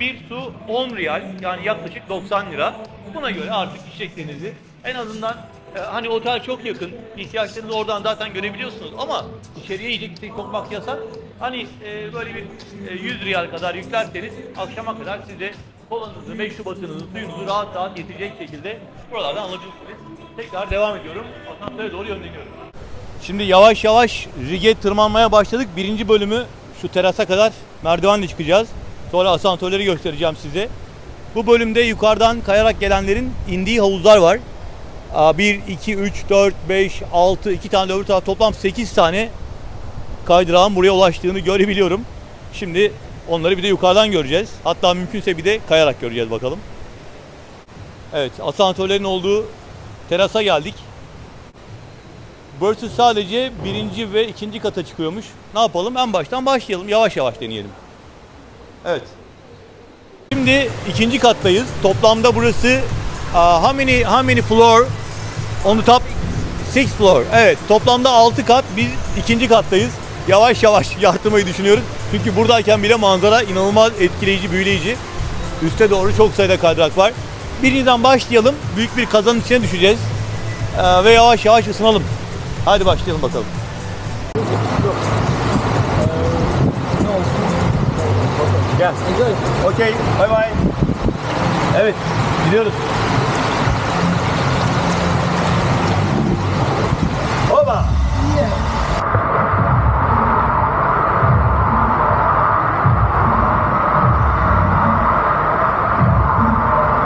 Bir su 10 riyal, yani yaklaşık 90 lira. Buna göre artık işleklerinizi en azından hani otel çok yakın, ihtiyaçlarınızı oradan zaten görebiliyorsunuz ama içeriye yiyecek bir şey sokmak yasak. Hani böyle bir 100 riyal kadar yüklerseniz akşama kadar size kolanızı, meşrubatınızı, suyunuzu rahat rahat yetecek şekilde buralardan alabilirsiniz. Tekrar devam ediyorum. Asansöre doğru yönleniyorum. Şimdi yavaş yavaş Rig'e tırmanmaya başladık. Birinci bölümü şu terasa kadar merdivenle çıkacağız. Sonra asansörleri göstereceğim size. Bu bölümde yukarıdan kayarak gelenlerin indiği havuzlar var. 1, 2, 3, 4, 5, 6, 2 tane de öbür taraf, toplam 8 tane kaydırağın buraya ulaştığını görebiliyorum. Şimdi onları bir de yukarıdan göreceğiz. Hatta mümkünse bir de kayarak göreceğiz bakalım. Evet, asansörlerin olduğu terasa geldik. Burası sadece birinci ve ikinci kata çıkıyormuş. Ne yapalım? En baştan başlayalım. Yavaş yavaş deneyelim. Evet. Şimdi ikinci kattayız. Toplamda burası how many floor on the top? 6 floor. Evet, toplamda 6 kat. Biz ikinci kattayız. Yavaş yavaş yardırmayı düşünüyoruz. Çünkü buradayken bile manzara inanılmaz etkileyici, büyüleyici. Üste doğru çok sayıda kaydırak var. Birinciden başlayalım. Büyük bir kazanın içine düşeceğiz. Ve yavaş yavaş ısınalım. Hadi başlayalım bakalım. Gel. Okay. Bye bye. Evet. Gidiyoruz. Hopa.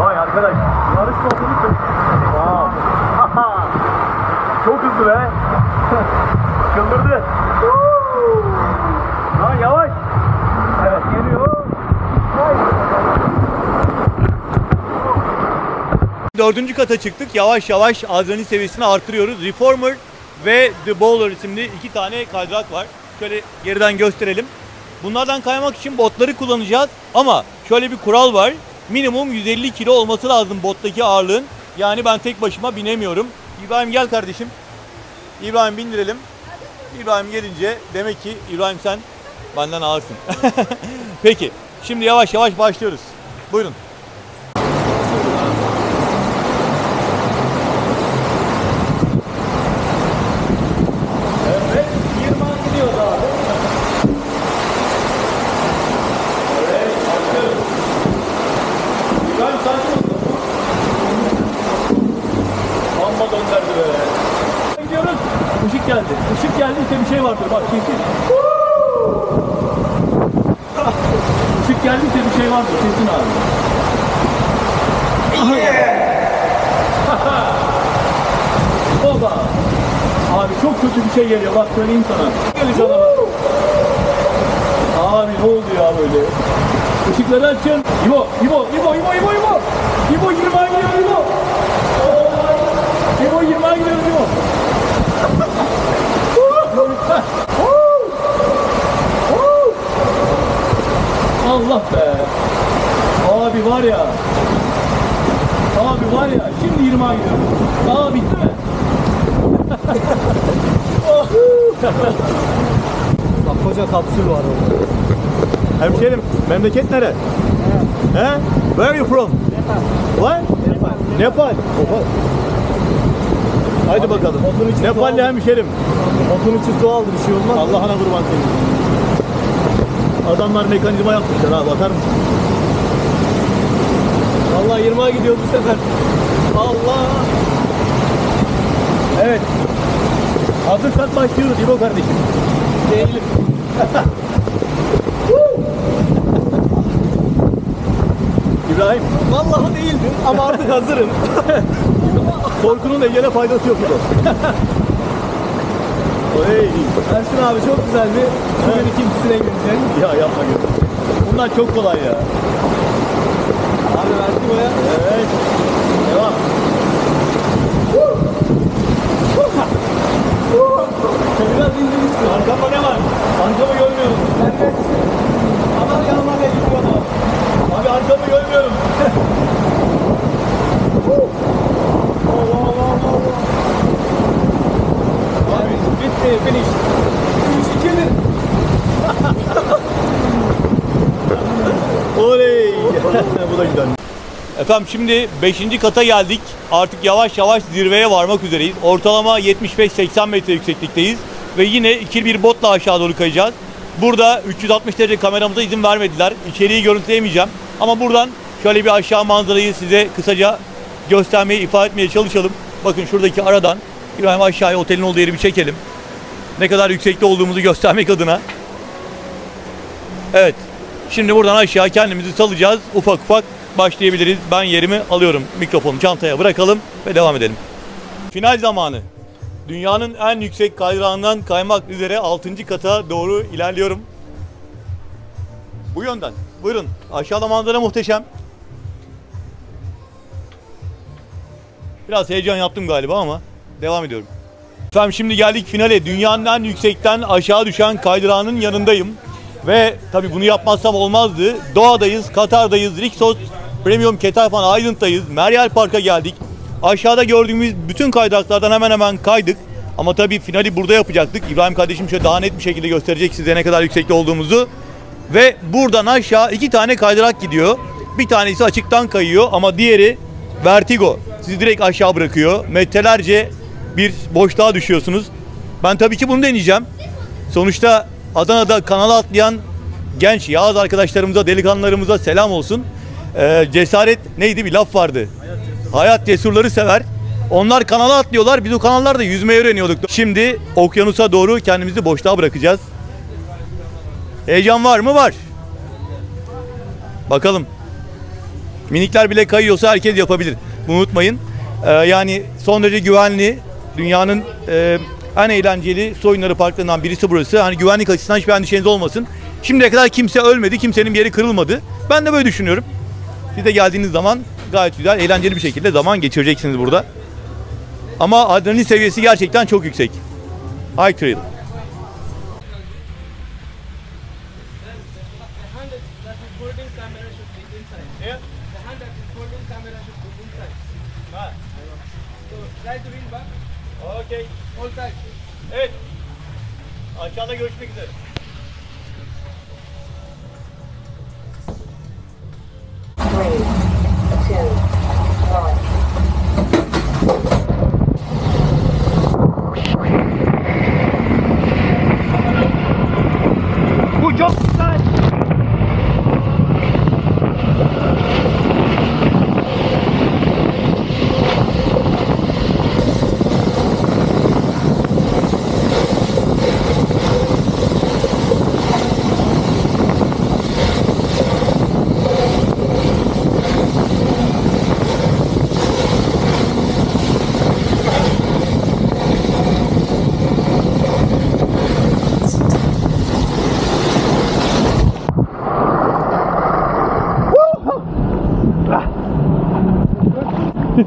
Vay arkadaş. Yarış motoru. Wow. Çok hızlı be. Çıldırdı. Lan yavaş. Evet, geliyor. Dördüncü kata çıktık. Yavaş yavaş adrenalin seviyesini artırıyoruz. Reformer ve The Bowler isimli 2 tane kaydırak var. Şöyle geriden gösterelim. Bunlardan kaymak için botları kullanacağız. Ama şöyle bir kural var. Minimum 150 kilo olması lazım bottaki ağırlığın. Yani ben tek başıma binemiyorum. İbrahim gel kardeşim. İbrahim bindirelim. İbrahim gelince demek ki İbrahim sen benden ağırsın. Peki. Şimdi yavaş yavaş başlıyoruz. Buyurun. Evet. 20 gidiyoruz abi. Evet. Başlıyoruz. İbrahim sakin ol. Amma dönderdi böyle. Gidiyoruz. Işık geldi. Işık geldiyse bir şey vardır. Bak kesin. Işık geldiyse bir şey vardır. Kesin abi. Baba. Abi çok kötü bir şey geliyor. Bak söyleyeyim sana. Geliyor sana. Abi ne oldu ya böyle? Işıkları açın. İbo. İbo 20'a gidiyor İbo. İbo 20'a gidiyor İbo. Allah be. Abi var ya. Şimdi 20'a gidiyorum. Aa bitti mi? Bak koca kapsül var orada. Hemşerim, memleket nere? He? Where are you from? What? Nepal. Haydi bakalım. Nepalli hemşerim. Otun içi su aldı, bir şey olmaz. Allah'ına kurban senin. Adamlar mekanizma yapmışlar ha, bakar mısın? Vallahi 20'a gidiyor bu sefer. Allah! Evet. Hazırsak başlıyoruz İbo kardeşim. Değilim. İbrahim. Vallahi değildim ama artık hazırım. Korkunun Ege'ne faydası yok İbo. Oley! Ersin abi çok güzel bir suyun ikincisine gireceğiz. Ya yapma gör. Bunlar çok kolay ya. Abi Vertigo'ya. Evet. Devam. Biraz indirmişsin. Arkamda ne var? Arkamı görmüyorum. Aman yanıma ne gidiyor ama. Abi arkamı görmüyorum. Abi bitti. Finish. 3-2-1. Oley. Bu da güzel. Efendim şimdi 5. kata geldik. Artık yavaş yavaş zirveye varmak üzereyiz. Ortalama 75-80 metre yükseklikteyiz. Ve yine ikili bir botla aşağı doğru kayacağız. Burada 360 derece kameramıza izin vermediler. İçeriği görüntüleyemeyeceğim. Ama buradan şöyle bir aşağı manzarayı size kısaca göstermeye, ifade etmeye çalışalım. Bakın şuradaki aradan İbrahim aşağıya otelin olduğu yeri bir çekelim. Ne kadar yüksekte olduğumuzu göstermek adına. Evet. Şimdi buradan aşağı kendimizi salacağız. Ufak ufak başlayabiliriz. Ben yerimi alıyorum. Mikrofonu çantaya bırakalım ve devam edelim. Final zamanı. Dünyanın en yüksek kaydırağından kaymak üzere 6. kata doğru ilerliyorum. Bu yönden. Buyurun. Aşağıda manzara muhteşem. Biraz heyecan yaptım galiba ama devam ediyorum. Efendim şimdi geldik finale. Dünyanın en yüksekten aşağı düşen kaydırağının yanındayım. Ve tabii bunu yapmazsam olmazdı. Doha'dayız, Katar'dayız, Rixos Premium Ketaphan Island'dayız. Meryal Park'a geldik. Aşağıda gördüğümüz bütün kaydıraklardan hemen hemen kaydık. Ama tabii finali burada yapacaktık. İbrahim kardeşim şöyle daha net bir şekilde gösterecek size ne kadar yüksekte olduğumuzu. Ve buradan aşağı 2 tane kaydırak gidiyor. Bir tanesi açıktan kayıyor ama diğeri Vertigo. Sizi direkt aşağı bırakıyor. Metrelerce bir boşluğa düşüyorsunuz. Ben tabii ki bunu deneyeceğim. Sonuçta Adana'da kanala atlayan genç Yağız arkadaşlarımıza, delikanlılarımıza selam olsun. Cesaret neydi bir laf vardı. Hayat cesurları sever. Onlar kanala atlıyorlar. Biz o kanallarda yüzmeyi öğreniyorduk. Şimdi okyanusa doğru kendimizi boşluğa bırakacağız. Heyecan var mı? Var. Bakalım. Minikler bile kayıyorsa herkes yapabilir. Bunu unutmayın. Yani son derece güvenli. Dünyanın en eğlenceli su oyunları parklarından birisi burası. Hani güvenlik açısından hiçbir endişeniz olmasın. Şimdiye kadar kimse ölmedi. Kimsenin bir yeri kırılmadı. Ben de böyle düşünüyorum. Siz de geldiğiniz zaman gayet güzel, eğlenceli bir şekilde zaman geçireceksiniz burada. Ama adrenalin seviyesi gerçekten çok yüksek. High Trail. Okay. Evet. Aşağıda görüşmek üzere. Bu çok güzel.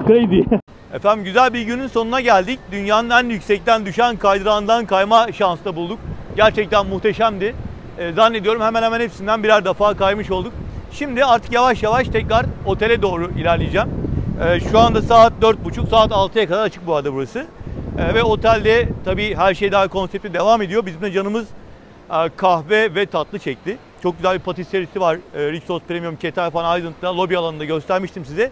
Crazy. Efendim güzel bir günün sonuna geldik. Dünyanın en yüksekten düşen kaydırağından kayma şansı da bulduk. Gerçekten muhteşemdi. Zannediyorum hemen hemen hepsinden birer defa kaymış olduk. Şimdi artık yavaş yavaş tekrar otele doğru ilerleyeceğim. Şu anda saat 4.30, saat 6'ya kadar açık bu arada burası. Ve otelde tabii her şey daha konseptli devam ediyor. Bizim de canımız kahve ve tatlı çekti. Çok güzel bir patisserisi var. Rixos Premium Ketaphan Island'da lobi alanında göstermiştim size.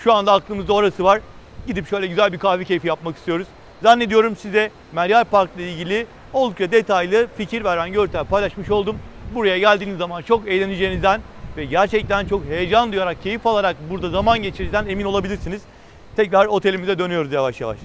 Şu anda aklımızda orası var. Gidip şöyle güzel bir kahve keyfi yapmak istiyoruz. Zannediyorum size Meryal Park ile ilgili oldukça detaylı fikir veren görüntüler paylaşmış oldum. Buraya geldiğiniz zaman çok eğleneceğinizden ve gerçekten çok heyecan duyarak, keyif alarak burada zaman geçireceğinizden emin olabilirsiniz. Tekrar otelimize dönüyoruz yavaş yavaş.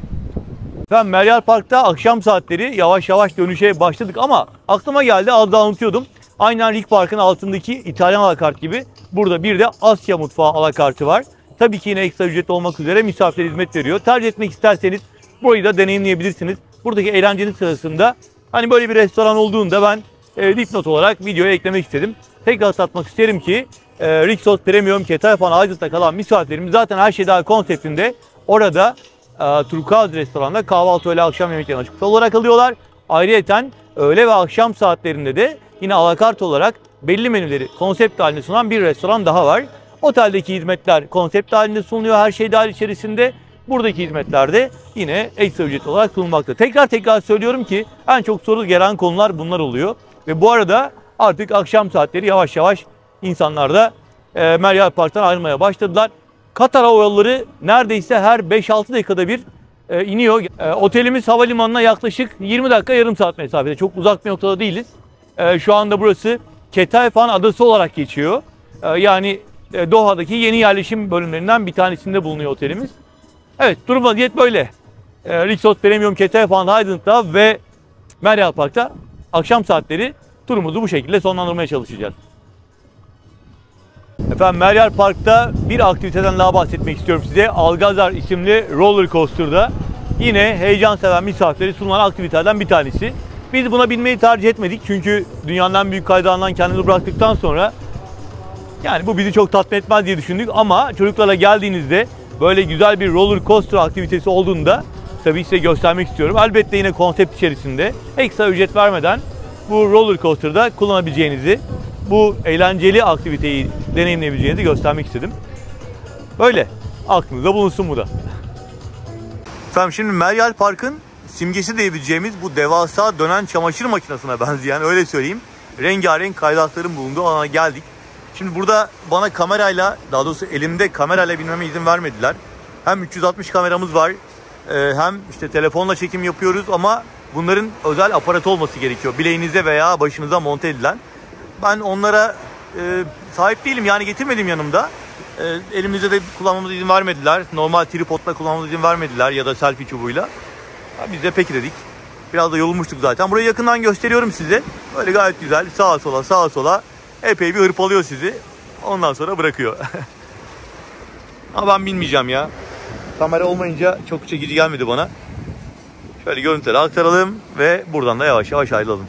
Efendim Meryal Park'ta akşam saatleri yavaş yavaş dönüşe başladık ama aklıma geldi, az daha unutuyordum. Aynen Rick Park'ın altındaki İtalyan alakart gibi burada bir de Asya mutfağı alakartı var. Tabii ki yine ekstra ücretli olmak üzere misafire hizmet veriyor. Tercih etmek isterseniz burayı da deneyimleyebilirsiniz. Buradaki eğlencenin sırasında hani böyle bir restoran olduğunda ben dipnot olarak videoya eklemek istedim. Tekrar hatırlatmak isterim ki Rixos Premium Ketepan Aydın'da kalan misafirlerimiz zaten her şey daha konseptinde orada Turkuaz restoranda kahvaltı, öğle, akşam yemeklerine açık olarak alıyorlar. Ayrıyeten öğle ve akşam saatlerinde de yine alakart olarak belli menüleri konsept halinde sunan bir restoran daha var. Oteldeki hizmetler konsept halinde sunuluyor, her şey dahil içerisinde. Buradaki hizmetler de yine ekstra ücret olarak sunulmakta. Tekrar söylüyorum ki en çok soru gelen konular bunlar oluyor. Ve bu arada artık akşam saatleri yavaş yavaş insanlar da Meryal Park'tan ayrılmaya başladılar. Katar Hava Yolları neredeyse her 5-6 dakikada bir iniyor. Otelimiz havalimanına yaklaşık 20 dakika yarım saat mesafede. Çok uzak bir noktada değiliz. Şu anda burası Ketayfan Adası olarak geçiyor. Yani Doha'daki yeni yerleşim bölümlerinden bir tanesinde bulunuyor otelimiz. Evet, durum vaziyet böyle. Rixos Premium Ketayfan Aydın'da ve Meryal Park'ta akşam saatleri turumuzu bu şekilde sonlandırmaya çalışacağız. Efendim, Meryal Park'ta bir aktiviteden daha bahsetmek istiyorum size. Algazar isimli roller coaster'da yine heyecan seven misafirleri sunulan aktivitelerden bir tanesi. Biz buna binmeyi tercih etmedik çünkü dünyanın en büyük kaydağından kendimizi bıraktıktan sonra yani bu bizi çok tatmin etmez diye düşündük, ama çocuklarla geldiğinizde böyle güzel bir roller coaster aktivitesi olduğunda tabii size göstermek istiyorum. Elbette yine konsept içerisinde ekstra ücret vermeden bu roller coaster'da kullanabileceğinizi, bu eğlenceli aktiviteyi deneyimleyebileceğinizi göstermek istedim. Böyle aklınızda bulunsun bu da. Efendim, şimdi Meryal Park'ın simgesi diyebileceğimiz bu devasa dönen çamaşır makinesine benzeyen, öyle söyleyeyim, rengarenk kaydakların bulunduğu alana geldik. Şimdi burada bana kamerayla, daha doğrusu elimde kamerayla binmeme izin vermediler. Hem 360 kameramız var, hem işte telefonla çekim yapıyoruz, ama bunların özel aparatı olması gerekiyor. Bileğinize veya başınıza monte edilen. Ben onlara sahip değilim, yani getirmedim yanımda. Elimizde de kullanmamıza izin vermediler. Normal tripodla kullanmamıza izin vermediler ya da selfie çubuğuyla. Biz de peki dedik. Biraz da yorulmuştuk zaten. Burayı yakından gösteriyorum size. Böyle gayet güzel, sağa sola epey bir hırpalıyor sizi. Ondan sonra bırakıyor. Ama ben bilmeyeceğim ya. Kamera olmayınca çok çekici gelmedi bana. Şöyle görüntüleri aktaralım ve buradan da yavaş yavaş ayrılalım.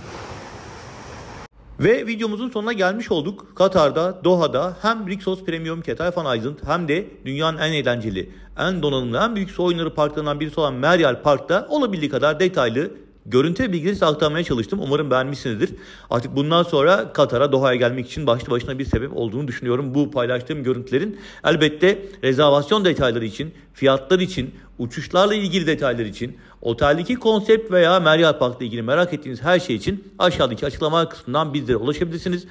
Ve videomuzun sonuna gelmiş olduk. Katar'da, Doha'da hem Rixos Premium Ketayfan Island hem de dünyanın en eğlenceli, en donanımlı, en büyük su oyunları parklarından birisi olan Meryal Park'ta olabildiği kadar detaylı görüntü ve bilgileri size aktarmaya çalıştım. Umarım beğenmişsinizdir. Artık bundan sonra Katar'a, Doha'ya gelmek için başlı başına bir sebep olduğunu düşünüyorum. Bu paylaştığım görüntülerin elbette rezervasyon detayları için, fiyatlar için, uçuşlarla ilgili detaylar için, oteldeki konsept veya Meryal Park'la ilgili merak ettiğiniz her şey için aşağıdaki açıklama kısmından bizlere ulaşabilirsiniz.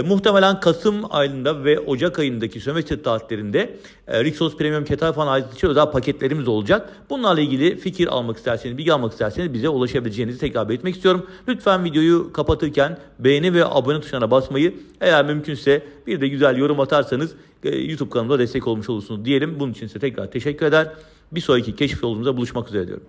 Muhtemelen Kasım ayında ve Ocak ayındaki sömestr tatillerinde Rixos Premium Ketayfan Island için özel paketlerimiz olacak. Bunlarla ilgili fikir almak isterseniz, bilgi almak isterseniz bize ulaşabileceğinizi tekrar belirtmek istiyorum. Lütfen videoyu kapatırken beğeni ve abone tuşlarına basmayı, eğer mümkünse bir de güzel yorum atarsanız YouTube kanalımda destek olmuş olursunuz diyelim. Bunun için size tekrar teşekkür eder. Bir sonraki keşif yolumuza buluşmak üzere diyorum.